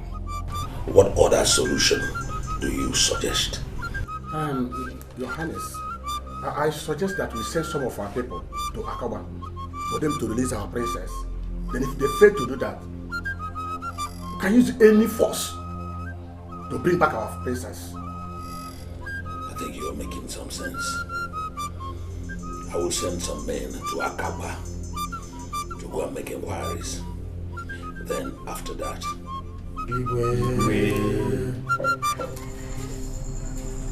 What other solution do you suggest? Your Highness, I suggest that we send some of our people to Akaba for them to release our princess. Then if they fail to do that, we can use any force to bring back our princess. I think you are making some sense. I will send some men to Akaba to go and make inquiries. Then after that,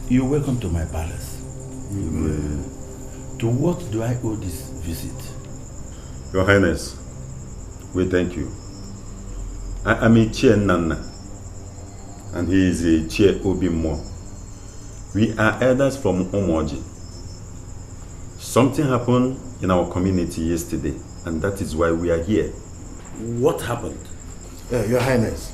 You're welcome to my palace. To what do I owe this visit? Your Highness, we thank you. I am a Chair Nana, and he is a Chair Obimo. We are elders from Omoji. Something happened in our community yesterday, and that is why we are here. What happened? Your Highness,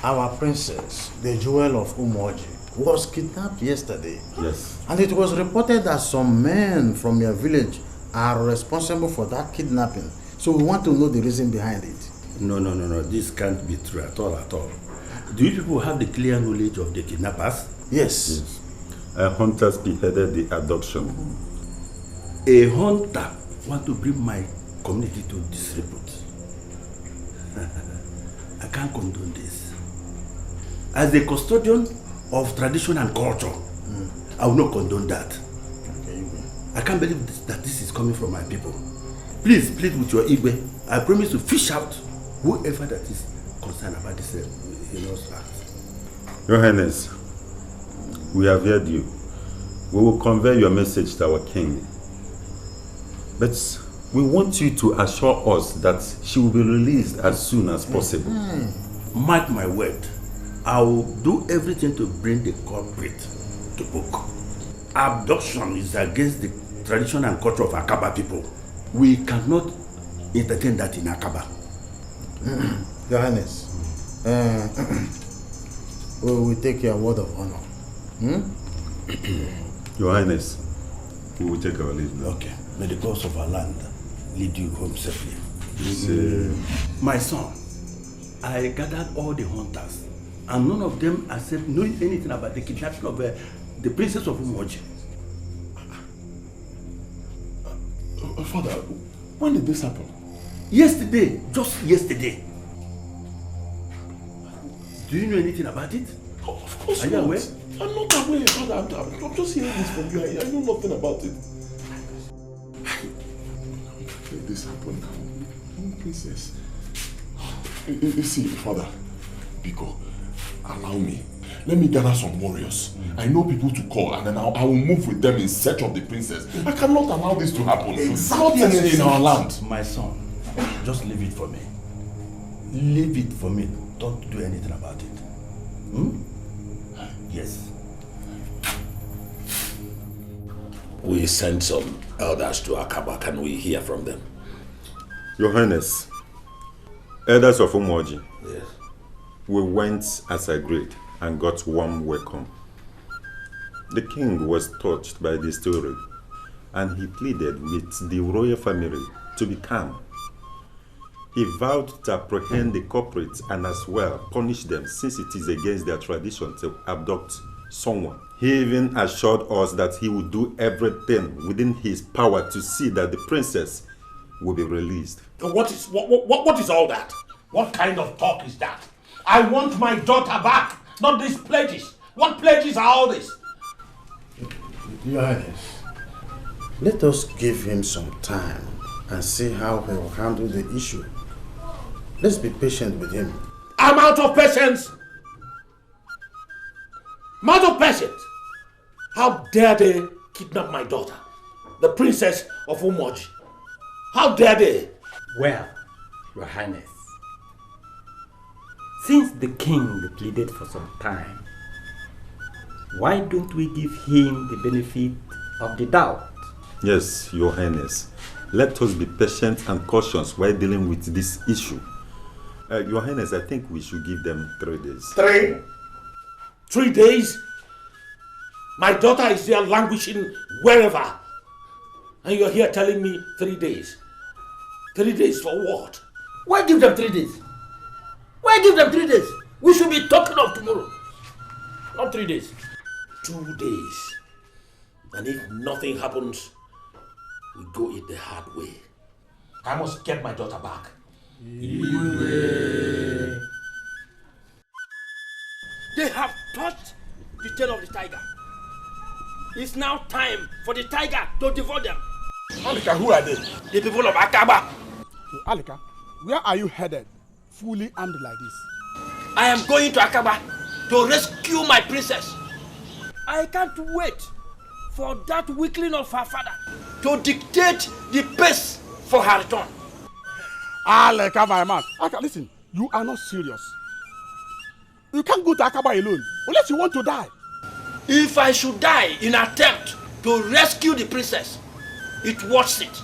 our princess, the jewel of Umoji, was kidnapped yesterday. Yes. And it was reported that some men from your village are responsible for that kidnapping. So we want to know the reason behind it. No. This can't be true at all. Do you people have the clear knowledge of the kidnappers? Yes. A hunter spearheaded the abduction. A hunter want to bring my community to disrepute. I can't condone this. As a custodian of tradition and culture, I will not condone that. Okay. I can't believe that this is coming from my people. Please plead with your Igwe. I promise to fish out whoever that is concerned about this act. Your Highness, we have heard you. We will convey your message to our king. But we want you to assure us that she will be released as soon as possible. Mark my word. I will do everything to bring the culprit to book. Abduction is against the tradition and culture of Akaba people. We cannot entertain that in Akaba. Your Highness, we will take your word of honor. Your Highness, we will take our leave now. Okay. May the gods of our land lead you home safely. My son, I gathered all the hunters, and none of them accept knowing anything about the kidnapping of the princess of Umoji. Father, when did this happen? Yesterday, just yesterday. Do you know anything about it? Of course Are you not. aware? I'm not aware, Father. I'm just hearing this from you. I know nothing about it. Let this happen now. Princess. You see, Father, Biko, allow me. let me gather some warriors. I know people to call, and then I will move with them in search of the princess. I cannot allow this to happen. Exactly. Not in our land. My son, just leave it for me. Leave it for me. Don't do anything about it. Yes. We sent some elders to Akaba. Can we hear from them? Your Highness, elders of Umoji. Yes. We went as agreed and got warm welcome. The king was touched by the story, and he pleaded with the royal family to be calm. He vowed to apprehend the culprits and as well punish them, since it is against their tradition to abduct someone. He even assured us that he would do everything within his power to see that the princess will be released. What is all that? What kind of talk is that? I want my daughter back, not these pledges. What pledges are all this? Your Highness, let us give him some time and see how he will handle the issue. Let's be patient with him. I'm out of patience. I'm out of patience. How dare they kidnap my daughter, the princess of Umoji? How dare they? Well, Your Highness, since the king pleaded for some time, why don't we give him the benefit of the doubt? Yes, Your Highness. Let us be patient and cautious while dealing with this issue. Your Highness, I think we should give them 3 days. 3 days? My daughter is there languishing wherever. And you're here telling me 3 days. 3 days for what? Why give them 3 days? Why give them 3 days? We should be talking of tomorrow. Not 3 days. 2 days. And if nothing happens, we go it the hard way. I must get my daughter back. They have touched the tail of the tiger. It's now time for the tiger to devour them. Alika, who are they? The people of Akaba. Alika, where are you headed? Fully armed like this. I am going to Akaba to rescue my princess. I can't wait for that weakling of her father to dictate the pace for her return. Alika, my man. Alika, listen, you are not serious. You can't go to Akaba alone unless you want to die. If I should die in attempt to rescue the princess, it worth it.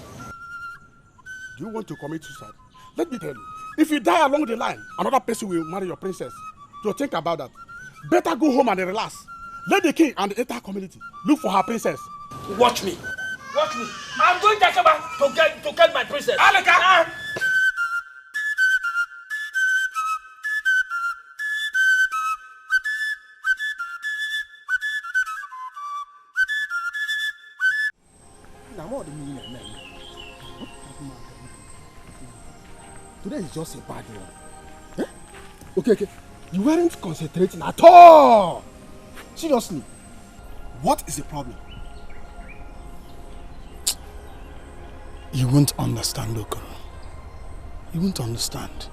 Do you want to commit suicide? Let me tell you, if you die along the line, another person will marry your princess. So think about that. Better go home and relax. Let the king and the entire community look for her princess. Watch me. Watch me. I'm going to Akaba to get my princess. Alika! Today is just a bad one. Eh? Okay. You weren't concentrating at all. Seriously. What is the problem? You won't understand, Okoro. You won't understand.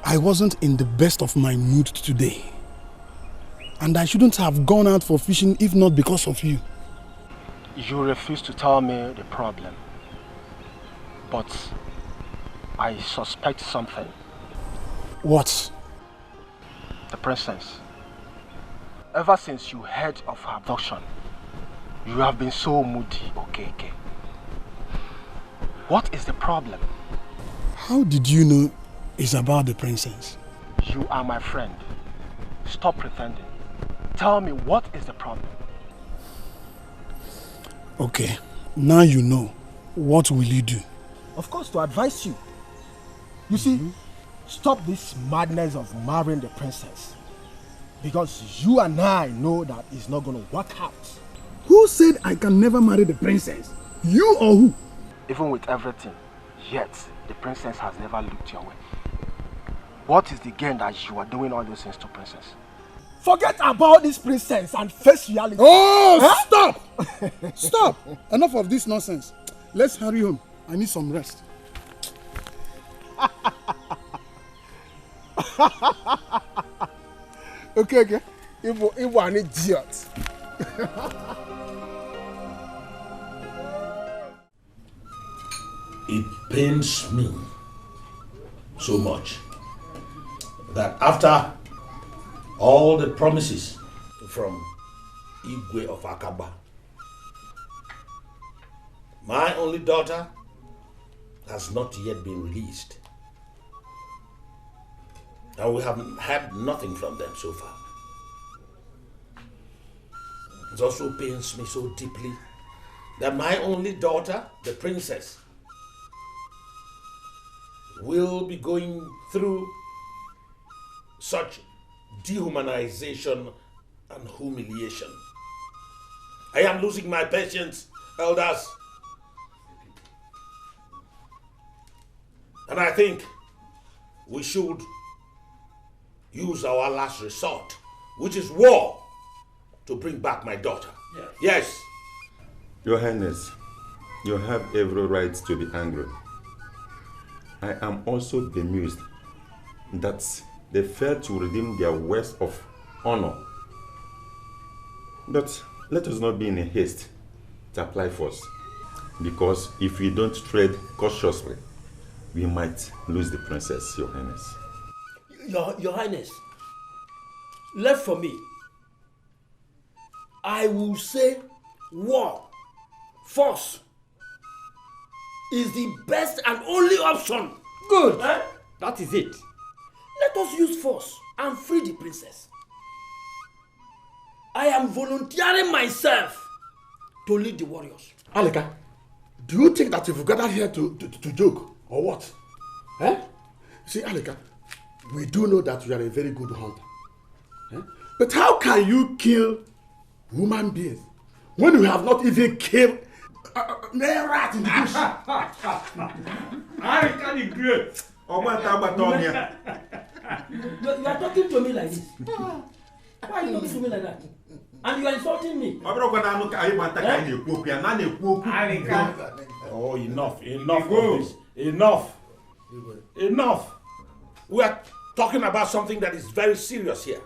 I wasn't in the best of my mood today. And I shouldn't have gone out for fishing if not because of you. You refuse to tell me the problem. But I suspect something. What? The princess. Ever since you heard of her abduction, you have been so moody, okay. What is the problem? How did you know it's about the princess? You are my friend. Stop pretending. Tell me, what is the problem? Okay, now you know. What will you do? Of course, to advise you. You see, stop this madness of marrying the princess. Because you and I know that it's not going to work out. Who said I can never marry the princess? You or who? Even with everything, yet the princess has never looked your way. What is the gain that you are doing all those things to princess? Forget about this princess and face reality. Oh, huh? Stop! Stop! Enough of this nonsense. Let's hurry home. I need some rest. Okay. Ibu an idiot. It pains me so much that after all the promises from Igwe of Akaba, my only daughter has not yet been released. And we have had nothing from them so far. It also pains me so deeply that my only daughter, the princess, will be going through such dehumanization and humiliation. I am losing my patience, elders. And I think we should use our last resort, which is war, to bring back my daughter. Yes. Your Highness, you have every right to be angry. I am also bemused that they failed to redeem their words of honor. But let us not be in a haste to apply force, because if we don't tread cautiously, we might lose the princess, Your Highness. Your Highness, left for me, I will say war, force, is the best and only option. Good. That is it. Let us use force and free the princess. I am volunteering myself to lead the warriors. Alika, do you think that you've gathered here to joke or what? Eh? See, Alika, we do know that you are a very good hunter. Eh? But how can you kill human beings when you have not even killed a rat in the bush? Alika the Great. You are talking to me like this. Why are you talking to me like that? And you are insulting me. Oh, enough of this. Enough. We are talking about something that is very serious here.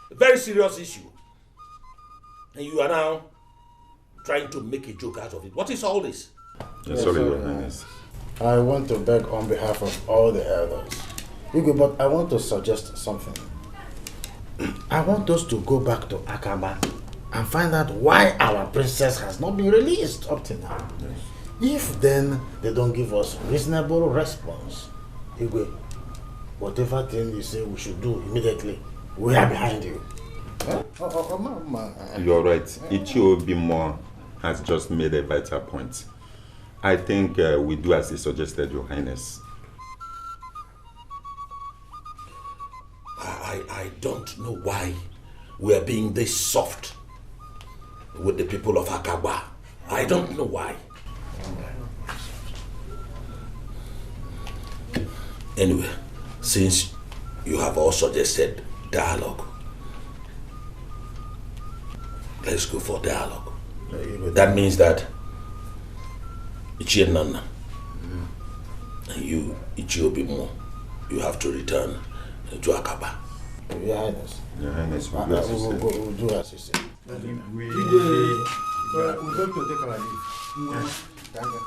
A very serious issue. And you are now trying to make a joke out of it. What is all this? Yes, sorry, Your Highness. I want to beg on behalf of all the elders. Igwe, but I want to suggest something. I want us to go back to Akaba and find out why our princess has not been released up to now. Yes. If then they don't give us reasonable response, Igwe, whatever thing you say we should do immediately, we are behind you. You're right. Ichio has just made a vital point. I think we do as he suggested, Your Highness. I don't know why we are being this soft with the people of Akaba. I don't know why. Anyway, since you have all suggested dialogue, let's go for dialogue. That means that Ichie Nana and you, Ichie Obimo, you have to return to Akaba. Your Highness. Your Highness, we'll do as you say. We're going to take our leave. Thank you.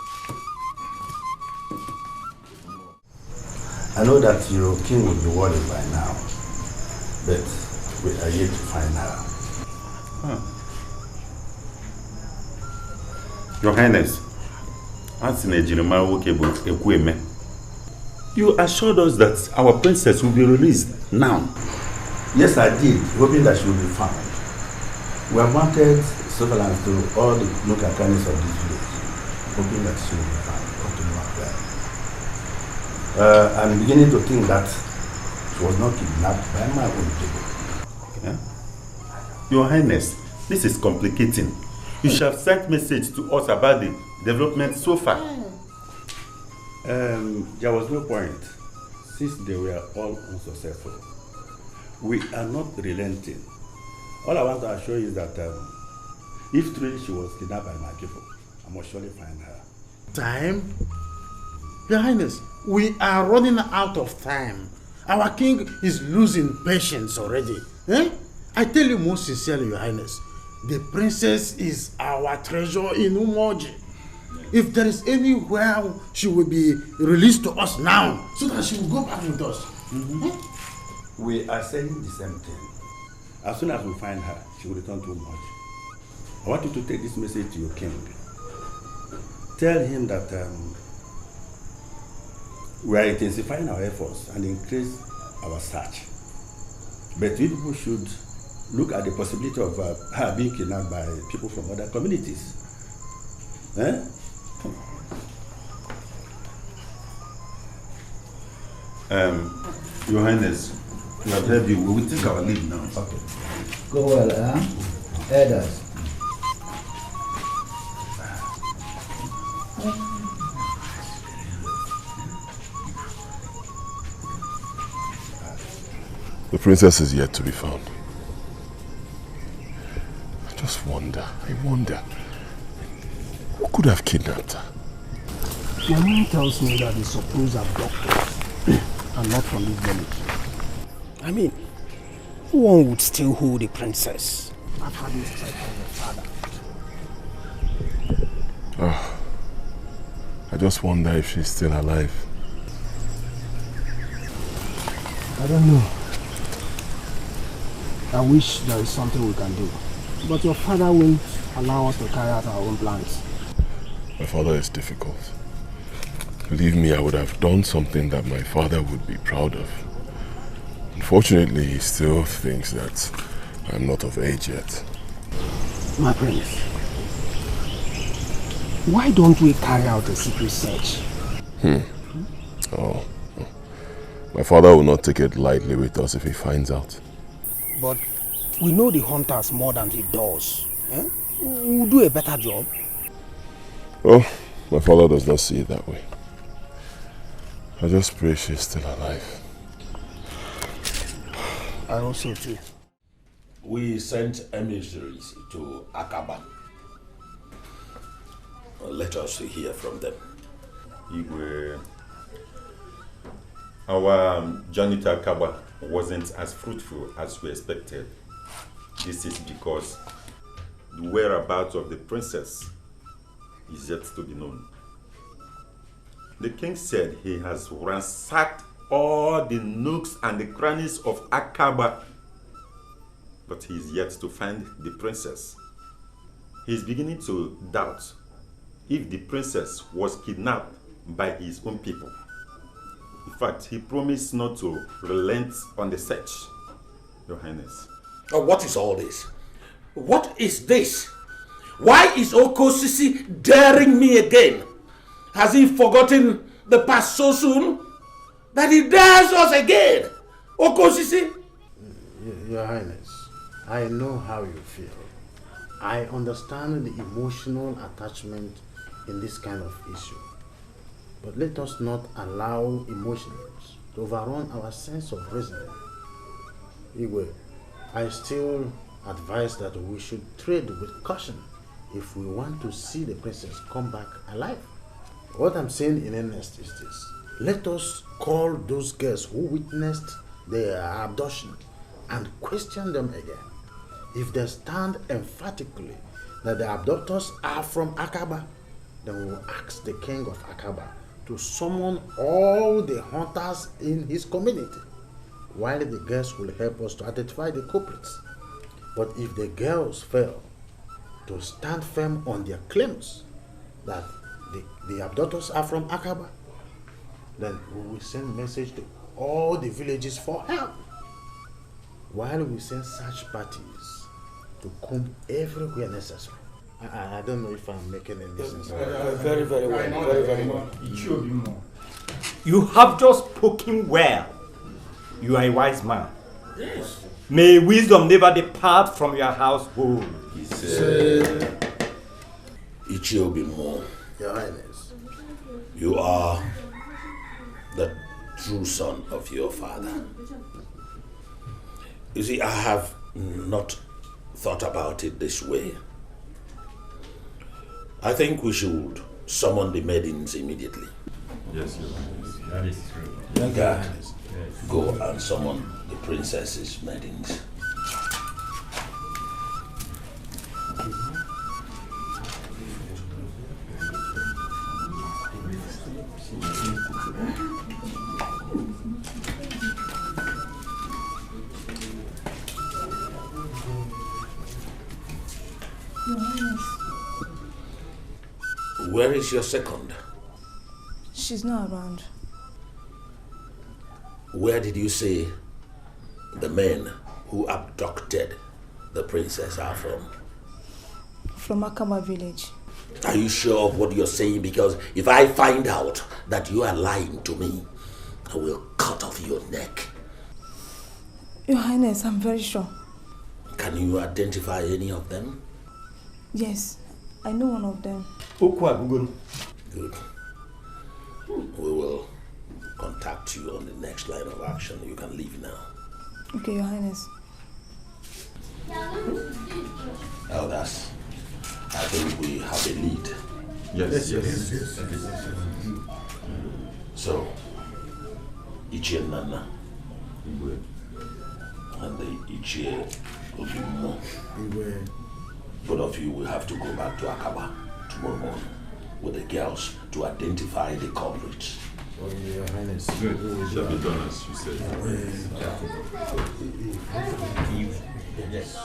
I know that your king will be worried by now, but we are yet to find her. Your Highness, you assured us that our princess will be released now. Yes, I did, hoping that she will be found. We have wanted surveillance to all the local counties of this village, hoping that she will be found. I'm beginning to think that she was not kidnapped by my own people. Yeah? Your Highness, this is complicating. You shall have sent message to us about the development so far. There was no point, since they were all unsuccessful. We are not relenting. All I want to assure you is that if truly she was kidnapped by my people, I must surely find her. Time? Your Highness, we are running out of time. Our king is losing patience already. Eh? I tell you most sincerely, Your Highness, the princess is our treasure in Umoji. If there is anywhere she will be released to us now, so that she will go back with us. We are saying the same thing. As soon as we find her, she will return to Umoji. I want you to take this message to your king. Tell him that we are intensifying our efforts and increase our search. But we people should look at the possibility of her being kidnapped by people from other communities. Eh? Your Highness, we have heard you. We will take our leave now. Okay. Go well, elders. The princess is yet to be found. I just wonder, who could have kidnapped her? My mom tells me that the supposed abductors are not from this village. I mean, who one would still hold the princess after this threat from her father? Oh, I just wonder if she's still alive. I don't know. I wish there is something we can do. But your father won't allow us to carry out our own plans. My father is difficult. Believe me, I would have done something that my father would be proud of. Unfortunately, he still thinks that I'm not of age yet. My prince, why don't we carry out a secret search? Oh. My father will not take it lightly with us if he finds out. But we know the hunters more than he does. Eh? We'll do a better job. Oh, my father does not see it that way. I just pray she's still alive. I also too. We sent emissaries to Akaba. Let us hear from them. Our journey to Akaba wasn't as fruitful as we expected. This is because the whereabouts of the princess is yet to be known. The king said he has ransacked all the nooks and the crannies of Akaba, but he is yet to find the princess. He is beginning to doubt if the princess was kidnapped by his own people. In fact, he promised not to relent on the search, Your Highness. Oh, what is all this? What is this? Why is Okosisi daring me again? Has he forgotten the past so soon that he dares us again? Okosisi? Your Highness, I know how you feel. I understand the emotional attachment in this kind of issue. But let us not allow emotions to overrun our sense of reasoning. Igwe, I still advise that we should tread with caution if we want to see the princess come back alive. What I'm saying in earnest is this. Let us call those girls who witnessed the abduction and question them again. If they stand emphatically that the abductors are from Akaba, then we will ask the king of Akaba to summon all the hunters in his community, while the girls will help us to identify the culprits. But if the girls fail to stand firm on their claims that the abductors are from Akaba, then we will send message to all the villages for help, while we send search parties to comb everywhere necessary. I don't know if I'm making any sense. Very, very well. Very, very well. It should be more. You have just spoken well. You are a wise man. Yes. May wisdom never depart from your household. He said, it shall be more. Your Highness, you are the true son of your father. You see, I have not thought about it this way. I think we should summon the maidens immediately. Yes, Your Highness. That is true. Guard, go and summon the princess's maidens. Where is your second? She's not around. Where did you say the men who abducted the princess are from? From Akama village. Are you sure of what you're saying? Because if I find out that you are lying to me, I will cut off your neck. Your Highness, I'm very sure. Can you identify any of them? Yes, I know one of them. Good. We will contact you on the next line of action. You can leave now. Okay, Your Highness. Elders, I think we have a lead. Yes. So, Ichie Nana and the Ichie Obimu. Both of you will have to go back to Akaba tomorrow morning with the girls to identify the culprits. Oh, Your Highness. Good. Shall be done as you said. Yes.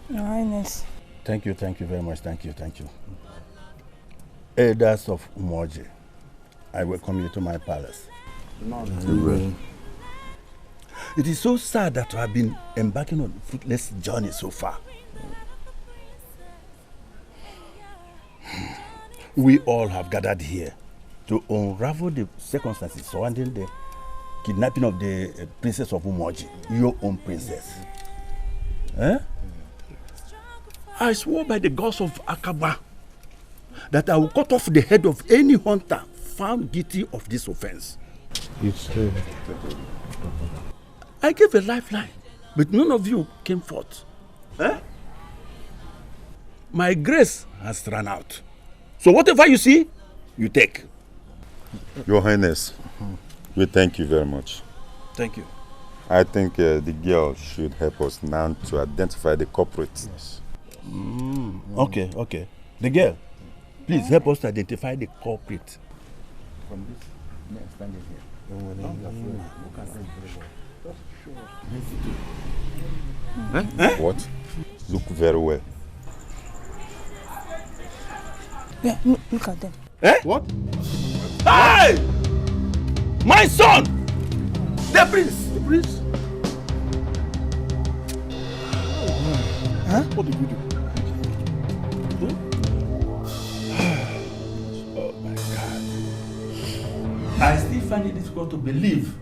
Your Highness. Thank you very much. Thank you. Elders of Umoji, I welcome you to my palace. It is so sad that I have been embarking on a fruitless journey so far. We all have gathered here to unravel the circumstances surrounding the kidnapping of the princess of Umoji, your own princess. I swore by the gods of Akaba that I will cut off the head of any hunter found guilty of this offense. It's true. I gave a lifeline, but none of you came forth. My grace has run out. So whatever you see, you take. Your Highness, we thank you very much. Thank you. I think the girl should help us now to identify the culprits. Yes. Okay. The girl, please help us to identify the culprit. From this man standing here. What? Look very well. Yeah, look at them. What? Hey! My son! The prince! What did we do? Oh my God. I still find it difficult to believe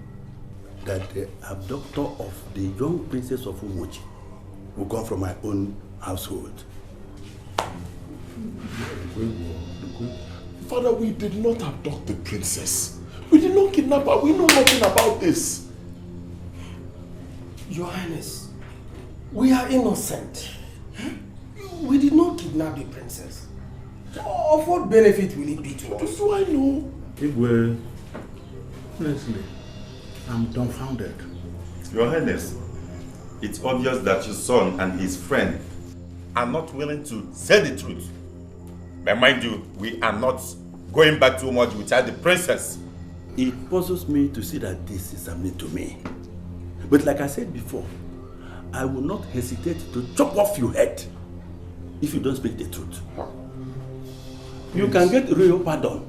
that the abductor of the young princess of Umoji will come from my own household. Father, we did not abduct the princess. We did not kidnap her. We know nothing about this. Your Highness, we are innocent. We did not kidnap the princess. Of what benefit will it be to us? Do I know? Igwe, honestly, I'm dumbfounded. Your Highness, it's obvious that your son and his friend are not willing to say the truth. But mind you, we are not going back too much without the princess. It puzzles me to see that this is happening to me. But like I said before, I will not hesitate to chop off your head if you don't speak the truth. You can get royal pardon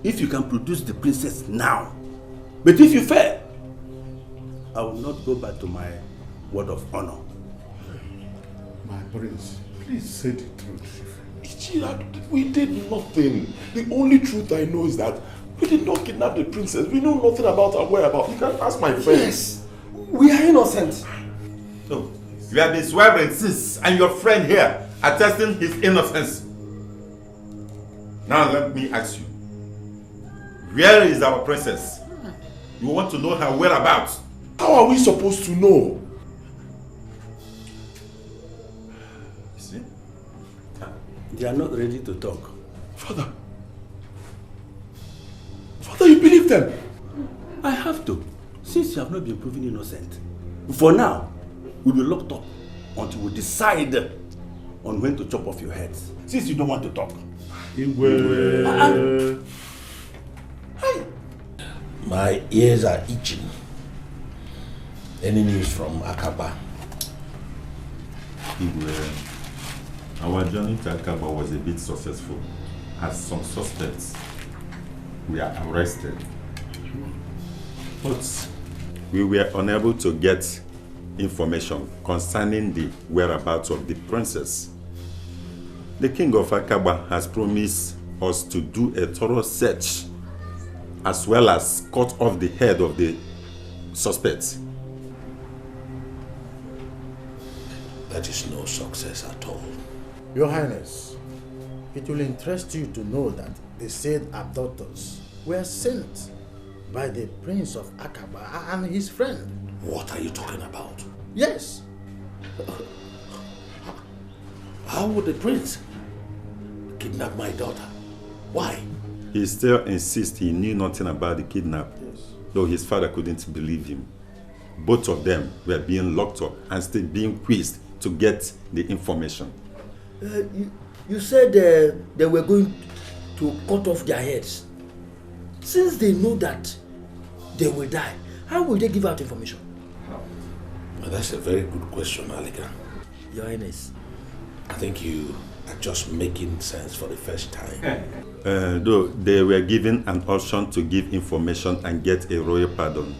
if you can produce the princess now. But if you fail, I will not go back to my word of honor. My prince, please say the truth. We did nothing. The only truth I know is that we did not kidnap the princess. We know nothing about her whereabouts. You can ask my friends. Yes, we are innocent. No, you have been swearing since, and your friend here attesting his innocence. Now let me ask you, where is our princess? You want to know her whereabouts? How are we supposed to know? see? They are not ready to talk. Father, you believe them? I have to, since you have not been proven innocent. For now, we'll be locked up until we decide on when to chop off your heads. Since you don't want to talk. My ears are itching. Any news from Akaba? Our journey to Akaba was a bit successful, as some suspects were arrested. But we were unable to get information concerning the whereabouts of the princess. The king of Akaba has promised us to do a thorough search as well as cut off the head of the suspects. That is no success at all. Your Highness, it will interest you to know that the said abductors were sent by the Prince of Akaba and his friend. What are you talking about? Yes. How would the prince kidnap my daughter? Why? He still insists he knew nothing about the kidnap, though his father couldn't believe him. Both of them were being locked up and still being quizzed to get the information. You said they were going to cut off their heads. Since they know that they will die, how will they give out information? Well, that's a very good question, Alichi. Your Highness. I think you are just making sense for the first time. Though they were given an option to give information and get a royal pardon,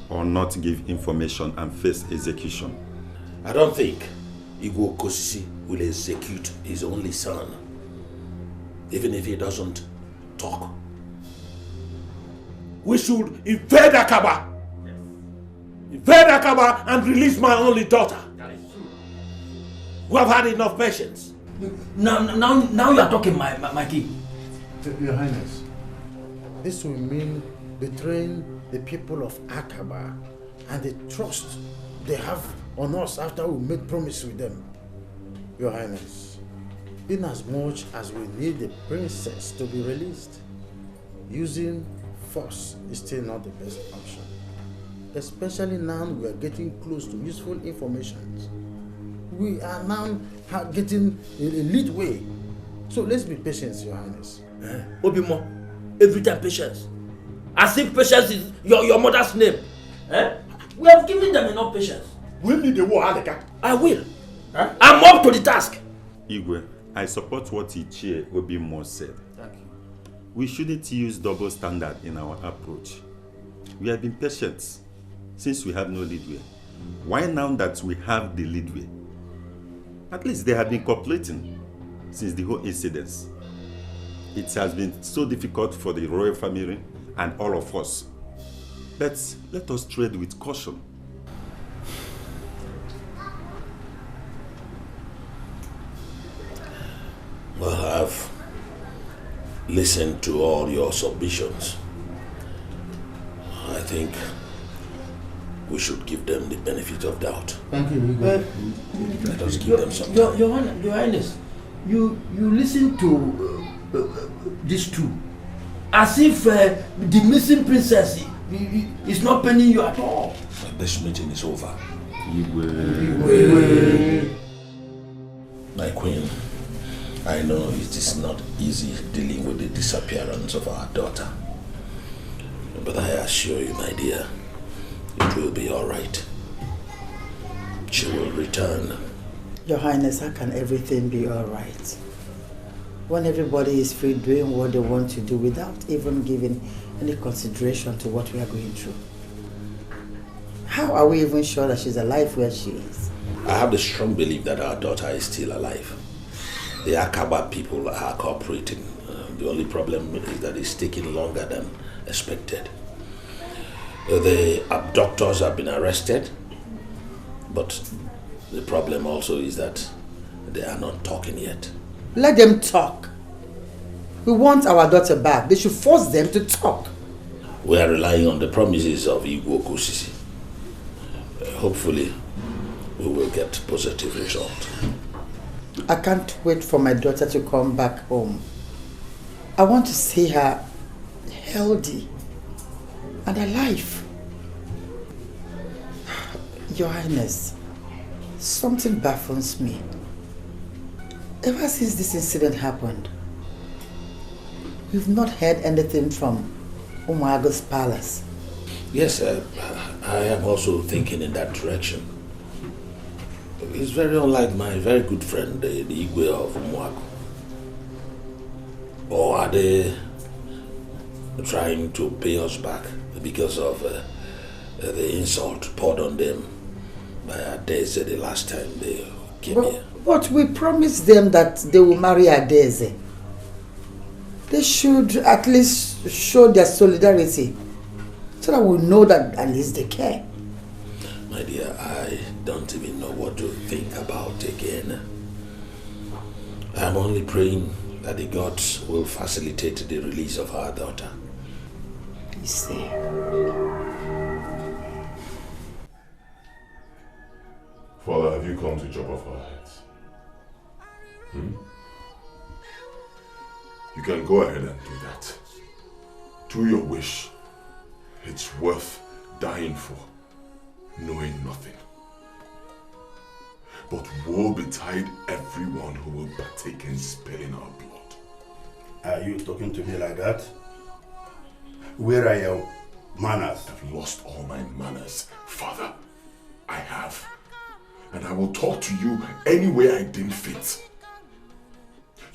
or not give information and face execution. I don't think Igwe Okosisi will execute his only son, even if he doesn't talk. We should invade Akaba. Invade Akaba and release my only daughter. We have had enough patience. Now you are talking, my king. Your Highness, this will mean betraying the people of Akaba and the trust they have on us after we made promise with them. Your Highness, in as much as we need the princess to be released, using force is still not the best option. Especially now we are getting close to useful information. We are now getting a lead way. So let's be patient, Your Highness. Obimo, every time patience. As if patience is your mother's name. We have given them enough patience. Will you the war, Aleka? I will. I'm up to the task. Igwe, I support what Ichie Obimo said. Thank you. We shouldn't use double standard in our approach. We have been patient since we have no leadway. Why now that we have the leadway? At least they have been cooperating since the whole incident. It has been so difficult for the royal family and all of us. But let us tread with caution. Well, I've listened to all your submissions. I think we should give them the benefit of doubt. Thank you. Let us give them some time. Your Highness, you listen to these two as if the missing princess is not paining you at all. But this meeting is over. My queen, I know it is not easy dealing with the disappearance of our daughter. But I assure you, my dear, it will be all right. She will return. Your Highness, how can everything be all right? When everybody is free doing what they want to do without even giving any consideration to what we are going through. How are we even sure that she's alive where she is? I have the strong belief that our daughter is still alive. The Akaba people are cooperating. The only problem is that it's taking longer than expected. The abductors have been arrested, but the problem also is that they are not talking yet. Let them talk. We want our daughter back. They should force them to talk. We are relying on the promises of Igwe Okosisi. Hopefully, we will get positive result. I can't wait for my daughter to come back home. I want to see her healthy and alive. Your Highness, something baffles me. Ever since this incident happened, we've not heard anything from Umuago's palace. Yes, I am also thinking in that direction. It's very unlike my very good friend, the Igwe of Umuago. Or are they trying to pay us back because of the insult poured on them by Adeze the last time they came here? But we promised them that they will marry Adeze. They should at least show their solidarity so that we know that at least they care. My dear, I don't even know what to think about again. I'm only praying that the gods will facilitate the release of our daughter. Please say. Father, have you come to chop off our heads? You can go ahead and do that. Do your wish. It's worth dying for, knowing nothing. But woe betide everyone who will partake in spilling our blood. Are you talking to me like that? Where are your manners? I've lost all my manners, Father. I have. And I will talk to you any way I deem fit.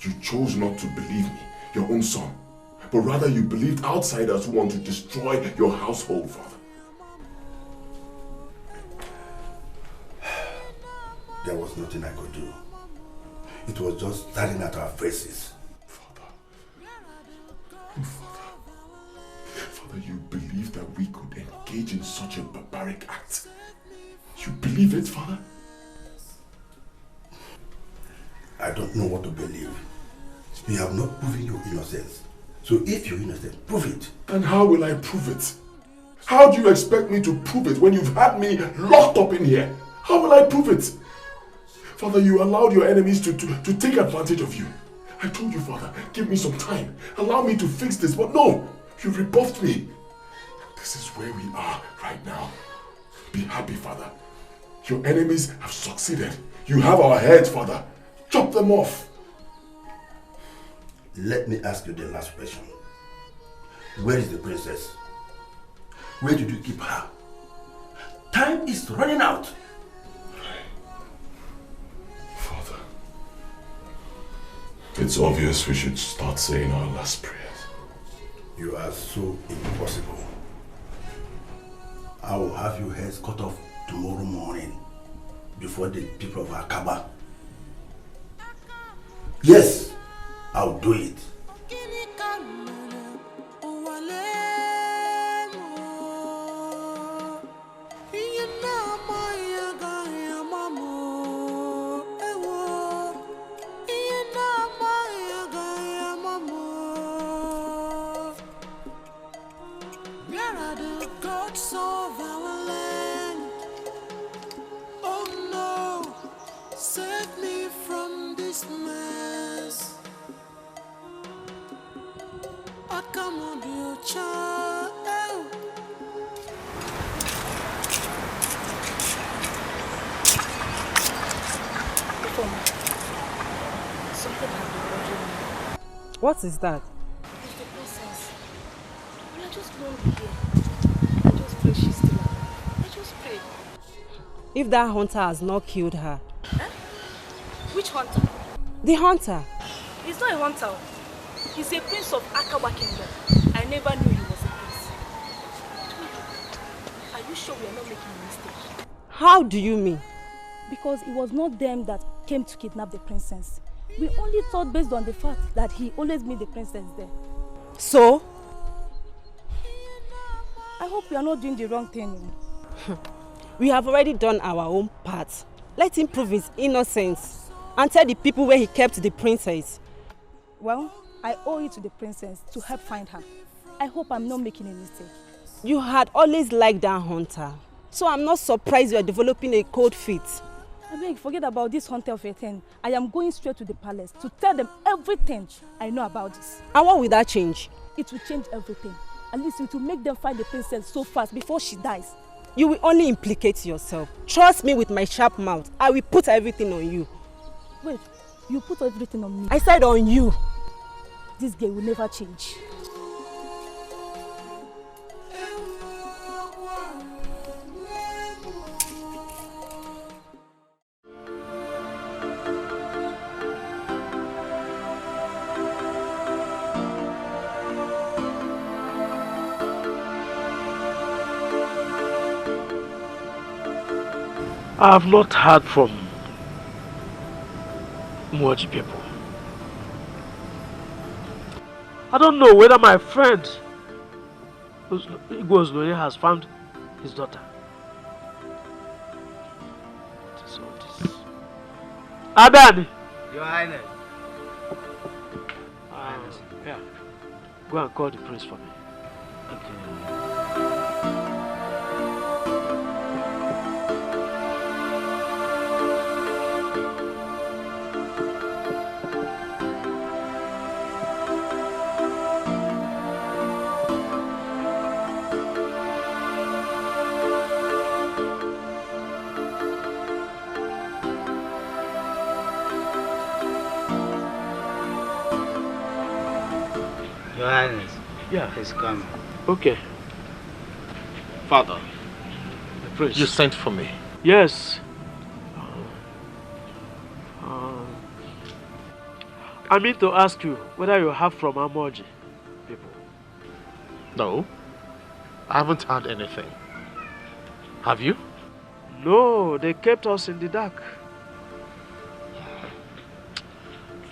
You chose not to believe me, your own son, but rather you believed outsiders who want to destroy your household, Father. There was nothing I could do. It was just staring at our faces. Father, you believe that we could engage in such a barbaric act? You believe it, Father? I don't know what to believe. We have not proven your innocence. So if you're innocent, prove it. And how will I prove it? How do you expect me to prove it when you've had me locked up in here? How will I prove it? Father, you allowed your enemies to take advantage of you. I told you, Father, give me some time. Allow me to fix this, but no, you rebuffed me. This is where we are right now. Be happy, Father. Your enemies have succeeded. You have our heads, Father. Chop them off. Let me ask you the last question. Where is the princess? Where did you keep her? Time is running out. Father, it's obvious we should start saying our last prayers. You are so impossible. I will have your heads cut off tomorrow morning before the people of Akaba. Yes, I'll do it. What is that? It's the princess. We are just lonely here. I just pray she's still alive. I just pray. If that hunter has not killed her. Eh? Which hunter? The hunter. He's not a hunter. He's a prince of Akawa Kingdom. I never knew he was a prince. Are you sure we are not making a mistake? How do you mean? Because it was not them that came to kidnap the princess. We only thought based on the fact that he always meet the princess there. So? I hope we are not doing the wrong thing. We have already done our own part. Let him prove his innocence and tell the people where he kept the princess. Well, I owe it to the princess to help find her. I hope I'm not making a mistake. You had always liked that hunter. So I'm not surprised you are developing a cold feet. I beg, forget about this hunter of a thing. I am going straight to the palace to tell them everything I know about this. And what will that change? It will change everything. At least it will make them find the princess so fast before she dies. You will only implicate yourself. Trust me with my sharp mouth. I will put everything on you. Wait, you put everything on me? I said on you. This girl will never change. I have not heard from much people. I don't know whether my friend Igwe has found his daughter. Adani! Your Highness. Yeah. Go and call the prince for me. Your Highness. Yeah. He's coming. Okay. Father. The prince. You sent for me. Yes. I mean to ask you whether you have from Amoji people. No. I haven't heard anything. Have you? No, they kept us in the dark.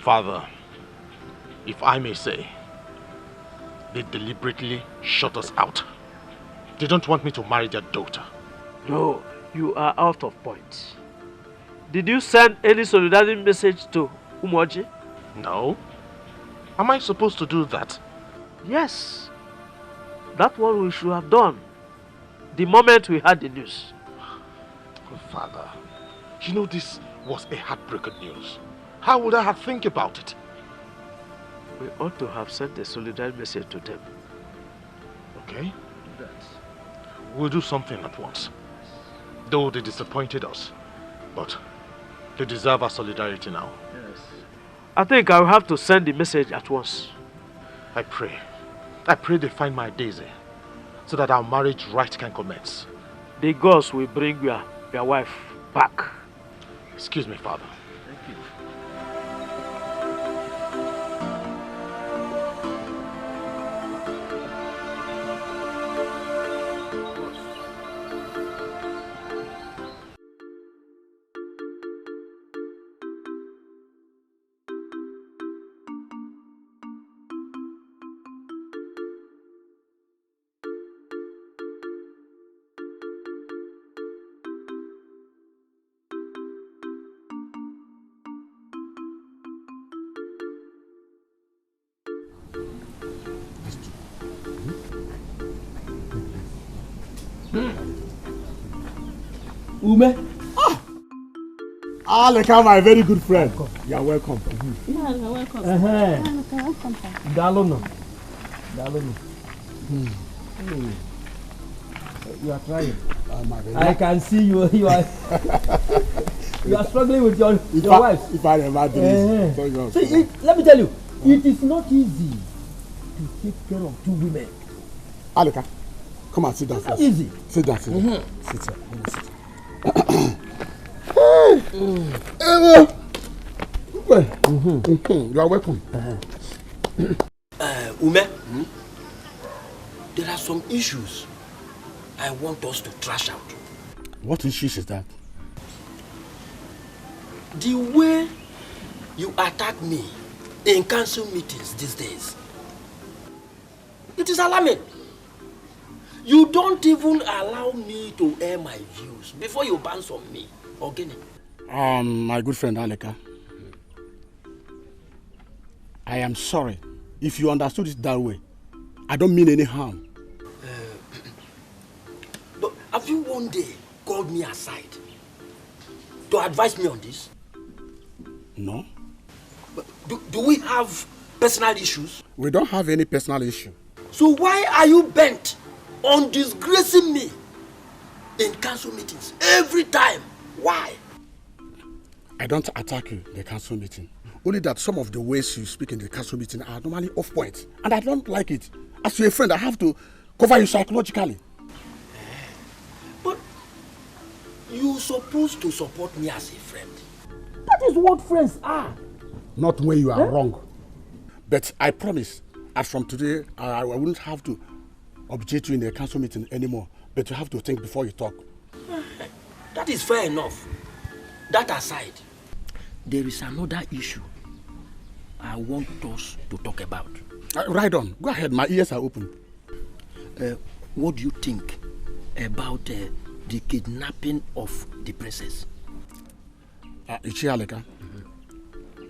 Father, if I may say, they deliberately shut us out. They don't want me to marry their daughter. No, you are out of point. Did you send any solidarity message to Umoji? No. Am I supposed to do that? Yes. That's what we should have done the moment we had the news. Oh, Father, you know this was a heartbreaking news. How would I have think about it? We ought to have sent a solidarity message to them. Okay. We'll do something at once. Though they disappointed us, but they deserve our solidarity now. Yes. I think I'll have to send the message at once. I pray they find my Daisy, so that our marriage rite can commence. The gods will bring your wife back. Excuse me, Father. Thank you. Ume. Aleka, my very good friend. You are welcome. Yeah, you're welcome. Welcome. Dalono. You are trying. I can see you. You are struggling with your wife. If I never do this. See, let me tell you, it is not easy to take care of two women. Aleka, come and sit down first. Easy. Sit down. Sit down. Sit down. Let me sit. You are welcome. Ume, there are some issues I want us to trash out. What issues is that? The way you attack me in council meetings these days, it is alarming. You don't even allow me to air my views before you bounce on me. Organic. My good friend Aleka, I am sorry if you understood it that way. I don't mean any harm. But have you one day called me aside to advise me on this? No. But do we have personal issues? We don't have any personal issue. So why are you bent on disgracing me in council meetings every time? Why? I don't attack you in the council meeting. Only that some of the ways you speak in the council meeting are normally off point. And I don't like it. As your friend, I have to cover you psychologically. But you're supposed to support me as a friend. That is what friends are. Not when you are wrong. But I promise, as from today, I wouldn't have to object you in the council meeting anymore. But you have to think before you talk. That is fair enough. That aside, there is another issue I want us to talk about. Right on. Go ahead. My ears are open. What do you think about the kidnapping of the princess? Ichialeka,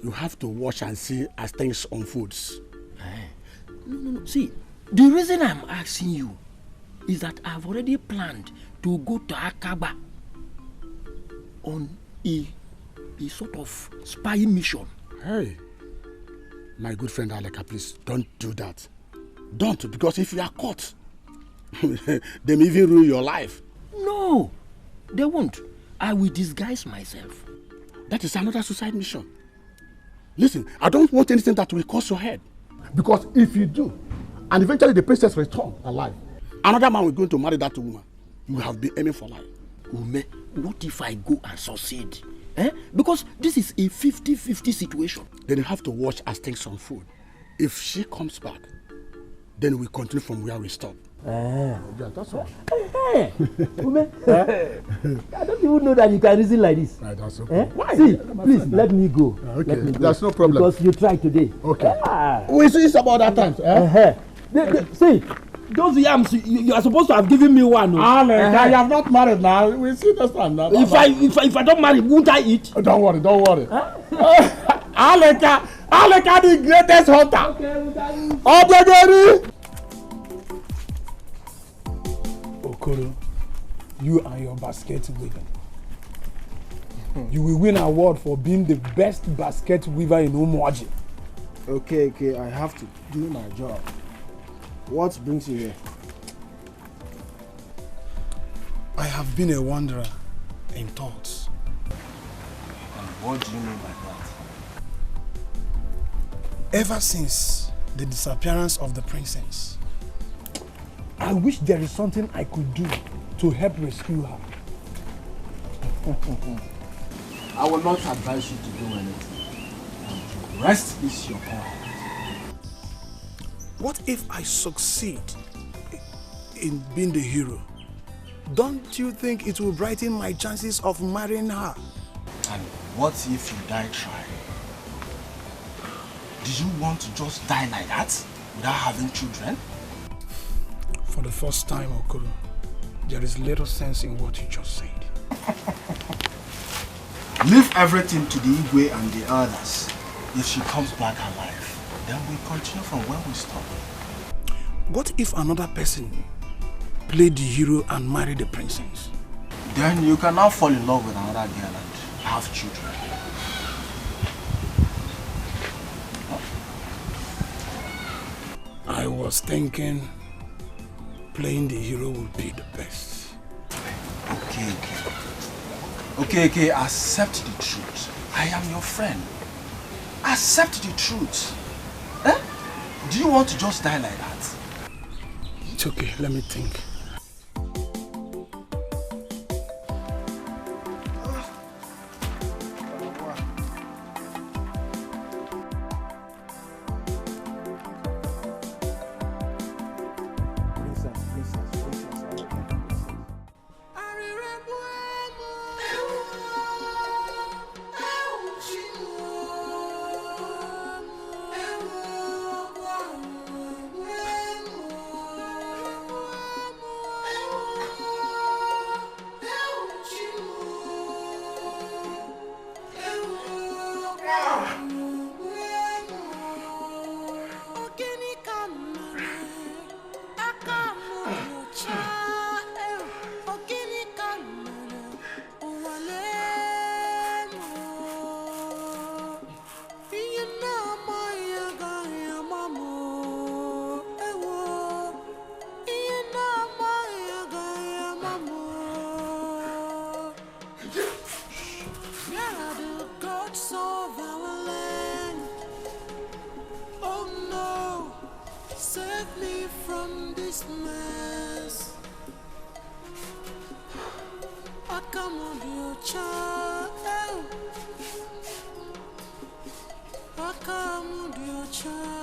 you have to watch and see as things unfolds. No. See, the reason I'm asking you is that I've already planned to go to Akaba on a sort of spying mission. Hey, my good friend Aleka, please don't do that. Don't, because if you are caught, they may even ruin your life. No, they won't. I will disguise myself. That is another suicide mission. Listen, I don't want anything that will cost your head. Because if you do, and eventually the princess returns alive, another man will going to marry that woman. You have been aiming for life. Ume, what if I go and succeed? Because this is a 50-50 situation. Then you have to watch as things unfold. If she comes back, then we continue from where we stop. Yeah, that's all. Ume, I don't even know that you can reason like this. Right, that's okay. Why? See, please, let me go. Okay, let me go. That's no problem. Because you tried today. Okay. We see it's about that time. See, those yams, you are supposed to have given me one. I have not married now. We see this time now. If I don't marry, won't I eat? Don't worry. Aleka, the greatest hunter. Obligatory. Okoro, you and your basket weaving. You will win an award for being the best basket weaver in Umuaji. Okay, I have to do my job. What brings you here? I have been a wanderer in thoughts. And what do you mean by that? Ever since the disappearance of the princess, I wish there is something I could do to help rescue her. I will not advise you to do anything. The rest is your call. What if I succeed in being the hero? Don't you think it will brighten my chances of marrying her? And what if you die trying? Do you want to just die like that without having children? For the first time, Okoro, there is little sense in what you just said. Leave everything to the Igwe and the others. If she comes back alive, then we continue from where we stopped. What if another person played the hero and married the princess? Then you can now fall in love with another girl and have children. I was thinking playing the hero would be the best. Okay, accept the truth. I am your friend. Accept the truth. Do you want to just die like that? It's okay, let me think. Christmas. I come on your child. I come on your child.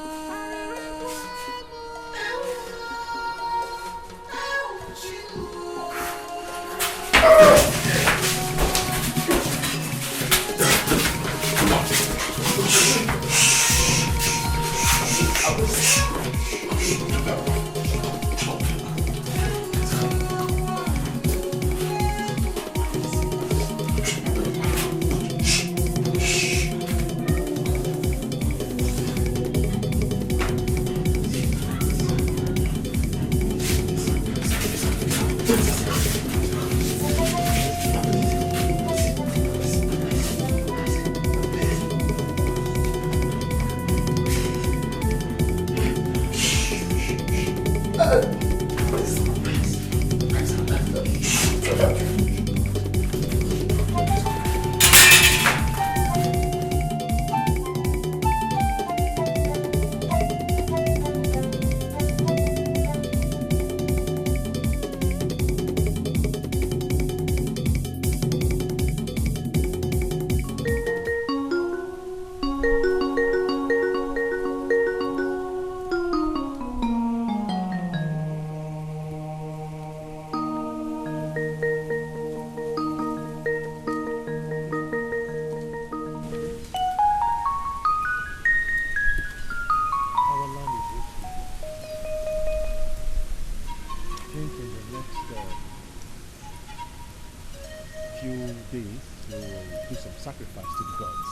Sacrifice to the gods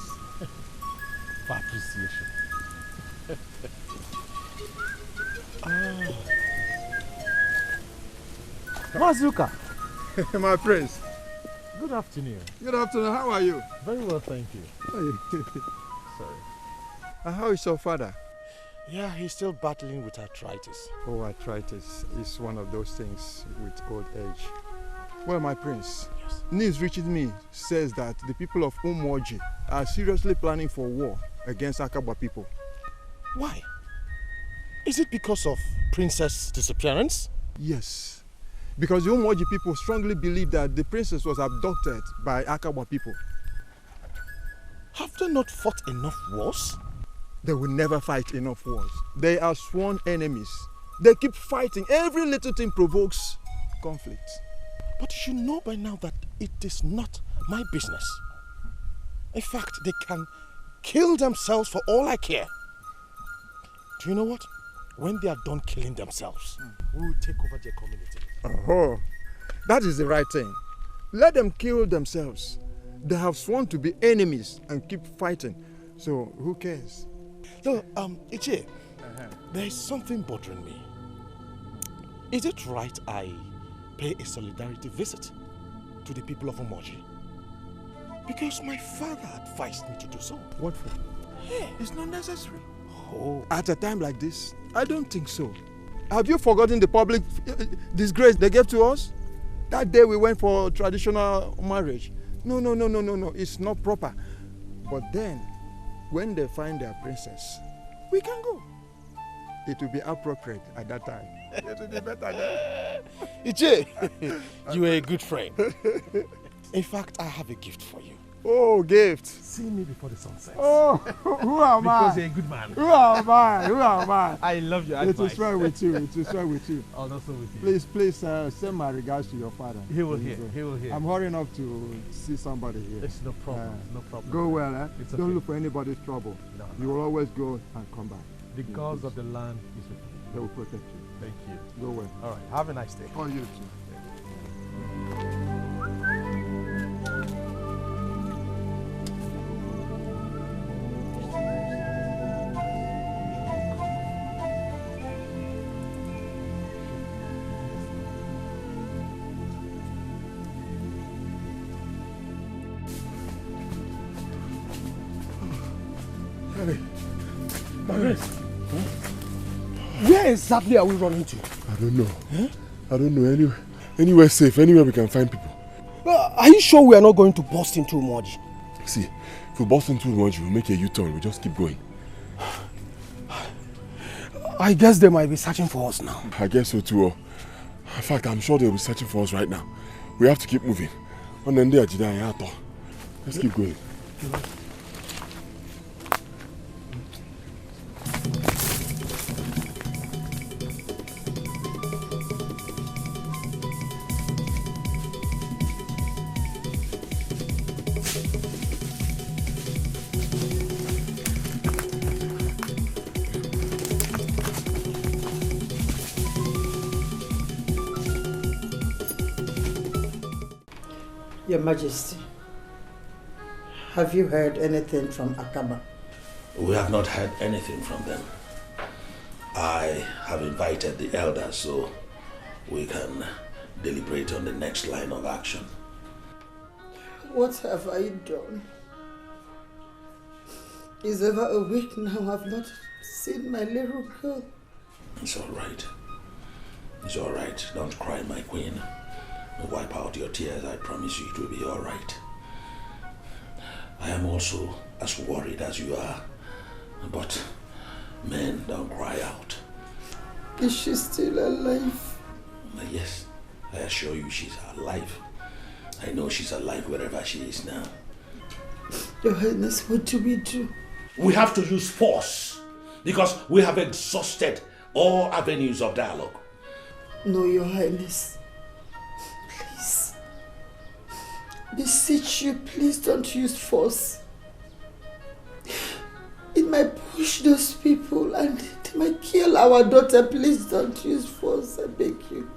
for appreciation. Mazuka! My prince. Good afternoon. Good afternoon. How are you? Very well, thank you. Sorry. How is your father? Yeah, he's still battling with arthritis. Oh, arthritis is one of those things with old age. Well, my prince, yes. News reaching me says that the people of Umoji are seriously planning for war against Akaba people. Why? Is it because of princess' disappearance? Yes, because the Umoji people strongly believe that the princess was abducted by Akaba people. Have they not fought enough wars? They will never fight enough wars. They are sworn enemies. They keep fighting. Every little thing provokes conflict. But you should know by now that it is not my business. In fact, they can kill themselves for all I care. Do you know what? When they are done killing themselves, we will take over their community. Oh, that is the right thing. Let them kill themselves. They have sworn to be enemies and keep fighting. So who cares? No, Ichie, there is something bothering me. Is it right I pay a solidarity visit to the people of Umoji? Because my father advised me to do so. What for? Yeah. It's not necessary. Oh. At a time like this, I don't think so. Have you forgotten the public disgrace they gave to us? That day we went for traditional marriage. No. It's not proper. But then, when they find their princess, we can go. It will be appropriate at that time. It will be better then. Ichie, you are a good friend. In fact, I have a gift for you. Oh, gift. See me before the sun sets. Oh, who am I? Because you're a good man. Who am I? I love your advice. It is well with you. I'll also with you. Please send my regards to your father. He will hear. I'm hurrying up to see somebody here. It's no problem. Go well, eh? It's Don't okay. look for anybody's trouble. No. You will always go and come back. The gods of the land is with you. They will protect you. Thank you. Go well. All right. Have a nice day. For you too. Where exactly are we running to? I don't know. Huh? I don't know. Anywhere safe, anywhere we can find people. Are you sure we are not going to burst into Umoji? See, if we burst into Umoji, we'll make a U-turn. We'll just keep going. I guess they might be searching for us now. I guess so too. In fact, I'm sure they'll be searching for us right now. We have to keep moving. Let's keep going. Your Majesty, have you heard anything from Akaba? We have not heard anything from them. I have invited the elders so we can deliberate on the next line of action. What have I done? It's over a week now I've not seen my little girl. It's all right. It's all right. Don't cry, my queen. Wipe out your tears. I promise you it will be all right. I am also as worried as you are. But, men, don't cry out. Is she still alive? Yes, I assure you she's alive. I know she's alive wherever she is now. Your Highness, what do we do? We have to use force because we have exhausted all avenues of dialogue. No, Your Highness. Please. Beseech you, please don't use force. It might push those people and they might kill our daughter. Please don't use force, I beg you.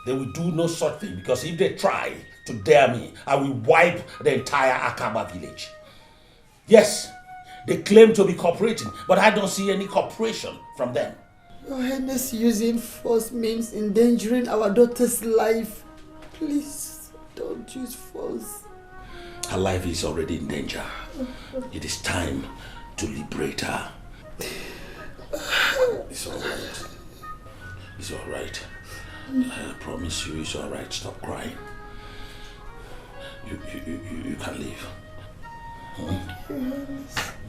They will do no such thing because if they try to dare me, I will wipe the entire Akaba village. Yes, they claim to be cooperating, but I don't see any cooperation from them. Your Highness, using force means endangering our daughter's life. Please don't use force. Her life is already in danger. It is time to liberate her. It's all right. It's all right. I promise you it's all right. Stop crying. You can leave.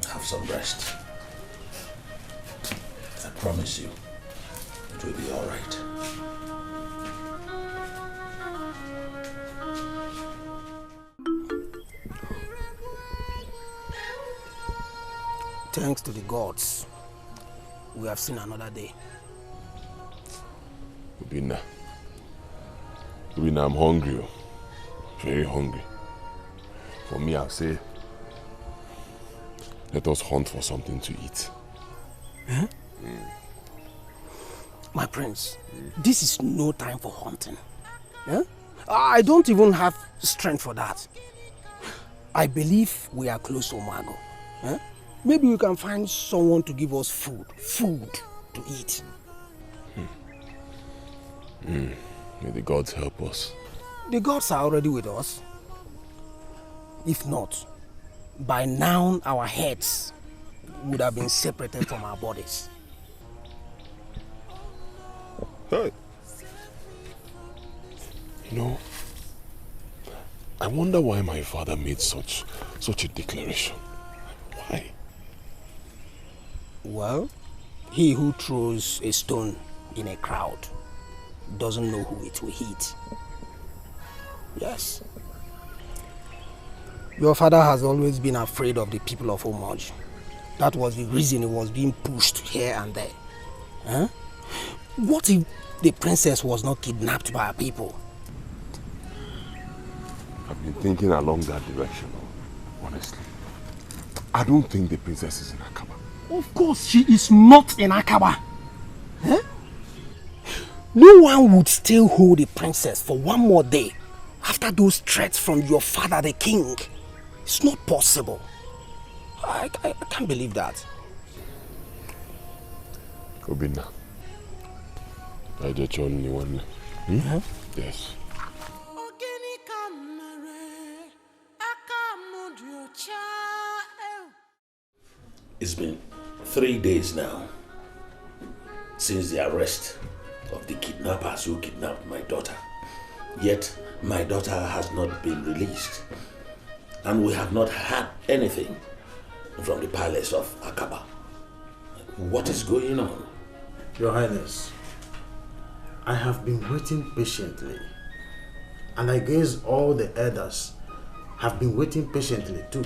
Have some rest. I promise you it will be all right. Thanks to the gods, we have seen another day. Ubina, I'm hungry. Very hungry. For me, I'll say, let us hunt for something to eat. Huh? My prince, this is no time for hunting. Huh? I don't even have strength for that. I believe we are close to Omago. Huh? Maybe we can find someone to give us food to eat. May the gods help us. The gods are already with us. If not, by now our heads would have been separated from our bodies. Hey. You know, I wonder why my father made such a declaration. Why? Well, he who throws a stone in a crowd doesn't know who it will hit. Yes. Your father has always been afraid of the people of Omoj. That was the reason he was being pushed here and there. Huh? What if the princess was not kidnapped by our people? I've been thinking along that direction, honestly. I don't think the princess is in Akaba. Of course she is not in Akaba. Huh? No one would still hold the princess for one more day after those threats from your father the king. It's not possible. I can't believe that. Obina. I just only one. Yes. It's been 3 days now since the arrest of the kidnappers who kidnapped my daughter. Yet my daughter has not been released. And we have not had anything from the palace of Akaba. What is going on? Your Highness, I have been waiting patiently, and I guess all the elders have been waiting patiently too,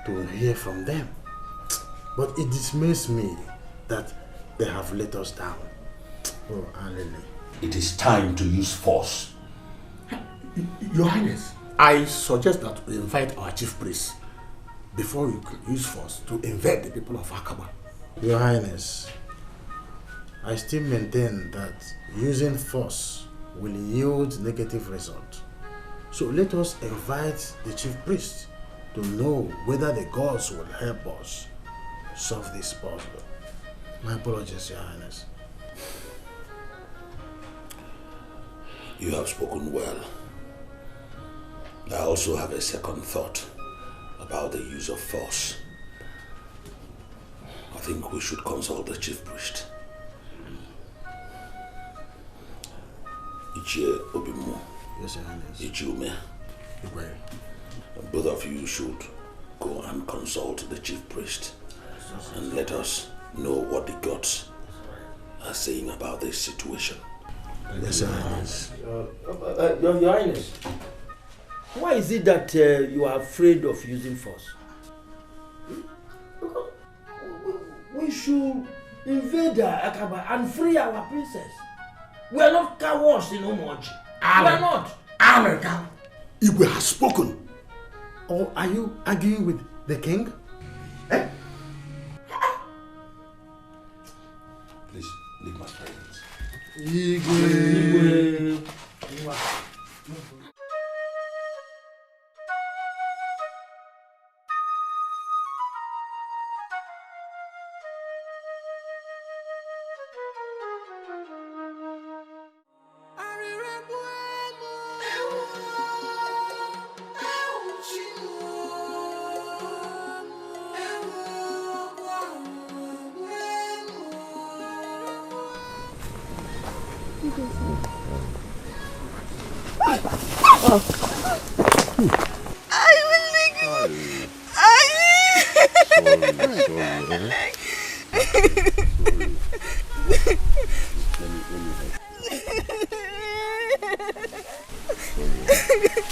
to hear from them. But it dismays me that they have let us down. Oh, Alele. It is time to use force. Your Highness, I suggest that we invite our chief priest before we use force to invade the people of Akaba. Your Highness, I still maintain that using force will yield negative result. So let us invite the chief priest to know whether the gods will help us solve this puzzle. My apologies, Your Highness. You have spoken well. I also have a second thought about the use of force. I think we should consult the chief priest. Ichie Obimu. Yes, Your Highness. Ichiume. Both of you should go and consult the chief priest and let us know what the gods are saying about this situation. Yes, Your Highness. Your Highness, why is it that you are afraid of using force? We should invade Akaba and free our princess. We are not cowards in Umoji. We are not. America, Igwe has spoken. Or are you arguing with the king? Eh? Please, leave my presence. Igwe.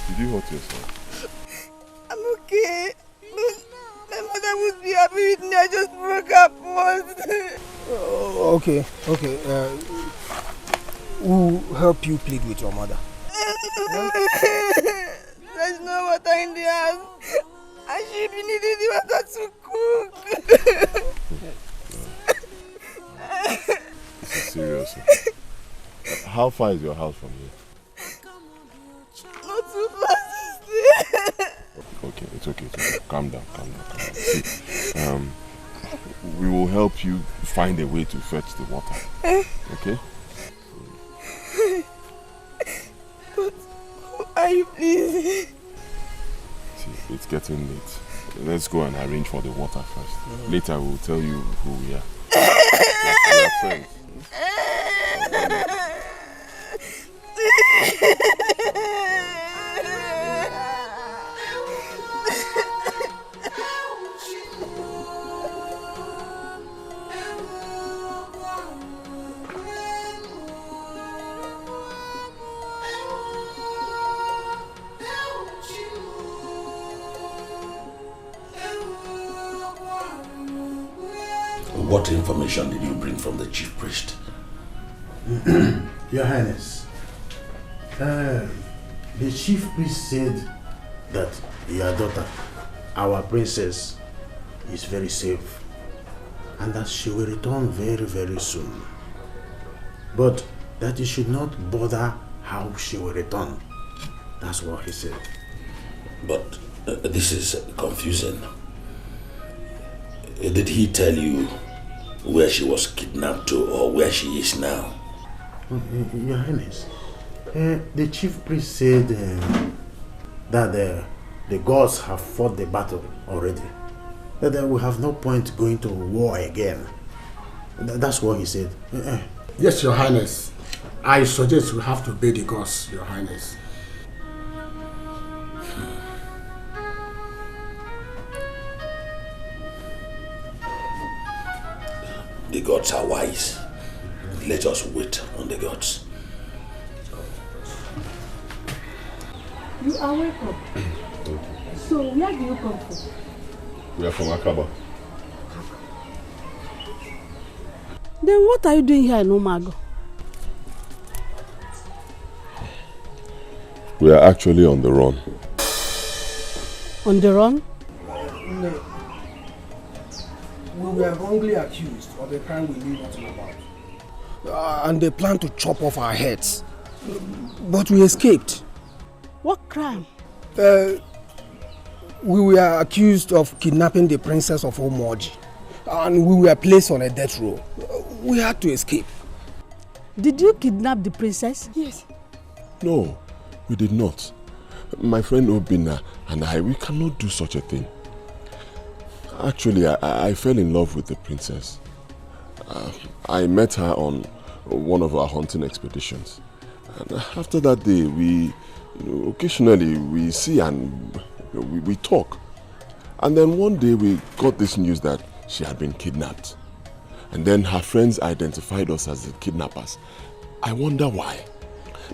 Did you hurt yourself? I'm okay. My mother would be happy with me. I just broke up once. Okay. We'll help you plead with your mother. There's no water in the house. I should be needing the water to cook. This is serious. How far is your house from here? Not too far. Okay, it's okay. Calm down. See, we will help you find a way to fetch the water. Okay? But who are you, please? See, it's getting late. Let's go and arrange for the water first. Later we'll tell you who we are. We are friends. What information did you bring from the chief priest? Your Highness, the chief priest said that your daughter, our princess, is very safe and that she will return very, very soon. But that you should not bother how she will return. That's what he said. But this is confusing. Did he tell you where she was kidnapped to or where she is now? Your Highness, the chief priest said that the gods have fought the battle already. That there will have no point going to war again. That's what he said. Yes, Your Highness. I suggest we have to obey the gods, Your Highness. The gods are wise. Let us wait on the gods. You are welcome. So, where do you come from? We are from Akaba. Then what are you doing here in Umago? We are actually on the run. On the run? No. We were wrongly accused of a crime we knew nothing about. And they planned to chop off our heads. But we escaped. What crime? We were accused of kidnapping the princess of Omoji. And we were placed on a death row. We had to escape. Did you kidnap the princess? Yes. No, we did not. My friend Obina and I, we cannot do such a thing. Actually, I fell in love with the princess. I met her on one of our hunting expeditions. And after that day, we, occasionally we see and we talk. And then one day we got this news that she had been kidnapped. And then her friends identified us as the kidnappers. I wonder why.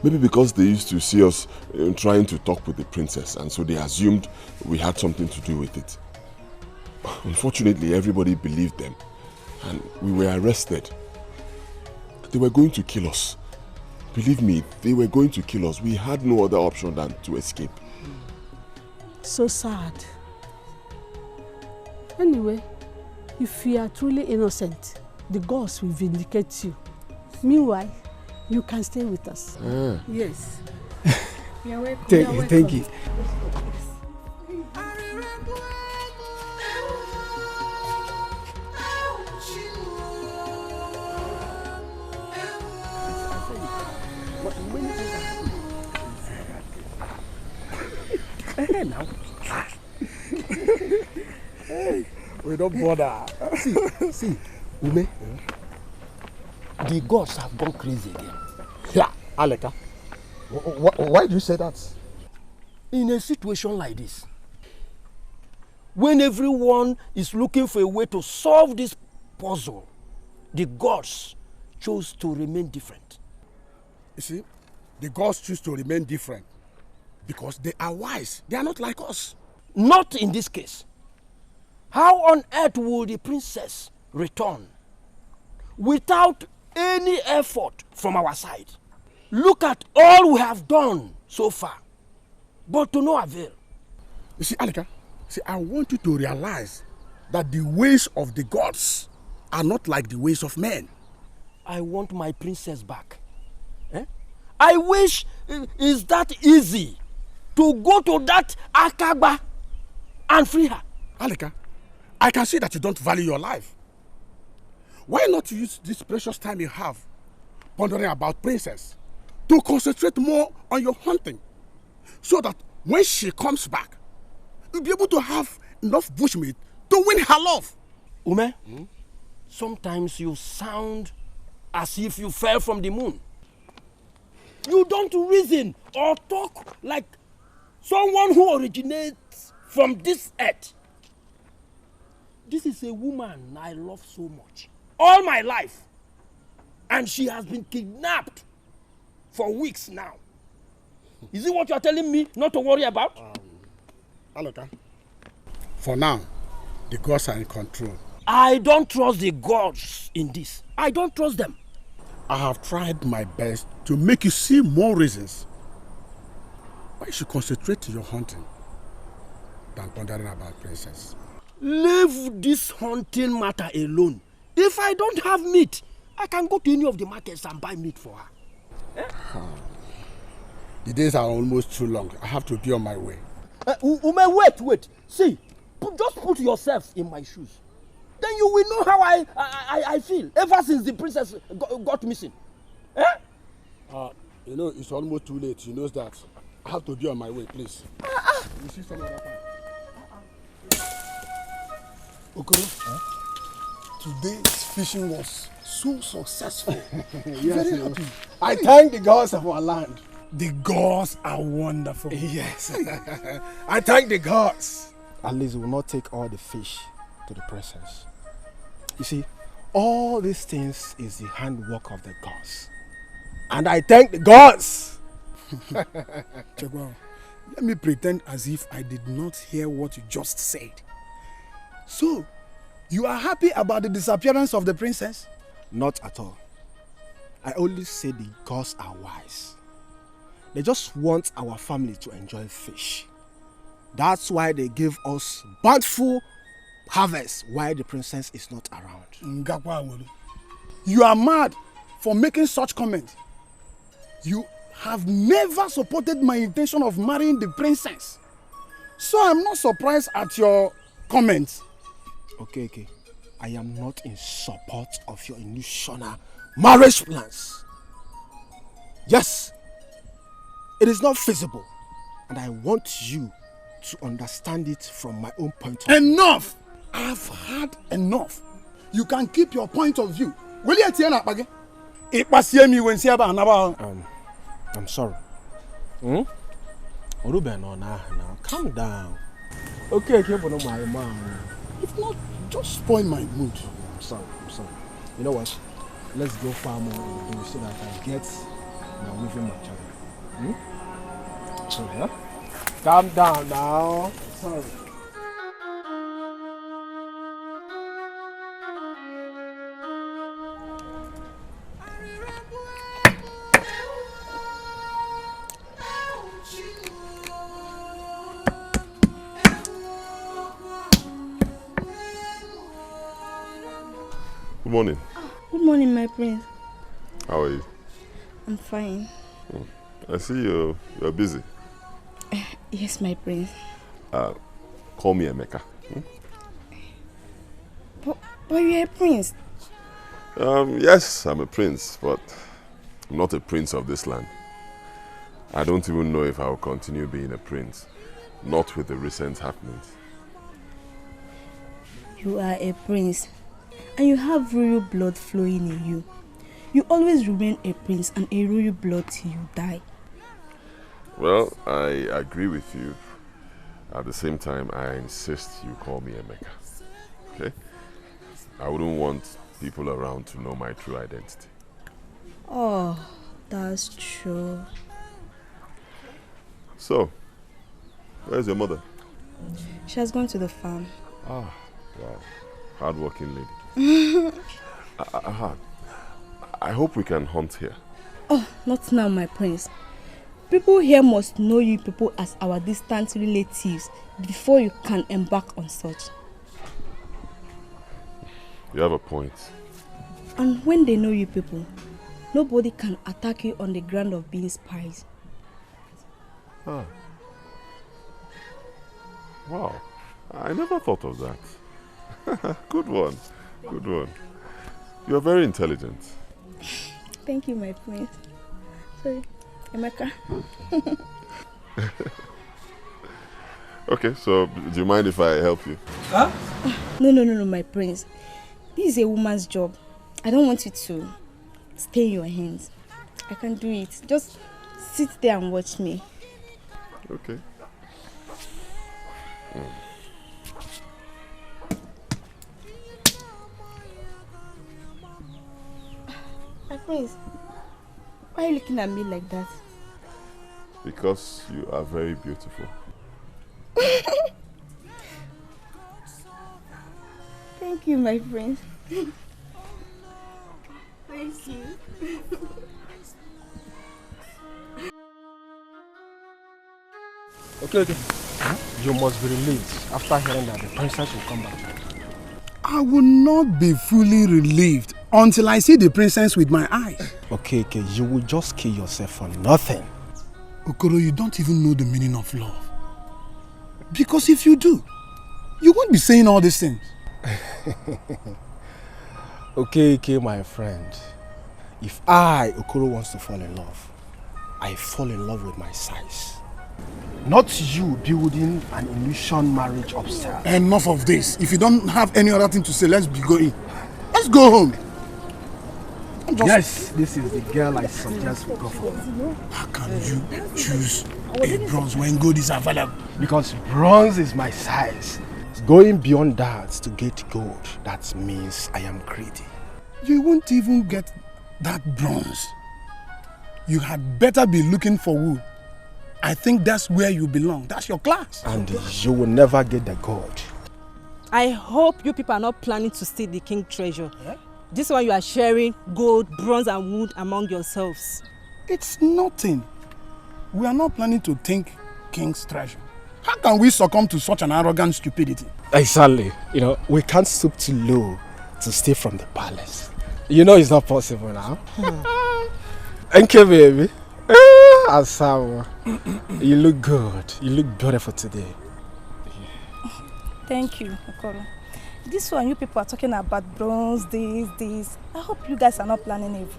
Maybe because they used to see us trying to talk with the princess, and so they assumed we had something to do with it. Unfortunately, everybody believed them, and we were arrested. They were going to kill us. Believe me, they were going to kill us. We had no other option than to escape. So sad. Anyway, if you are truly innocent, the gods will vindicate you. Meanwhile, you can stay with us. Yes. You're welcome. Thank you. Now. We don't bother. See, Ume, the gods have gone crazy again. Yeah, Aleka. Why do you say that? In a situation like this, when everyone is looking for a way to solve this puzzle, the gods chose to remain different. You see, the gods choose to remain different because they are wise. They are not like us. Not in this case. How on earth will the princess return without any effort from our side? Look at all we have done so far, but to no avail. You see, Alika, I want you to realize that the ways of the gods are not like the ways of men. I want my princess back. I wish it's that easy to go to that Akaba and free her. Alika, I can see that you don't value your life. Why not use this precious time you have pondering about princess to concentrate more on your hunting so that when she comes back, you'll be able to have enough bushmeat to win her love. Ume, sometimes you sound as if you fell from the moon. You don't reason or talk like someone who originates from this earth. This is a woman I love so much, all my life, and she has been kidnapped for weeks now. Is it what you are telling me not to worry about? Alika, for now, the gods are in control. I don't trust the gods in this. I don't trust them. I have tried my best to make you see more reasons why you should concentrate on your hunting than pondering about princess. Leave this hunting matter alone. If I don't have meat, I can go to any of the markets and buy meat for her. The days are almost too long. I have to be on my way. Ume, wait. See, just put yourself in my shoes. Then you will know how I feel ever since the princess got missing. It's almost too late. She knows that. I have to be on my way, please. You see some other time. Okoro, today's fishing was so successful. Yes, Very happy. I thank the gods of our land. The gods are wonderful. Yes. I thank the gods. At least we will not take all the fish to the princess. You see, all these things is the handwork of the gods. And I thank the gods. Chegwa, let me pretend as if I did not hear what you just said. So, you are happy about the disappearance of the princess? Not at all. I only say the gods are wise. They just want our family to enjoy fish. That's why they give us bountiful harvest while the princess is not around. You are mad for making such comments. You have never supported my intention of marrying the princess. So I'm not surprised at your comments. Okay. I am not in support of your illusional marriage plans. Yes, it is not feasible. And I want you to understand it from my own point of view. Enough! I've had enough. You can keep your point of view. Will you tell me? I'm sorry. Calm down. Okay, but my mom. If not, just spoil my mood. I'm sorry. You know what? Let's go far more so that I get my weaving material. So, yeah? Calm down now. Sorry. Good morning. Good morning, my prince. How are you? I'm fine. I see you're busy. Yes, my prince. Call me Emeka. But you're a prince. Yes, I'm a prince, but I'm not a prince of this land. I don't even know if I'll continue being a prince, not with the recent happenings. You are a prince, and you have royal blood flowing in you. You always remain a prince and a royal blood till you die. Well, I agree with you. At the same time, I insist you call me Emeka. Okay? I wouldn't want people around to know my true identity. Oh, that's true. So, where's your mother? She has gone to the farm. Ah, wow. Hard-working lady. I hope we can hunt here. Oh, not now, my prince. People here must know you people as our distant relatives before you can embark on such. You have a point. And when they know you people, nobody can attack you on the ground of being spies. Ah. Wow. I never thought of that. Good one. Good one. You are very intelligent. Thank you, my prince. Sorry, Emeka. Okay, so do you mind if I help you? Huh? No, my prince. This is a woman's job. I don't want you to stay in your hands. I can do it. Just sit there and watch me. Okay. My prince, why are you looking at me like that? Because you are very beautiful. Thank you, my prince. Thank you. Okay. You must be relieved after hearing that the princess will come back. I will not be fully relieved until I see the princess with my eyes. Okay, you will just kill yourself for nothing. Okoro, you don't even know the meaning of love. Because if you do, you won't be saying all these things. Okay, my friend. If I, Okoro, wants to fall in love, I fall in love with my size. Not you building an illusion marriage upstairs. Enough of this. If you don't have any other thing to say, let's be going. Let's go home. Yes, this is the girl I suggest we go for. How can you choose a bronze when gold is available? Because bronze is my size. Going beyond that to get gold, that means I am greedy. You won't even get that bronze. You had better be looking for wood. I think that's where you belong. That's your class. And you will never get the gold. I hope you people are not planning to steal the king's treasure. This one you are sharing gold, bronze and wood among yourselves. It's nothing. We are not planning to take king's treasure. How can we succumb to such an arrogant stupidity? Exactly. You know, we can't stoop too low to steal from the palace. You know it's not possible now. Thank you, baby. Asawa. You look good. You look beautiful today. Thank you, Okoro. This one you people are talking about bronze, this. I hope you guys are not planning evil.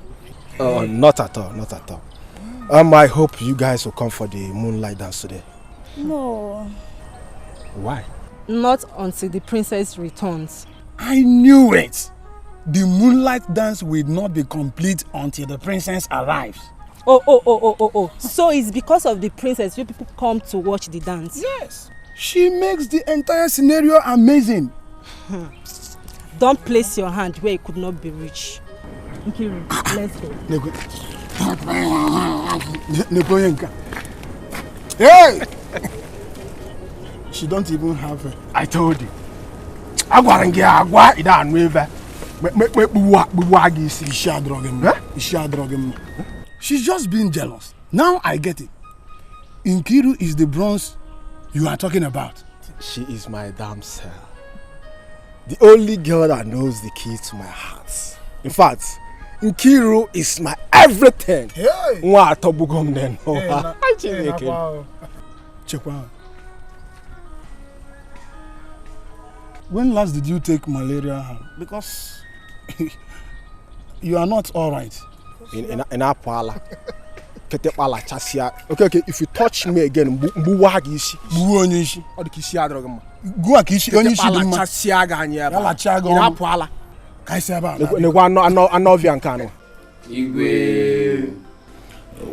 Oh, not at all, not at all. I hope you guys will come for the moonlight dance today. No. Why? Not until the princess returns. I knew it. The moonlight dance will not be complete until the princess arrives. Oh. So it's because of the princess you people come to watch the dance? Yes. She makes the entire scenario amazing. Don't place your hand where it could not be reached. Nkiru, let's go. Hey! She don't even have her. I told you. She's just being jealous. Now I get it. Nkiru is the bronze you are talking about. She is my damsel. The only girl that knows the key to my heart. In fact, Nkiru is my everything. Hey! When last did you take malaria? Because you are not all right. In Apala. Okay, if you touch me again, go akishi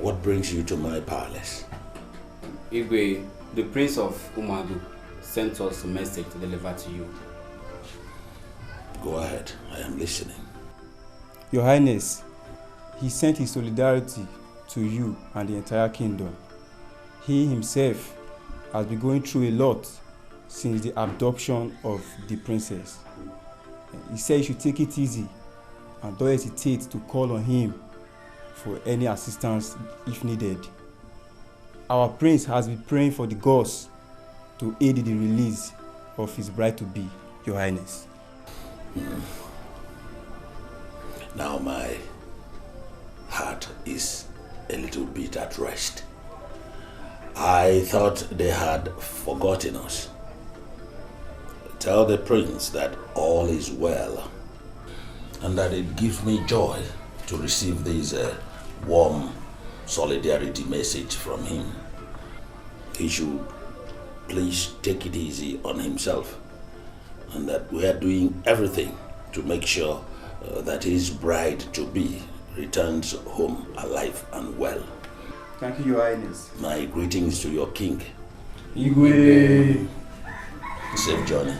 What brings you to my palace? Igwe, the Prince of Umadu sent us a message to deliver to you. Go ahead, I am listening. Your Highness, he sent his solidarity to you and the entire kingdom. He himself has been going through a lot since the abduction of the princess. He said you should take it easy and don't hesitate to call on him for any assistance if needed. Our prince has been praying for the gods to aid in the release of his bride-to-be, Your Highness. Now my heart is a little bit at rest. I thought they had forgotten us. Tell the prince that all is well and that it gives me joy to receive this warm solidarity message from him. He should please take it easy on himself and that we are doing everything to make sure that his bride-to-be returns home alive and well. Thank you, Your Highness. My greetings to your king. Igwe. Safe journey.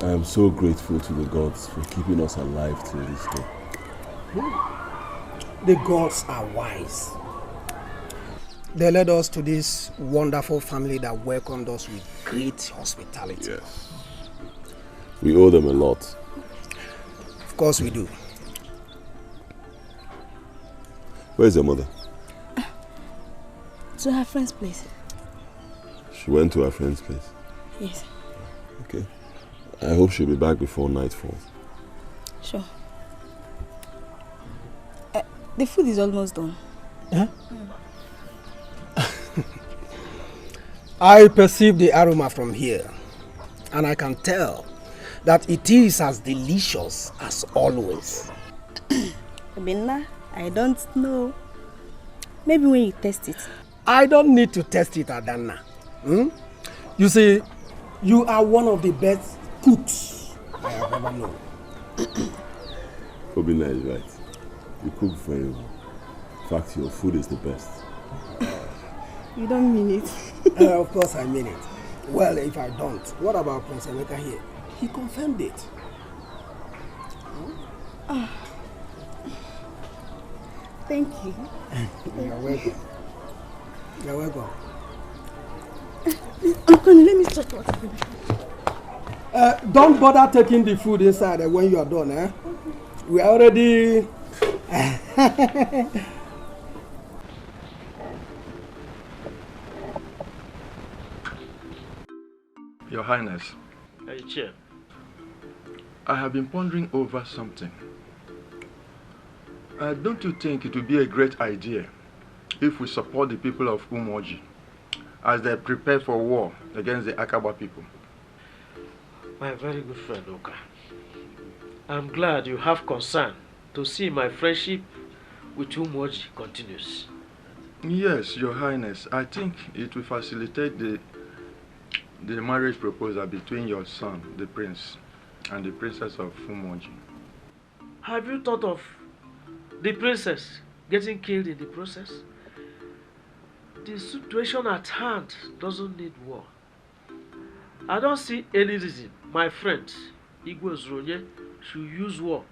I am so grateful to the gods for keeping us alive till this day. The gods are wise. They led us to this wonderful family that welcomed us with great hospitality. Yes. We owe them a lot. Of course we do. Where's your mother? To her friend's place. She went to her friend's place. Yes. Okay. I hope she'll be back before night falls. Sure. The food is almost done. Huh? I perceive the aroma from here, and I can tell that it is as delicious as always. Obinna, I don't know. Maybe when you test it. I don't need to test it, Adanna. You see, you are one of the best cooks I have ever known. Obinna is right. You cook very well. In fact, your food is the best. You don't mean it. Of course I mean it. Well, if I don't, what about Prince Emeka here? He confirmed it. Oh. Thank you. You're welcome. You're welcome. Uncle, let me check what's food. Don't bother taking the food inside when you are done. Eh? We are already... Your Highness. Alichi. I have been pondering over something. Don't you think it would be a great idea if we support the people of Umoji as they prepare for war against the Akaba people? My very good friend Oka, I'm glad you have concern to see my friendship with Umoji continues. Yes, Your Highness. I think it will facilitate the marriage proposal between your son, the prince, and the princess of Umoji. Have you thought of the princess getting killed in the process? The situation at hand doesn't need war. I don't see any reason my friend Igwe Zronye should use war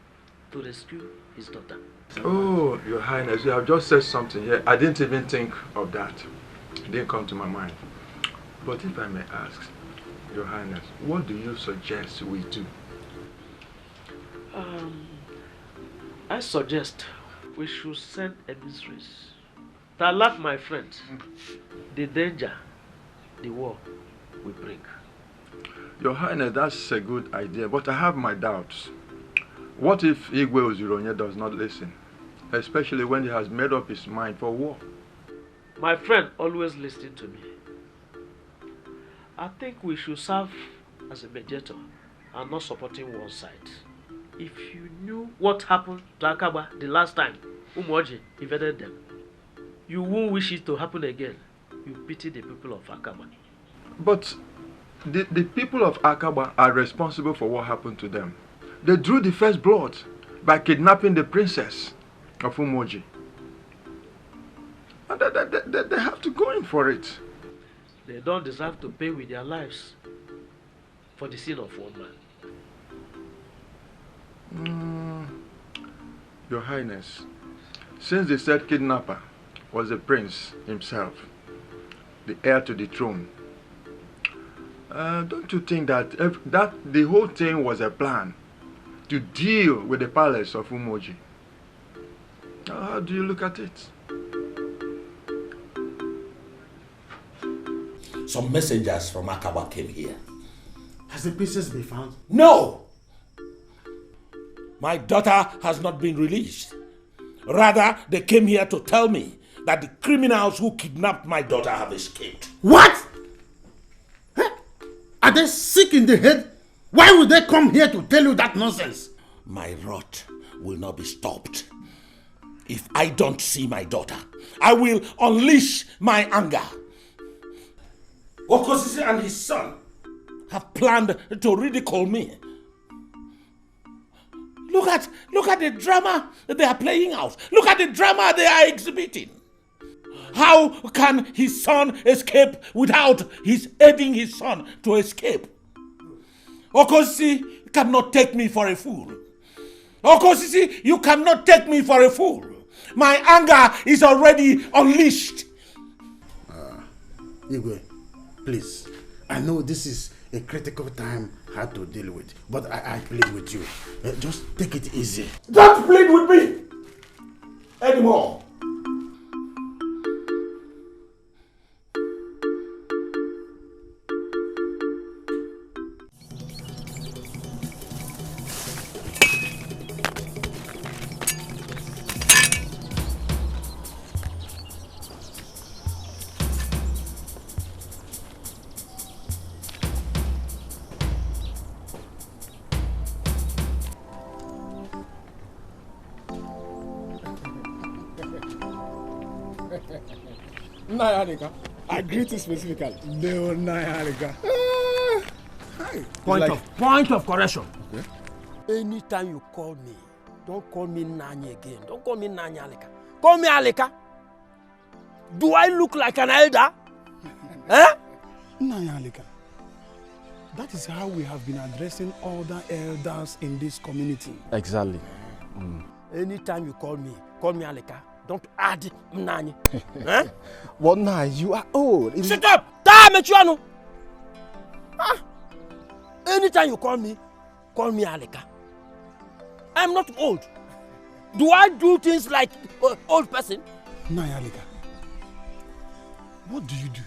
to rescue his daughter. Oh, Your Highness, you have just said something here. I didn't even think of that. It didn't come to my mind. But if I may ask, Your Highness, what do you suggest we do? I suggest we should send emissaries to alert my friend the danger the war will bring. Your Highness, that's a good idea, but I have my doubts. What if Igwe Ozironye does not listen, especially when he has made up his mind for war? My friend always listens to me. I think we should serve as a mediator and not supporting one side. If you knew what happened to Akaba the last time Umoji invaded them, you won't wish it to happen again. You pity the people of Akaba. But the people of Akaba are responsible for what happened to them. They drew the first blood by kidnapping the princess of Umoji. And they have to go in for it. They don't deserve to pay with their lives for the sin of one man. Your Highness, since the said kidnapper was the prince himself, the heir to the throne, don't you think that the whole thing was a plan to deal with the palace of Umoji? How do you look at it? Some messengers from Akaba came here. Has the princess been found? No! My daughter has not been released. Rather, they came here to tell me that the criminals who kidnapped my daughter have escaped. What? Are they sick in the head? Why would they come here to tell you that nonsense? My wrath will not be stopped. If I don't see my daughter, I will unleash my anger. Okosisi and his son have planned to ridicule me. Look at the drama that they are playing out. Look at the drama they are exhibiting. How can his son escape without his aiding his son to escape? Okosisi cannot take me for a fool. Okosisi, you cannot take me for a fool. My anger is already unleashed. Igwe, please. I know this is a critical time hard to deal with, but I plead with you. Just take it easy. Don't plead with me anymore. I greet you specifically. No, Nayalika. Point of correction. Okay. Anytime you call me, Don't call me Nanya again. Don't call me Nanya Alika. Call me Alika. Do I look like an elder? Eh? Nanya Alika. That is how we have been addressing other elders in this community. Exactly. Anytime you call me Alika. Don't add Nanya. Eh? What now? You are old. Shut up! Anytime you call me Alika. I'm not old. Do I do things like old person? Nanya Alika. What do you do?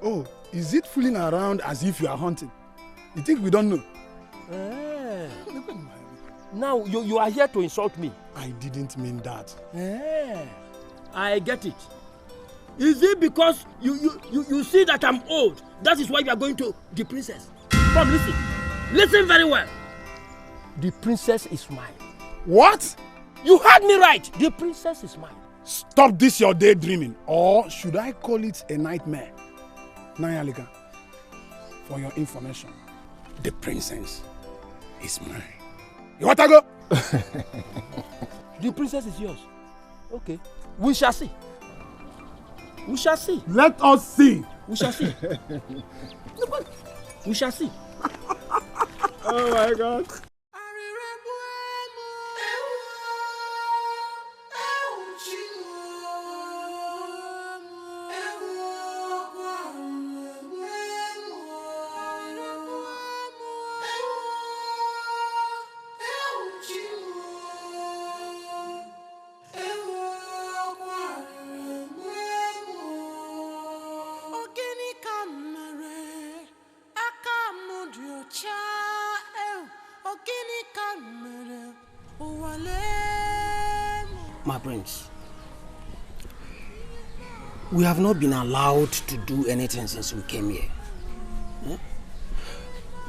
Oh, is it fooling around as if you are hunting? You think we don't know? Now you are here to insult me. I didn't mean that. I get it. Is it because you see that I'm old? That is why you are going to the princess. Come listen. Listen very well. The princess is mine. What? You heard me right. The princess is mine. Stop this your daydreaming. Or should I call it a nightmare? Nanya Alika, for your information, the princess is mine. You want to go? The princess is yours. Okay. We shall see. We shall see. Let us see. We shall see. We shall see. Oh my God. My prince, we have not been allowed to do anything since we came here.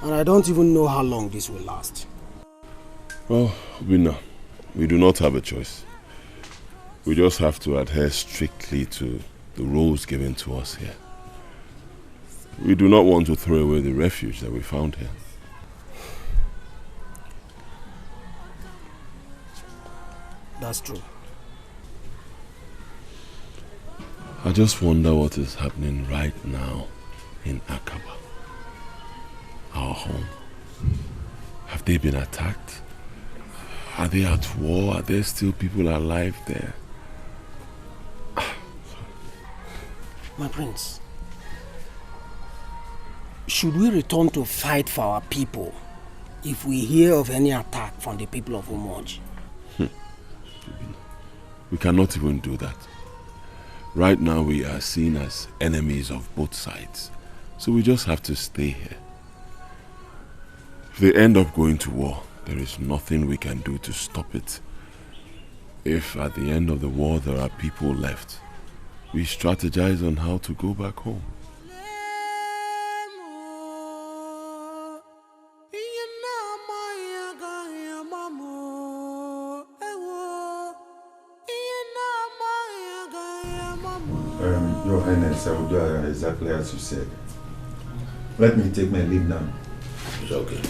And I don't even know how long this will last. Well, Bina, we do not have a choice. We just have to adhere strictly to the rules given to us here. We do not want to throw away the refuge that we found here. That's true. I just wonder what is happening right now in Akaba, our home. Have they been attacked? Are they at war? Are there still people alive there? My prince, should we return to fight for our people if we hear of any attack from the people of Umoji? We cannot even do that. Right now we are seen as enemies of both sides. So we just have to stay here. If they end up going to war, there is nothing we can do to stop it. If at the end of the war there are people left, we strategize on how to go back home. Your Highness, I will do exactly as you said. Let me take my leave now. It's okay.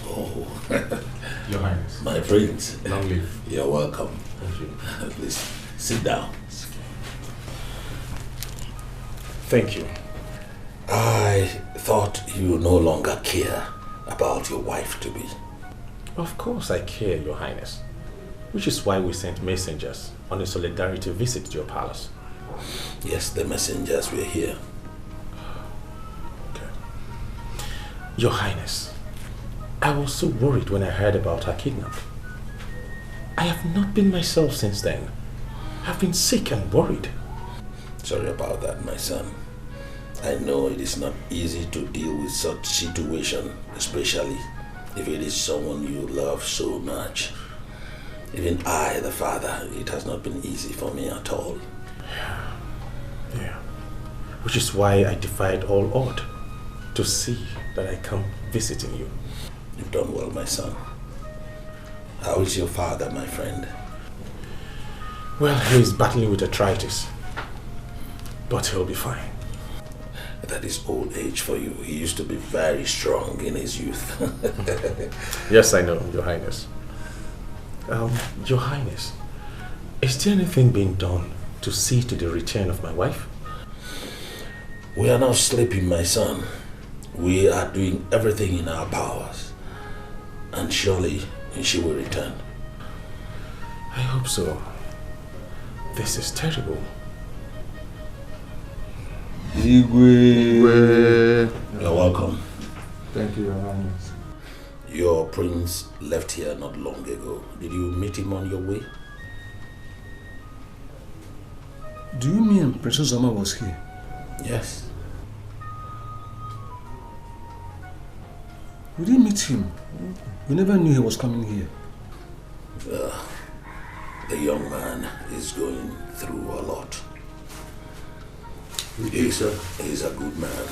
Oh, Your Highness. My prince. Long live. You're welcome. Thank you. Please, sit down. Thank you. I thought you no longer care about your wife-to-be. Of course I care, Your Highness. Which is why we sent messengers on a solidarity visit to your palace. Yes, the messengers were here. Okay. Your Highness, I was so worried when I heard about her kidnap. I have not been myself since then. I've been sick and worried. Sorry about that, my son. I know it is not easy to deal with such situation, especially if it is someone you love so much. Even I, the father, it has not been easy for me at all. Yeah. Which is why I defied all odds to see that I come visiting you. You've done well, my son. How is your father, my friend? Well, he's battling with arthritis. But he'll be fine. That is old age for you. He used to be very strong in his youth. Yes, I know, Your Highness. Your Highness, is there anything being done to see to the return of my wife? We are not sleeping, my son. We are doing everything in our powers. And surely she will return. I hope so. This is terrible. Igwe. You're welcome. Thank you, Your Highness. Your prince left here not long ago. Did you meet him on your way? Do you mean Princess Zoma was here? Yes. We didn't meet him. We never knew he was coming here. The young man is going through a lot. He's a good man.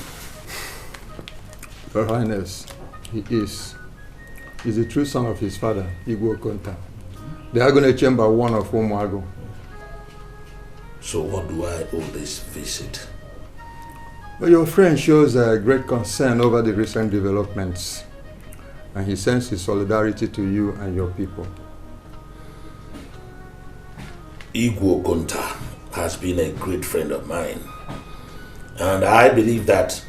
Your Highness, he is. He's the true son of his father, Igwe Okonta. The Agone Chamber one of Umuago. So what do I owe this visit? Well, your friend shows a great concern over the recent developments, and he sends his solidarity to you and your people. Igwe Okonta has been a great friend of mine. And I believe that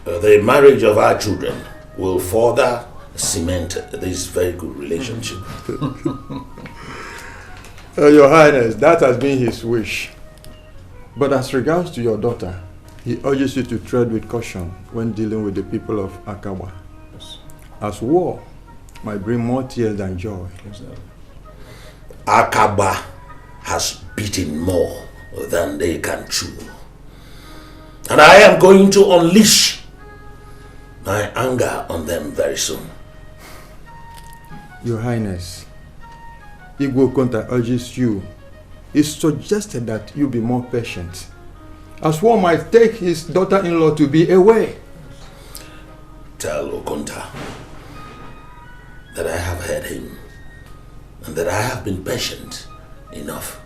the marriage of our children will further cement this very good relationship. Your Highness, that has been his wish. But as regards to your daughter, he urges you to tread with caution when dealing with the people of Akaba. As war might bring more tears than joy. Akaba has beaten more than they can chew. And I am going to unleash my anger on them very soon. Your Highness, Igwe Okonta urges you. He suggested that you be more patient, as one might take his daughter-in-law to be away. Tell Okonta that I have heard him and that I have been patient enough.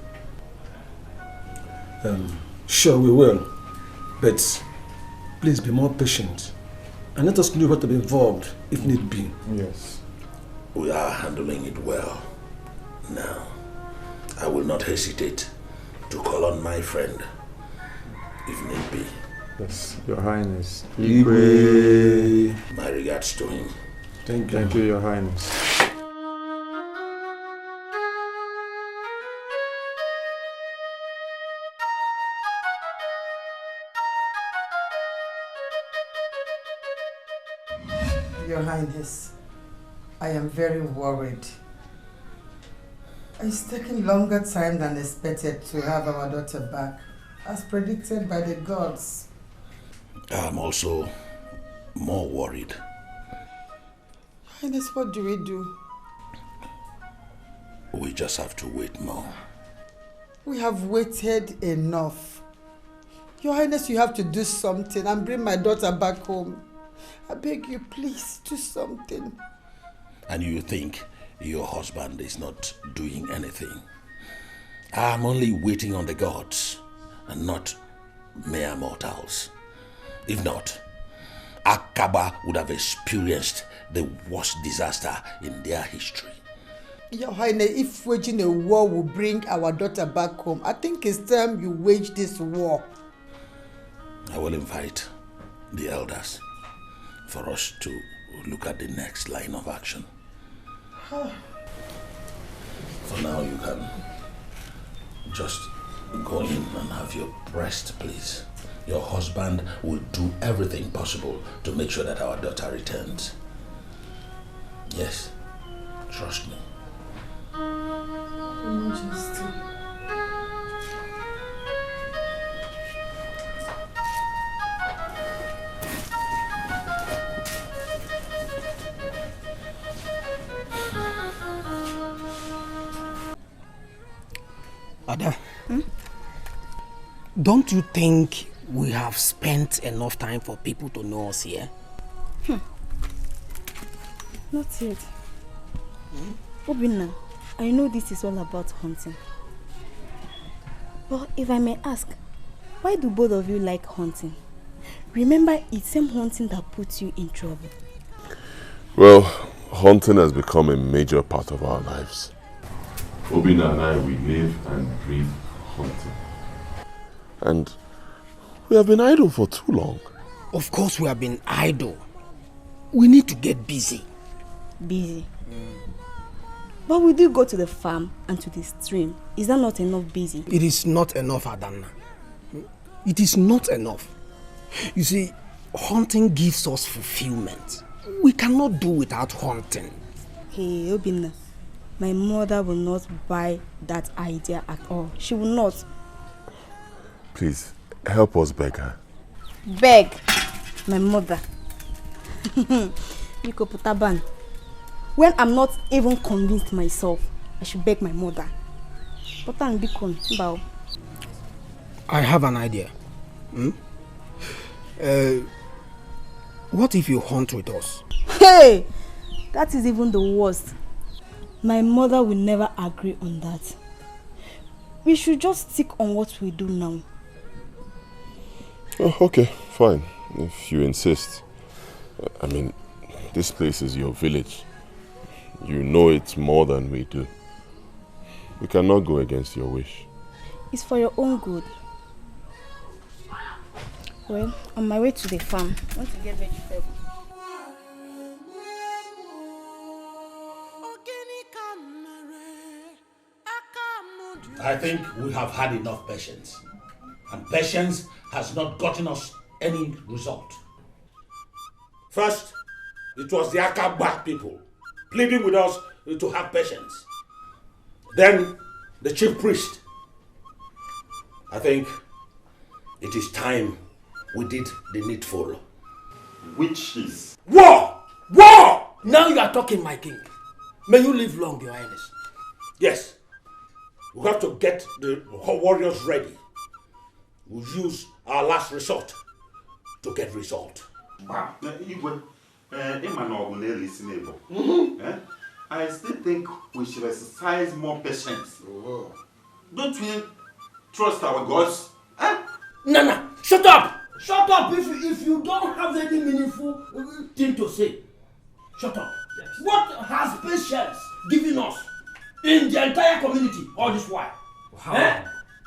Sure, we will. But please be more patient and let us know what to be involved if need be. Yes. We are handling it well. Now, I will not hesitate to call on my friend if need be. Yes, Your Highness. Igwe. My regards to him. Thank you, Your Highness. Your Highness, I am very worried. It's taking longer time than expected to have our daughter back, as predicted by the gods. I'm also more worried. Highness, what do we do? We just have to wait more. We have waited enough. Your Highness, you have to do something and bring my daughter back home. I beg you, please, do something. And you think your husband is not doing anything? I'm only waiting on the gods and not mere mortals. If not, Akaba would have experienced the worst disaster in their history. Your Highness, if waging a war will bring our daughter back home, I think it's time you wage this war. I will invite the elders for us to look at the next line of action. For now, you can just go in and have your rest, please. Your husband will do everything possible to make sure that our daughter returns. Yes, trust me. Your Majesty. Ada, don't you think we have spent enough time for people to know us here? Not yet. Obinna, I know this is all about hunting. But if I may ask, why do both of you like hunting? Remember, it's same hunting that puts you in trouble. Well, hunting has become a major part of our lives. Obina and I, we live and breathe hunting. And we have been idle for too long. Of course we have been idle. We need to get busy. Busy? But we do go to the farm and to the stream. Is that not enough busy? It is not enough, Adanna. It is not enough. You see, hunting gives us fulfillment. We cannot do without hunting. Hey, Obina, my mother will not buy that idea at all. She will not. Please, help us beg her. Beg? My mother. Biko Putaban. When I'm not even convinced myself, I should beg my mother. Potan Bikon, bow. I have an idea. What if you hunt with us? Hey! That is even the worst. My mother will never agree on that. We should just stick on what we do now. Oh, okay, fine. If you insist. I mean, this place is your village. You know it more than we do. We cannot go against your wish. It's for your own good. Well, on my way to the farm, I want to get vegetables. I think we have had enough patience. And patience has not gotten us any result. First, it was the Akaba people pleading with us to have patience. Then, the chief priest. I think it is time we did the needful. Which is? War! War! Now you are talking, my king. May you live long, your highness. Yes. We have to get the warriors ready. We'll use our last resort to get result. Wow. I still think we should exercise more patience. Don't we trust our gods? Nana, shut up! Shut up if you don't have any meaningful thing to say. Shut up. Yes. What has patience given us in the entire community all this while?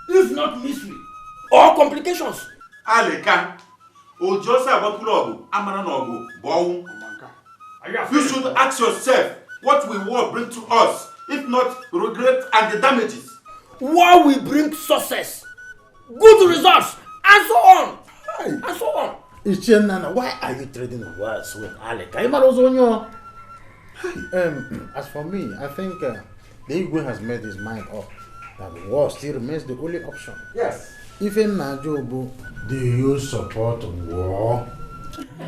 If not misery or complications. Alichi, you should ask yourself what will war bring to us, if not regret and the damages. War will bring success, good results, and so on. And so on. Nana, why are you trading words with Alichi? As for me, I think the Igwe has made his mind up that war still remains the only option. Yes. Even Najobu, do you support war?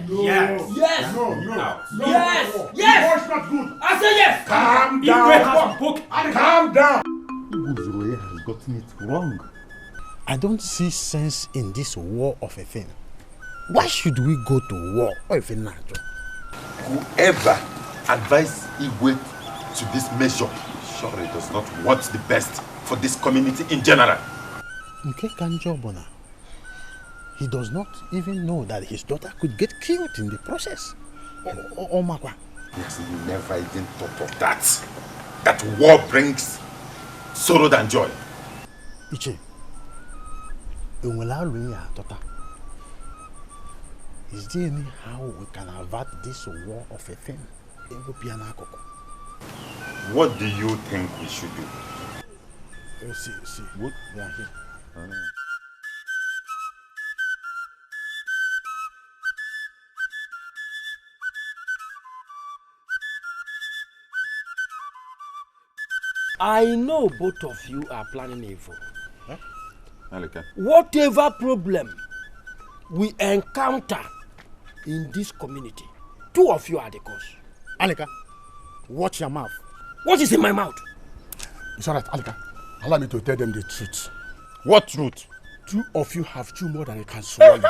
No. Yes. Yes. No. Yes. No. Yes. War is not good. I say yes. Calm down. Calm down. Igwe has gotten it wrong. I don't see sense in this war of a thing. Why should we go to war? Whoever advised Igwe to this measure surely does not want the best for this community in general. He does not even know that his daughter could get killed in the process. Yes, he never even thought of that. That war brings sorrow than joy. Iche, is there any how we can avert this war of a thing? What do you think we should do? See, what? They are here. I know both of you are planning evil. Alichi. Whatever problem we encounter in this community, two of you are the cause. Alichi, watch your mouth. What is in my mouth? It's alright, Alichi. Allow me to tell them the truth. What truth? Two of you have chewed more than you can swallow.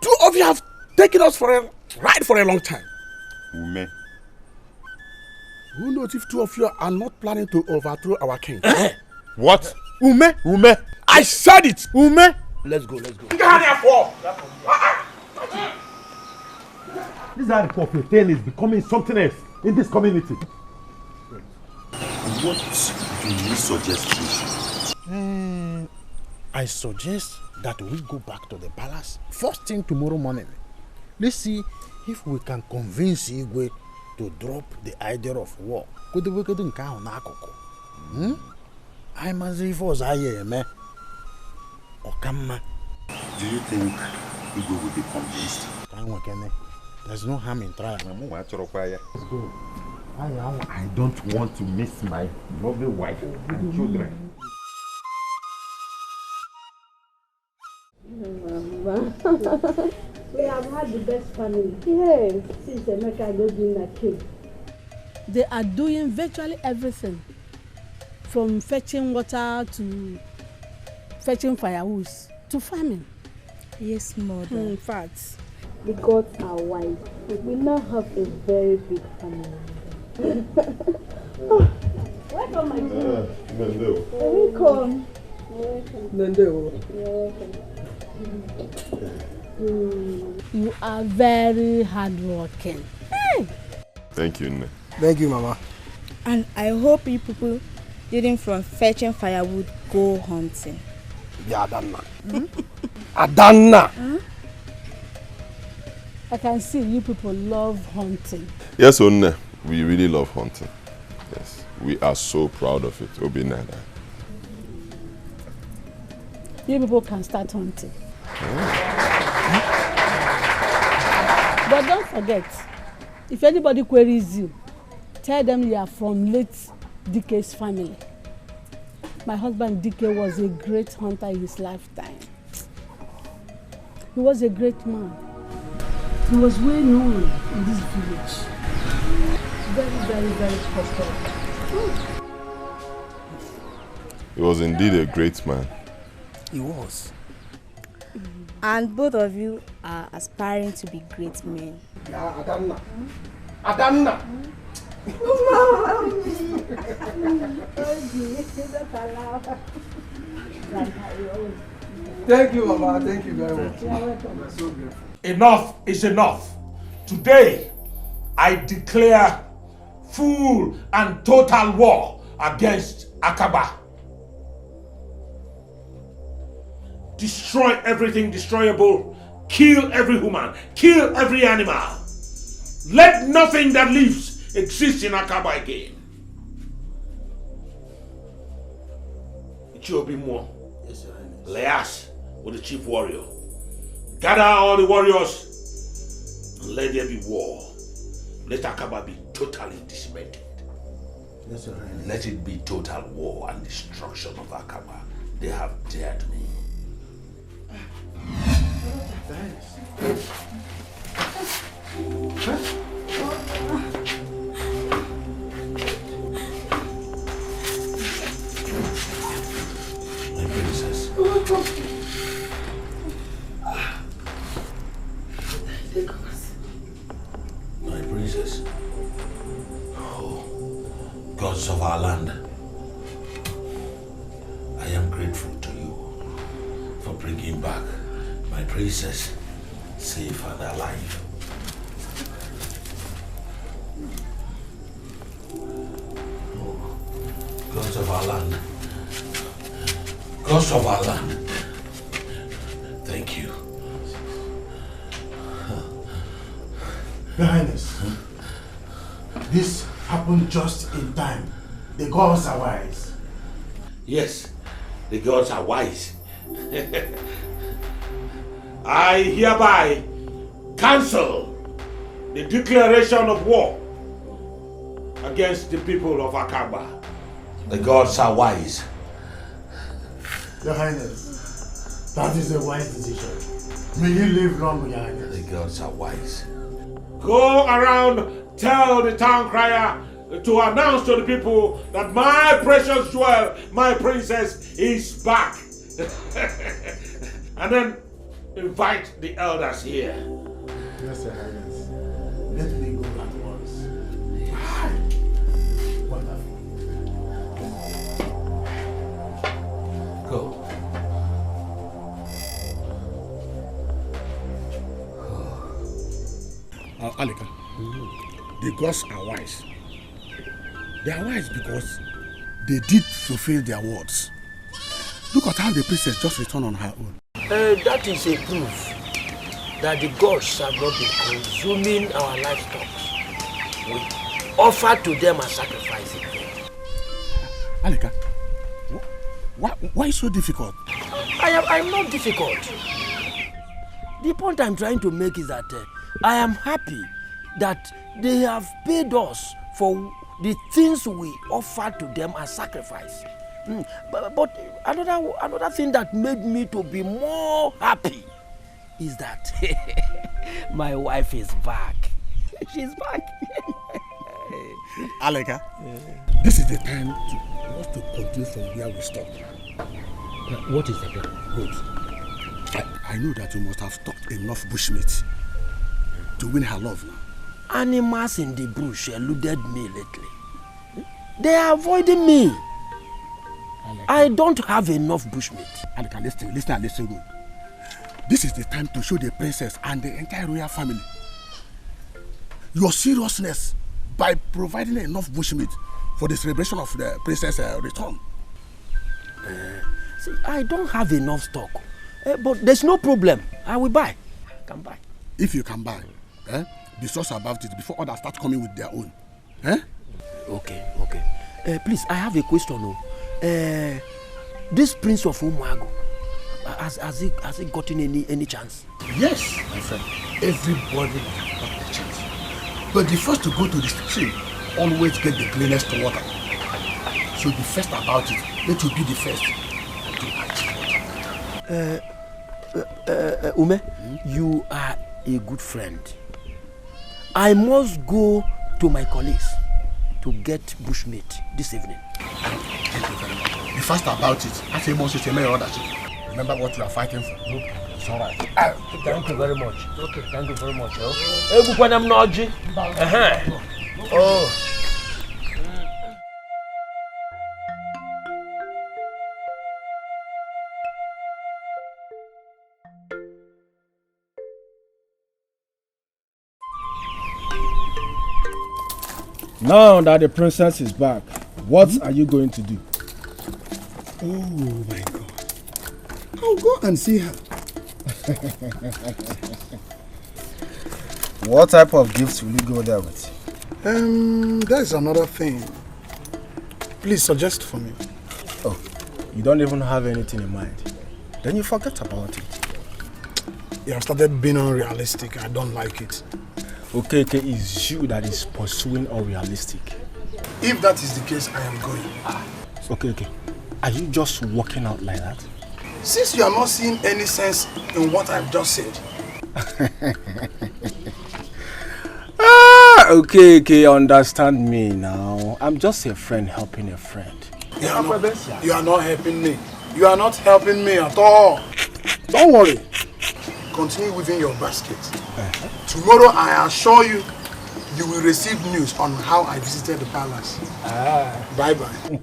Two of you have taken us for a ride for a long time. Ume. Who knows if two of you are not planning to overthrow our king? What? Ume. I said it. Ume. Let's go. This article of a thing is becoming something else in this community. What do you suggest we do? I suggest that we go back to the palace first thing tomorrow morning. Let's see if we can convince Igwe to drop the idea of war. I must reinforce man. Okama. Do you think Igwe will be convinced? There's no harm in trying. Let's go. I don't want to miss my lovely wife and children. We have had the best family. Yes. Since Emeka got in that cave. They are doing virtually everything. From fetching water to fetching firewood to farming. Yes, mother. In fact, the gods are wise. We now have a very big family. Oh, welcome, my dear. Welcome. Nandeo. You are very hardworking. Hey. Thank you, Nne. Thank you, Mama. And I hope you people didn't from fetching firewood go hunting. Yeah, Adanna. Adanna. I can see you people love hunting. Yes, Onne. We really love hunting. Yes. We are so proud of it, Obinada. You people can start hunting. But don't forget, if anybody queries you, tell them you are from late Dike's family. My husband Dike was a great hunter in his lifetime. He was a great man. He was well known in this village. Very, very, very prosperous. He was indeed a great man. He was. And both of you are aspiring to be great men. Yeah, Adanna. Adanna. Thank you, Mama. Thank you very much. You're so grateful. Enough is enough. Today, I declare full and total war against Akaba. Destroy everything destroyable. Kill every human. Kill every animal. Let nothing that lives exist in Akaba again. It will be more. Yes, Your Highness. Leas with the chief warrior. Gather all the warriors and let there be war. Let Akaba be totally decimated. Yes, Your Highness. Let it be total war and destruction of Akaba. They have dared me. My princess. My princess. Oh, gods of our land. I am grateful to you for bringing back my princess safe and alive. Oh, gods of our land. Gods of our land. Thank you. Your Highness, this happened just in time. The gods are wise. Yes, the gods are wise. I hereby cancel the declaration of war against the people of Akaba. The gods are wise. Your Highness, that is a wise decision. May you live long, Your Highness. The gods are wise. Go around, tell the town crier to announce to the people that my precious jewel, my princess, is back. And then invite the elders here. Yes, Your Highness. Let me go at once. Wonderful. Go. Alika, the gods are wise. They are wise because they did fulfill their words. Look at how the princess just returned on her own. That is a proof that the gods have not been consuming our livestock. We offer to them a sacrifice. Alika, why so difficult? I'm not difficult. The point I'm trying to make is that I am happy that they have paid us for the things we offer to them as sacrifice. But another thing that made me to be more happy is that my wife is back. She's back. Alika, this is the time to continue from where we stopped. What is the plan? Good. I know that you must have stocked enough bushmeat to win her love now. Animals in the bush eluded me lately. They are avoiding me. I don't have enough bushmeat. Alika, listen good. This is the time to show the princess and the entire royal family your seriousness by providing enough bushmeat for the celebration of the princess' return. See, I don't have enough stock, but there's no problem. I will buy. I can buy. If you can buy, be sus about it before others start coming with their own. Okay. Please, I have a question. This Prince of Umago, has he gotten any chance? Yes, my friend. Everybody has got the chance. But the first to go to the stream always get the cleanest water. So be first about it. Let you be the first. Ume, you are a good friend. I must go to my colleagues to get bushmeat this evening. Thank you very much. Be fast about it. I say most is a mayor order. Remember what you are fighting for. It's all right. Thank you very much. Okay, thank you very much. Oh. Now that the princess is back, what are you going to do? Oh my God. I'll go and see her. What type of gifts will you go there with? There's another thing. Please suggest for me. Oh, you don't even have anything in mind. Then you forget about it. You have started being unrealistic. I don't like it. Okay, it's you that is pursuing unrealistic. If that is the case, I am going. Okay. Are you just walking out like that? Since you are not seeing any sense in what I've just said. Okay, understand me now. I'm just a friend helping a friend. You are not helping me. You are not helping me at all. Don't worry. Continue weaving your basket. Tomorrow, I assure you, you will receive news on how I visited the palace. Bye-bye.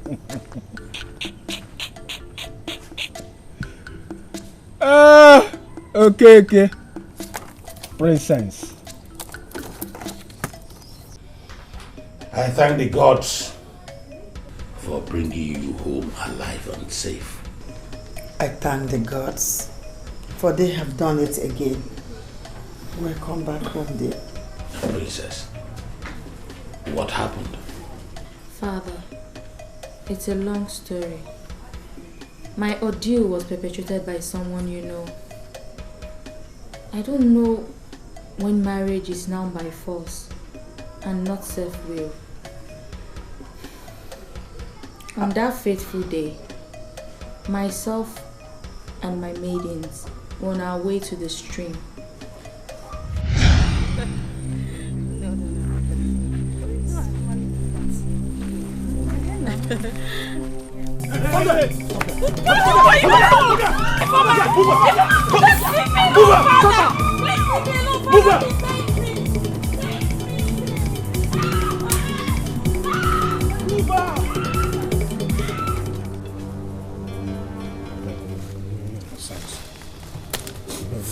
Okay. Princess. I thank the gods for bringing you home alive and safe. I thank the gods, for they have done it again. Welcome back home, dear. Princess, what happened? Father, it's a long story. My ordeal was perpetrated by someone you know. I don't know when marriage is now by force and not self-will. On that fateful day, myself and my maidens were on our way to the stream.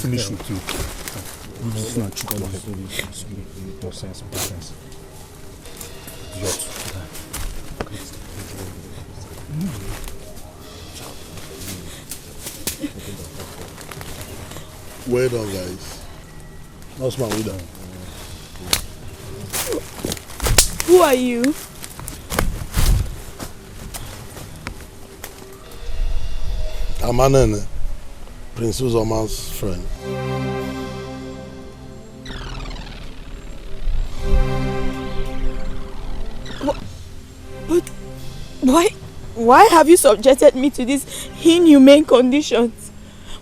finish with you. Nonsense. Well done, guys. That's my way down. Who are you? I'm Anene, Prince Uzoma's friend. But why have you subjected me to these inhumane conditions?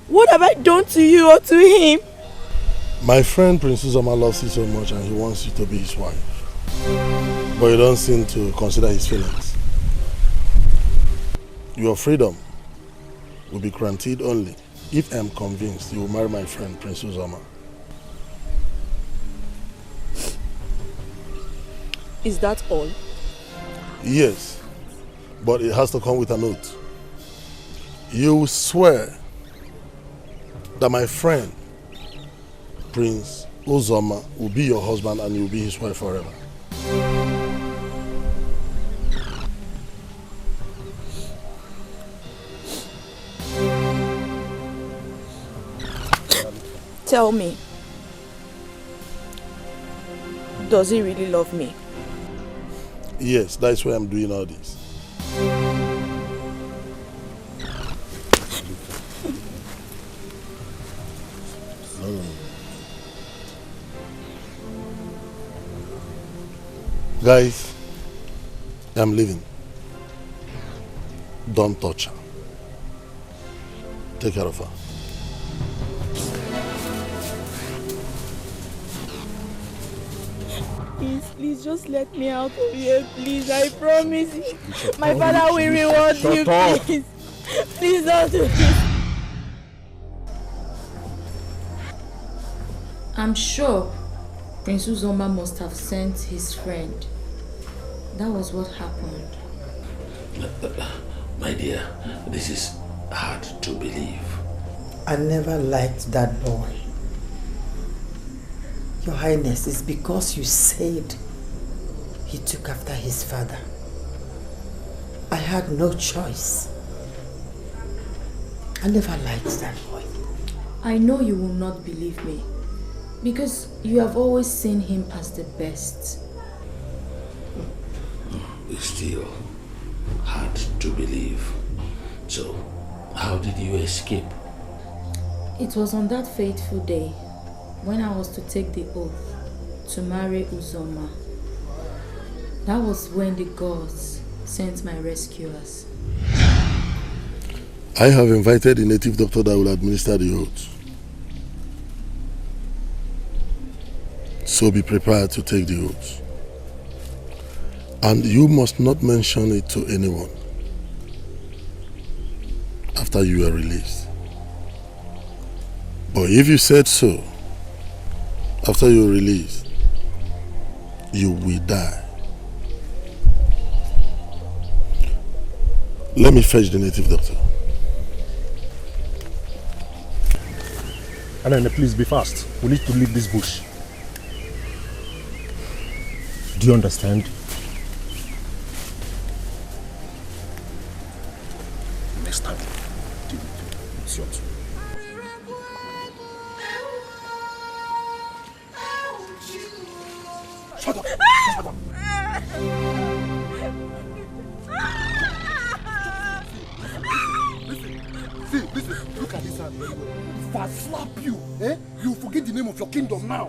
What have I done to you or to him? My friend Prince Uzoma loves you so much and he wants you to be his wife. But you don't seem to consider his feelings. Your freedom will be granted only if I am convinced you will marry my friend Prince Uzoma. Is that all? Yes, but it has to come with an oath. You will swear that my friend Prince Uzoma will be your husband and you will be his wife forever. Tell me, does he really love me? Yes, that's why I'm doing all this. No. Guys, I'm leaving. Don't touch her. Take care of her. Please just let me out of here, please. I promise you. My father will reward you, please. Please don't do this. I'm sure Prince Uzoma must have sent his friend. That was what happened. My dear, this is hard to believe. I never liked that boy. Your Highness, it's because you said he took after his father. I had no choice. I never liked that boy. I know you will not believe me because you have always seen him as the best. It's still hard to believe. So, how did you escape? It was on that fateful day when I was to take the oath to marry Uzoma. That was when the gods sent my rescuers. I have invited a native doctor that will administer the oath. So be prepared to take the oath. And you must not mention it to anyone after you are released. But if you said so, after you're released, you will die. Let me fetch the native doctor. And then please be fast. We need to leave this bush. Do you understand? Next time, it's your turn. Shut up! Shut up! Listen, look at this hand. If I slap you, you forget the name of your kingdom now.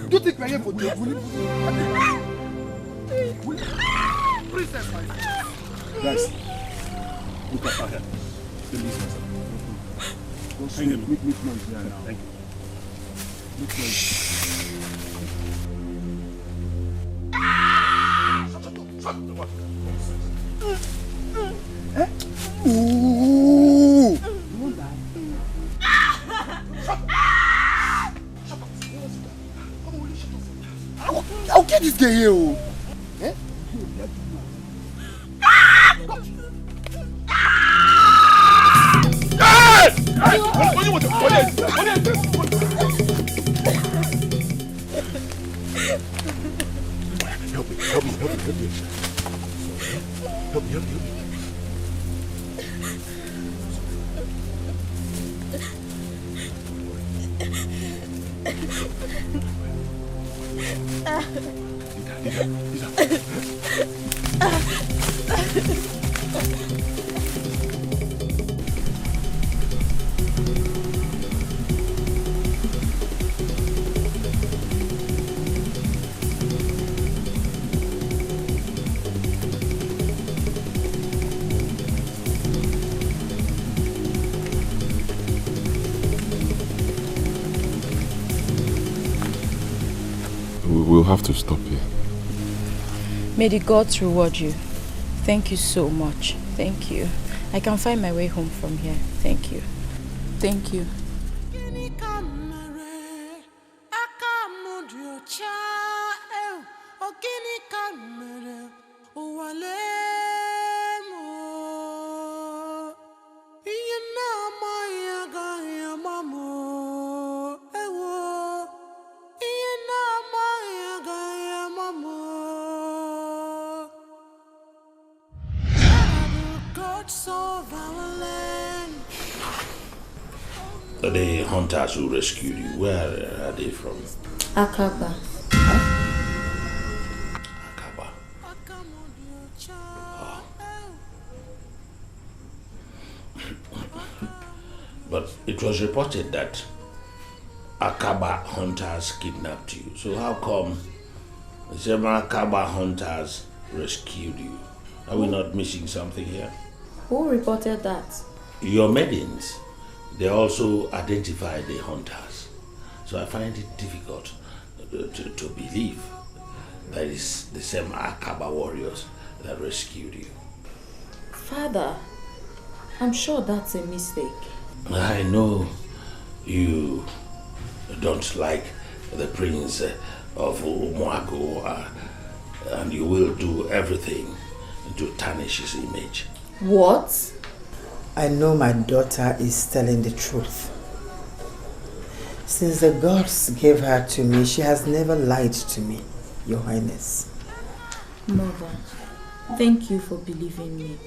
Do you think we're here for jail? Princess, my friend. Guys, look at her. Release myself. Don't make noise here now. Thank you. Make noise. Ooh! I'll get this guy here. Eh? Hey! What do you want? What is this? Help me. We'll have to stop here. May the gods reward you. Thank you so much. Thank you. I can find my way home from here. Thank you. Thank you. The hunters who rescued you, where are they from? Akaba. Akaba. Oh. But it was reported that Akaba hunters kidnapped you. So how come the same Akaba hunters rescued you? Are we not missing something here? Who reported that? Your maidens. They also identify the hunters. So I find it difficult to believe that it's the same Akaba warriors that rescued you. Father, I'm sure that's a mistake. I know you don't like the prince of Umuago, and you will do everything to tarnish his image. What? I know my daughter is telling the truth. Since the gods gave her to me, she has never lied to me, Your Highness. Mother, thank you for believing me.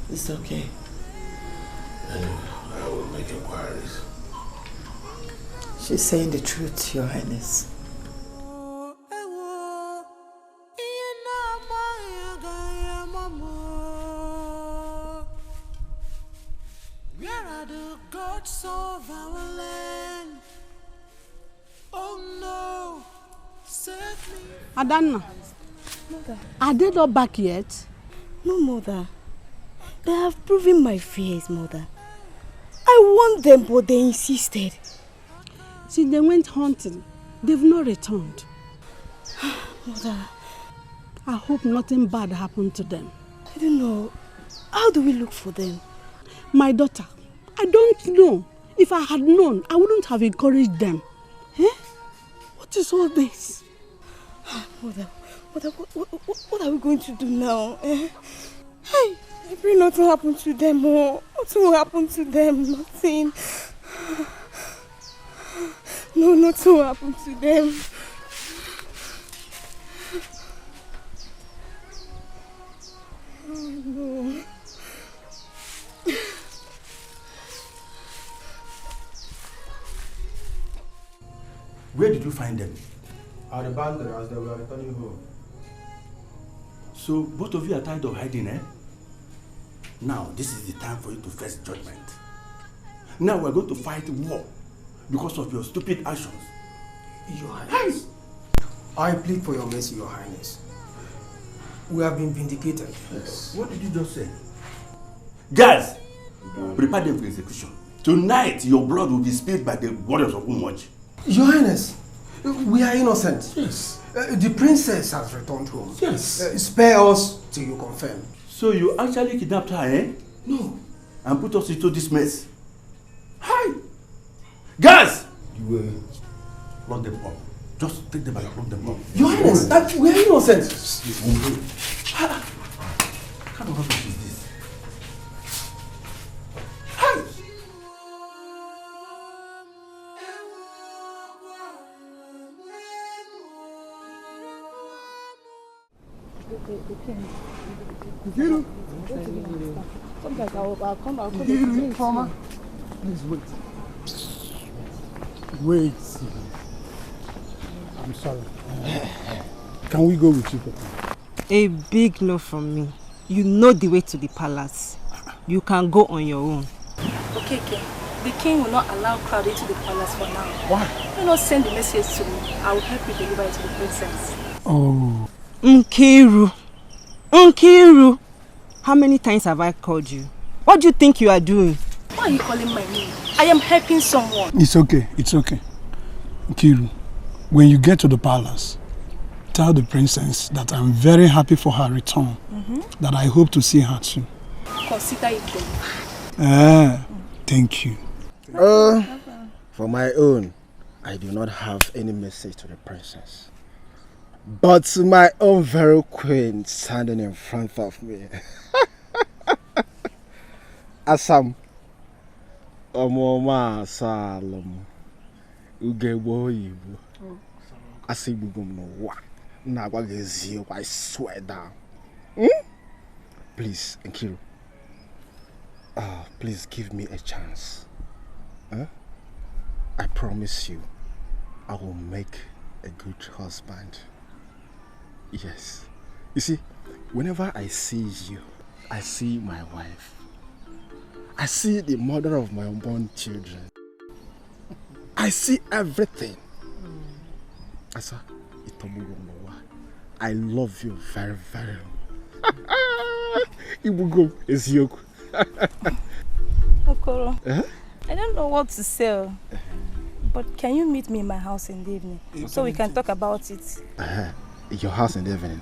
It's okay. I will make inquiries. She's saying the truth, Your Highness. Of our land. Oh no, save me. Adanna, Mother. Are they not back yet? No, Mother. They have proven my fears, Mother. I warned them, but they insisted. Since they went hunting, they've not returned. Mother. I hope nothing bad happened to them. I don't know. How do we look for them? My daughter, I don't know. If I had known, I wouldn't have encouraged them. Eh? What is all this? Mother, what are we going to do now? Eh? Hey, I pray nothing will happen to them. Oh. Nothing will happen to them. Nothing. No, nothing will happen to them. Oh, no. Where did you find them? At the boundary as they were returning home. So both of you are tired of hiding, eh? Now this is the time for you to face judgment. Now we're going to fight war because of your stupid actions. Your Highness, I plead for your mercy, Your Highness. We have been vindicated. Yes. What did you just say? Guys, prepare them for execution. Tonight your blood will be spilled by the warriors of Umoji. Your Highness, we are innocent. Yes. The princess has returned home. Yes. Spare us till you confirm. So you actually kidnapped her, eh? No. And put us into this mess. Hi! Guys! You will lock them up. Just take them and lock them up. Your Highness, we are innocent. What kind of rubbish is this? Hi! the king. Nkiru. Sometimes I'll come. Nkiru, Trauma. Please wait. Wait. I'm sorry. Can we go with you, Papa? A big no from me. You know the way to the palace. You can go on your own. Okay. The king will not allow crowd into the palace for now. Why? Do not send the message to me. I will help you deliver it to the princess. Oh. Nkiru. How many times have I called you? What do you think you are doing? Why are you calling my name? I am helping someone. It's okay. Nkiru, when you get to the palace, tell the princess that I'm very happy for her return. That I hope to see her soon. Consider it done. Thank you. For my own, I do not have any message to the princess. But to my own very queen standing in front of me. Asam. Omoma Salom. Ugebo Ibu. Asibugum no wa. Nagwagezi, I swear down. Please, Nkiru. Please give me a chance. I promise you, I will make a good husband. Yes. You see, whenever I see you, I see my wife. I see the mother of my unborn children. I see everything. Asa, I love you very, very much. Ibugo is yoku. Okoro, I don't know what to say, but can you meet me in my house in the evening so we can talk about it? Your house in the evening?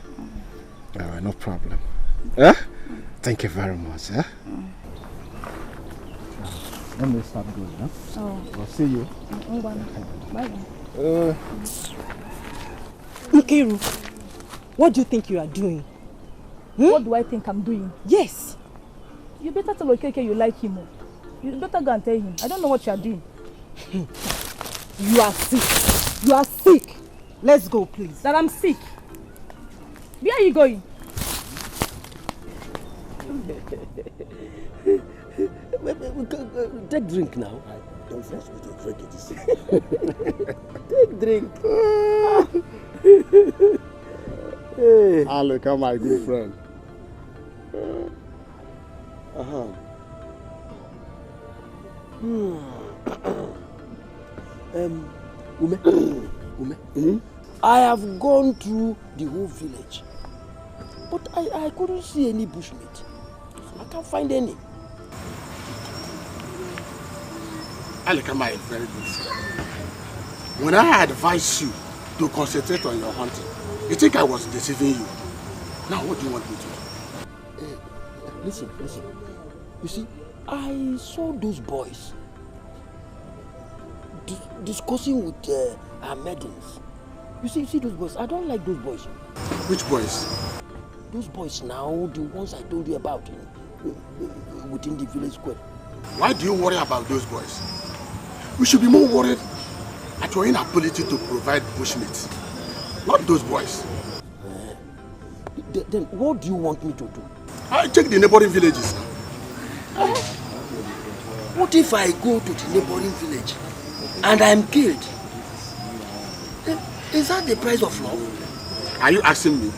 No problem. Thank you very much. Let me start going. I'll see you. Bye. Nkiru, what do you think you are doing? What do I think I'm doing? Yes. You better tell Okeke you like him. You better go and tell him. I don't know what you are doing. You are sick. Let's go, please. That I'm sick. Where are you going? Take drink now. Don't force me to drink it. Take drink. Hey. Alika, my good friend. Ume, I have gone through the whole village, but I couldn't see any bushmeat. I can't find any. Alika, is very good friend. When I advised you to concentrate on your hunting, you think I was deceiving you. Now what do you want me to do? Listen. You see, I saw those boys discussing with our maidens. You see those boys? I don't like those boys. Which boys? Those boys now, the ones I told you about within the village square. Why do you worry about those boys? We should be more worried at your inability to provide bushmeat. Not those boys. Then what do you want me to do? I check the neighboring villages now. What if I go to the neighboring village and I'm killed? Is that the price of love? Are you asking me?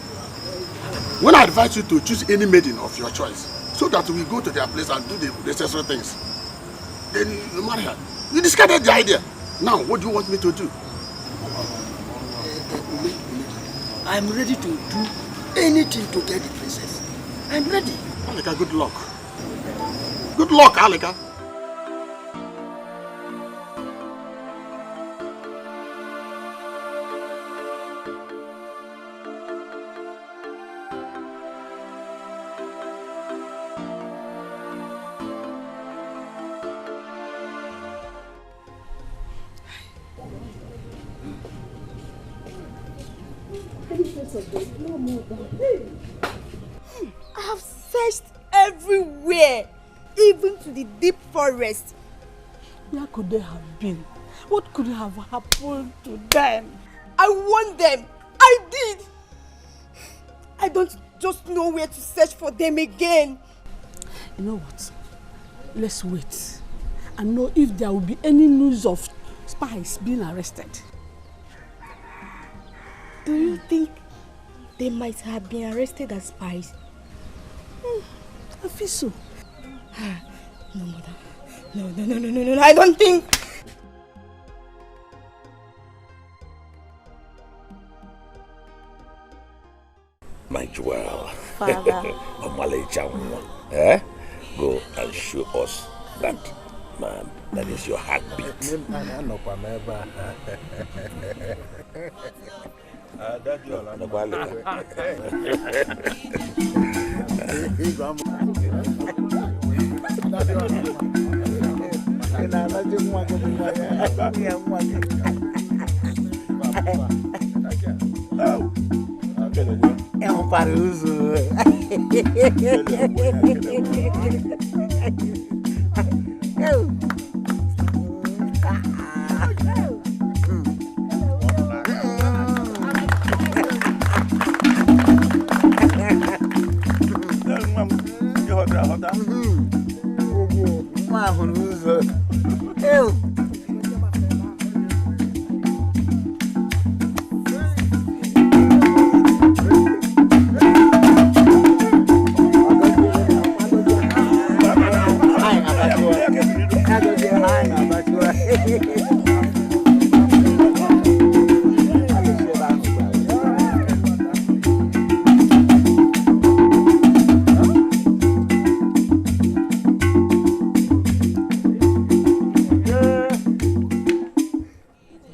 When I advise you to choose any maiden of your choice, so that we go to their place and do the necessary things, then you marry her. You discarded the idea. Now, what do you want me to do? I'm ready to do anything to get the princess. I'm ready. Alika, good luck. Good luck, Alika. I have searched everywhere, even to the deep forest. Where could they have been? What could have happened to them? I warned them. I did. I don't just know where to search for them again. You know what? Let's wait and know if there will be any news of spies being arrested. Do you think they might have been arrested as spies? I feel so. No, mother. No, I don't think. My jewel. Father. Eh? Go and show us that man. That is your heartbeat. É um paruso.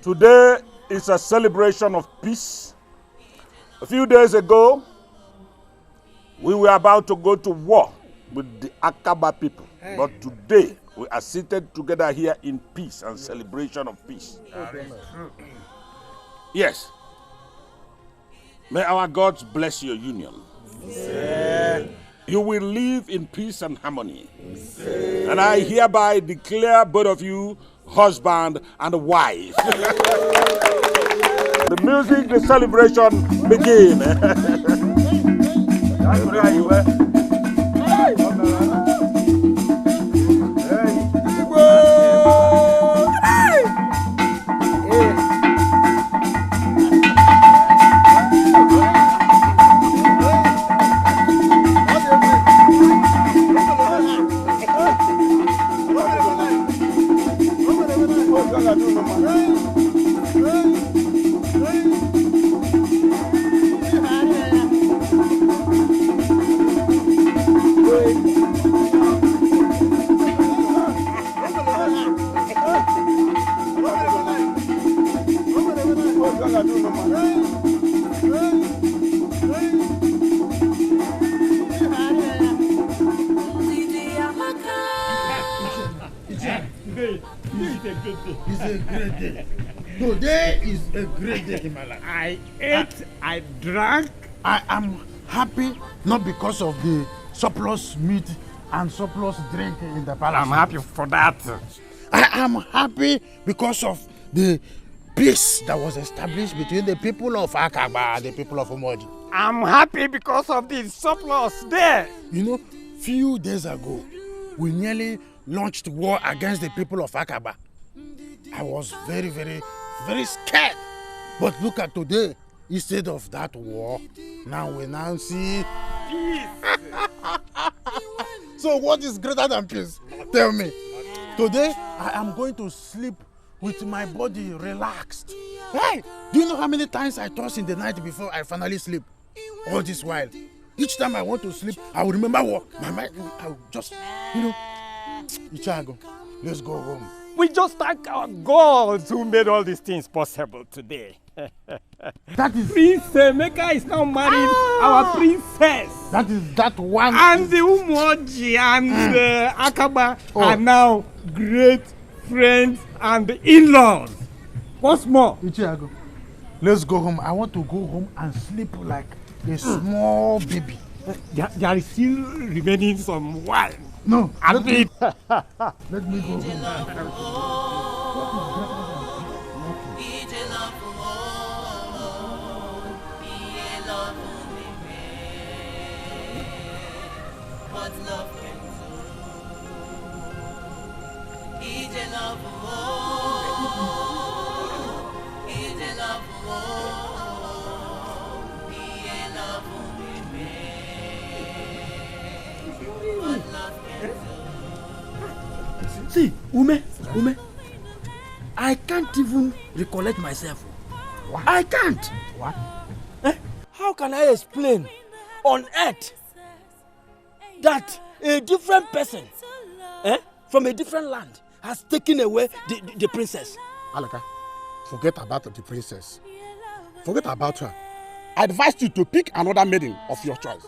Today is a celebration of peace. A few days ago, we were about to go to war with the Akaba people. But today, we are seated together here in peace and celebration of peace. Yes. May our gods bless your union. You will live in peace and harmony. And I hereby declare both of you husband and wife. The music, the celebration begin. Today is a great day in my life. I ate, I drank. I am happy not because of the surplus meat and surplus drink in the palace. I'm happy for that. I am happy because of the peace that was established between the people of Akaba and the people of Umoji. I'm happy because of the surplus there. You know, few days ago, we nearly launched war against the people of Akaba. I was very scared. But look at today. Instead of that war, now we see peace. So what is greater than peace? Tell me. Today, I am going to sleep with my body relaxed. Hey, do you know how many times I toss in the night before I finally sleep? All this while. Each time I want to sleep, I will remember what my mind, I will just, Ichago, let's go home. We just thank our gods who made all these things possible today. That is Prince Emeka is now marrying our princess. That is that one. And the Umoji and the Akaba are now great friends and in-laws. What's more? Ichiago, let's go home. I want to go home and sleep like a small baby. There is still remaining some wine. No, let me go home. See, Ume, I can't even recollect myself. What? I can't. What? How can I explain on earth that a different person from a different land has taken away the princess? Alaka, forget about the princess. Forget about her. I advised you to pick another maiden of your choice.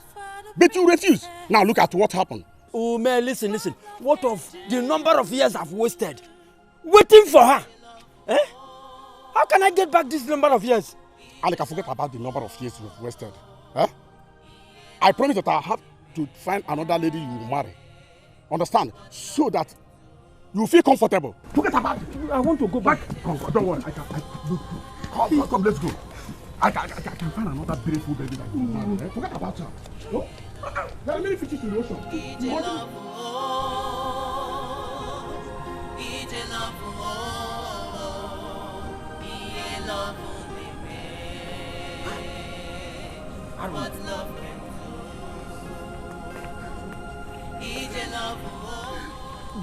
But you refused. Now look at what happened. Oh man, listen. What of the number of years I've wasted waiting for her? How can I get back this number of years? Alika, forget about the number of years you've wasted. I promise that I'll have to find another lady you will marry. Understand? So that you feel comfortable. Forget about it. I want to go back. Come, don't worry. Come, let's go. I can find another beautiful baby that you will marry. Forget about her. No? There are many fishes in the ocean.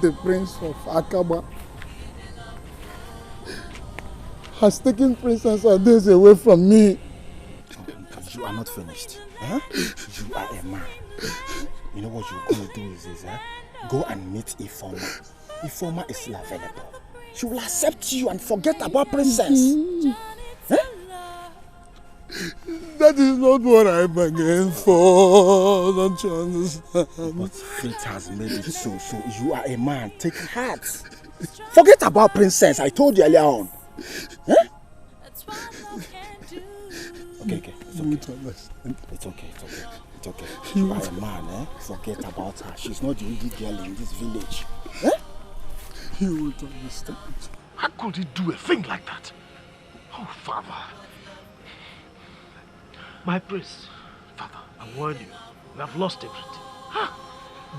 The prince of Akaba has taken Princess Ades away from me. You are not finished. You are a man. You know what you're going to do is go and meet Ifoma. Ifoma is still available. She will accept you and forget about Princess. That is not what I bargained for. Don't you understand? But fate has made it so. So you are a man. Take heart. Forget about Princess. I told you earlier on. Okay. It's okay. You are a man, Forget about her. She's not the only girl in this village. You won't understand. How could he do a thing like that? Oh, Father. My prince, Father, I warn you, you have lost everything.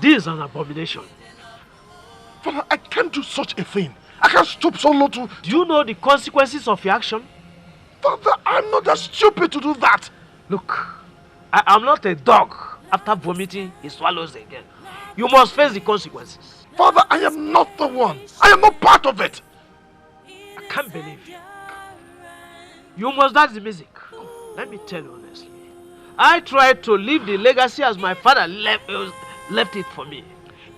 This is an abomination. Father, I can't do such a thing. I can't stoop so low to... Do you know the consequences of your action? Father, I'm not that stupid to do that. Look, I am not a dog. After vomiting, he swallows again. You must face the consequences. Father, I am not the one. I am not part of it. I can't believe you. You must dance the music. Let me tell you honestly. I tried to leave the legacy as my father left it for me.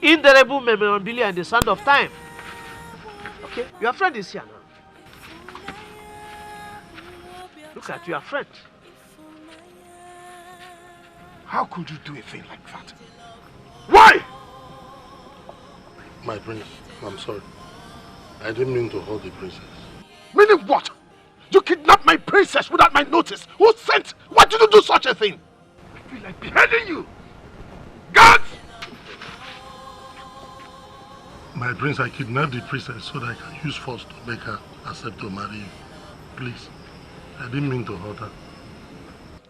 Indelible memorabilia and the sand of time. Okay, your friend is here now. Look at your friend. How could you do a thing like that? Why? My prince, I'm sorry. I didn't mean to hold the princess. Meaning what? You kidnapped my princess without my notice. Who sent? Why did you do such a thing? I feel like beheading you. Guards! My prince, I kidnapped the princess so that I can use force to make her accept to marry you. Please, I didn't mean to hurt her.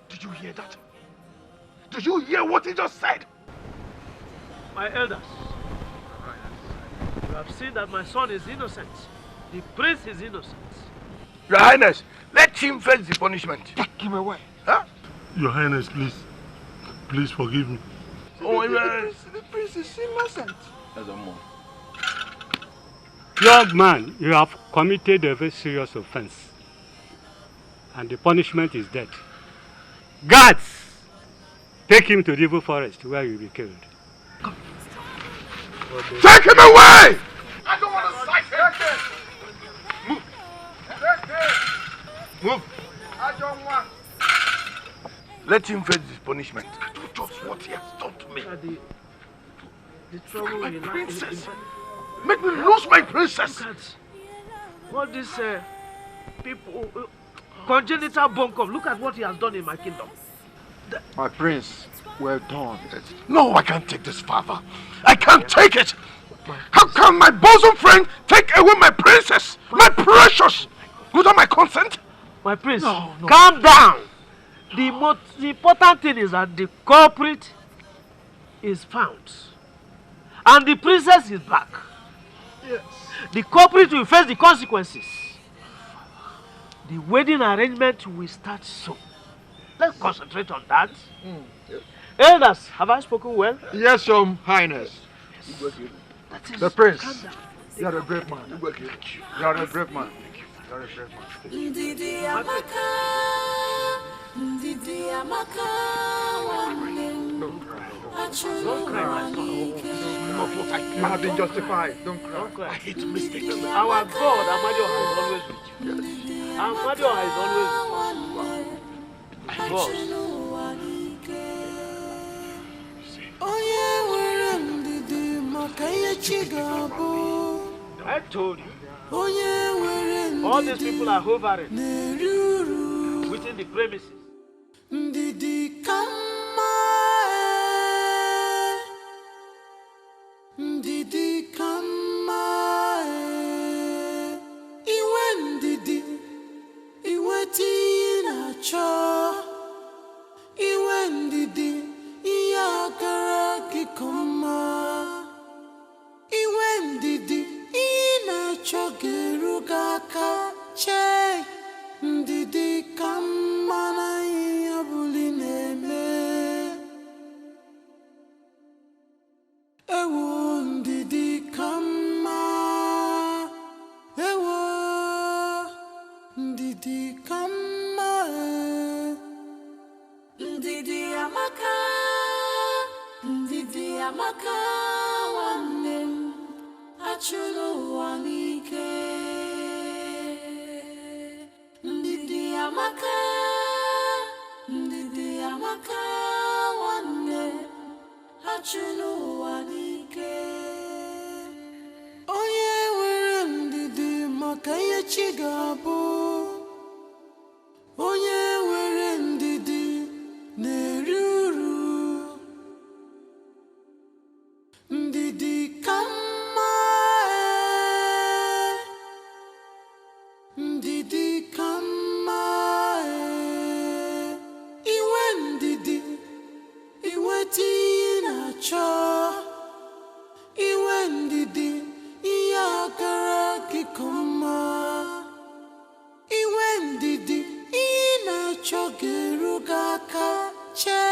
Did you hear that? Did you hear what he just said? My elders, you have seen that my son is innocent. The prince is innocent. Your Highness, let him face the punishment. Take him away. Huh? Your Highness, please forgive me. The prince is innocent. Young man, you have committed a very serious offense. And the punishment is death. Guards! Take him to the evil forest where he will be killed. Take him away! I don't want to sight him! Move! Move! I don't want. Let him face his punishment. I do just what he has done to me. The trouble my in princess. Make me lose my princess. Look at all these people, congenital bunkum. Look at what he has done in my kingdom. My prince, well done. No, I can't take this, father. I can't take it. How can my bosom friend take away my princess, my precious, without my consent? My prince, calm down. The most important thing is that the culprit is found. And the princess is back. Yes. The culprit will face the consequences. The wedding arrangement will start soon. Let's concentrate on that. Elders, have I spoken well? Yes, Your Highness. The prince. You are a brave man. You are a brave man. You are a brave man. Ndidi Amaka, Ndidi Amaka, Don't cry. Don't cry, my son. You have been justified. Don't cry. Don't cry. I hate mistakes. Our God, Amadio, is always with you. Amadio is always with you. God. I told you. All these people are hovering within the premises. Ndidi kama, Ndidi kama, iwe ndidi, iwe tinacho, iwe ndidi, iyagara kikoma, iwe ndidi, inacho gerugaka che, ndidi kama na iyabuli neme, ewo ndidi kama, ewo ndidi kama, ndidi amaka, ndidi amaka wanem, achulu wanike, ndidi amaka, ndidi amaka wanem, achulu wanike. Onye were ndidi maka ihe chi ga-abụ, onye were ndidi na-eri uru, ndidi ka mma, ndidi ka mma, iwe ndidi, iwe tinye na-achọ, iwe ndidi, ihe agara gị ka mma, iwe ndidi, ihe na-achọ ga-eru gị aka che.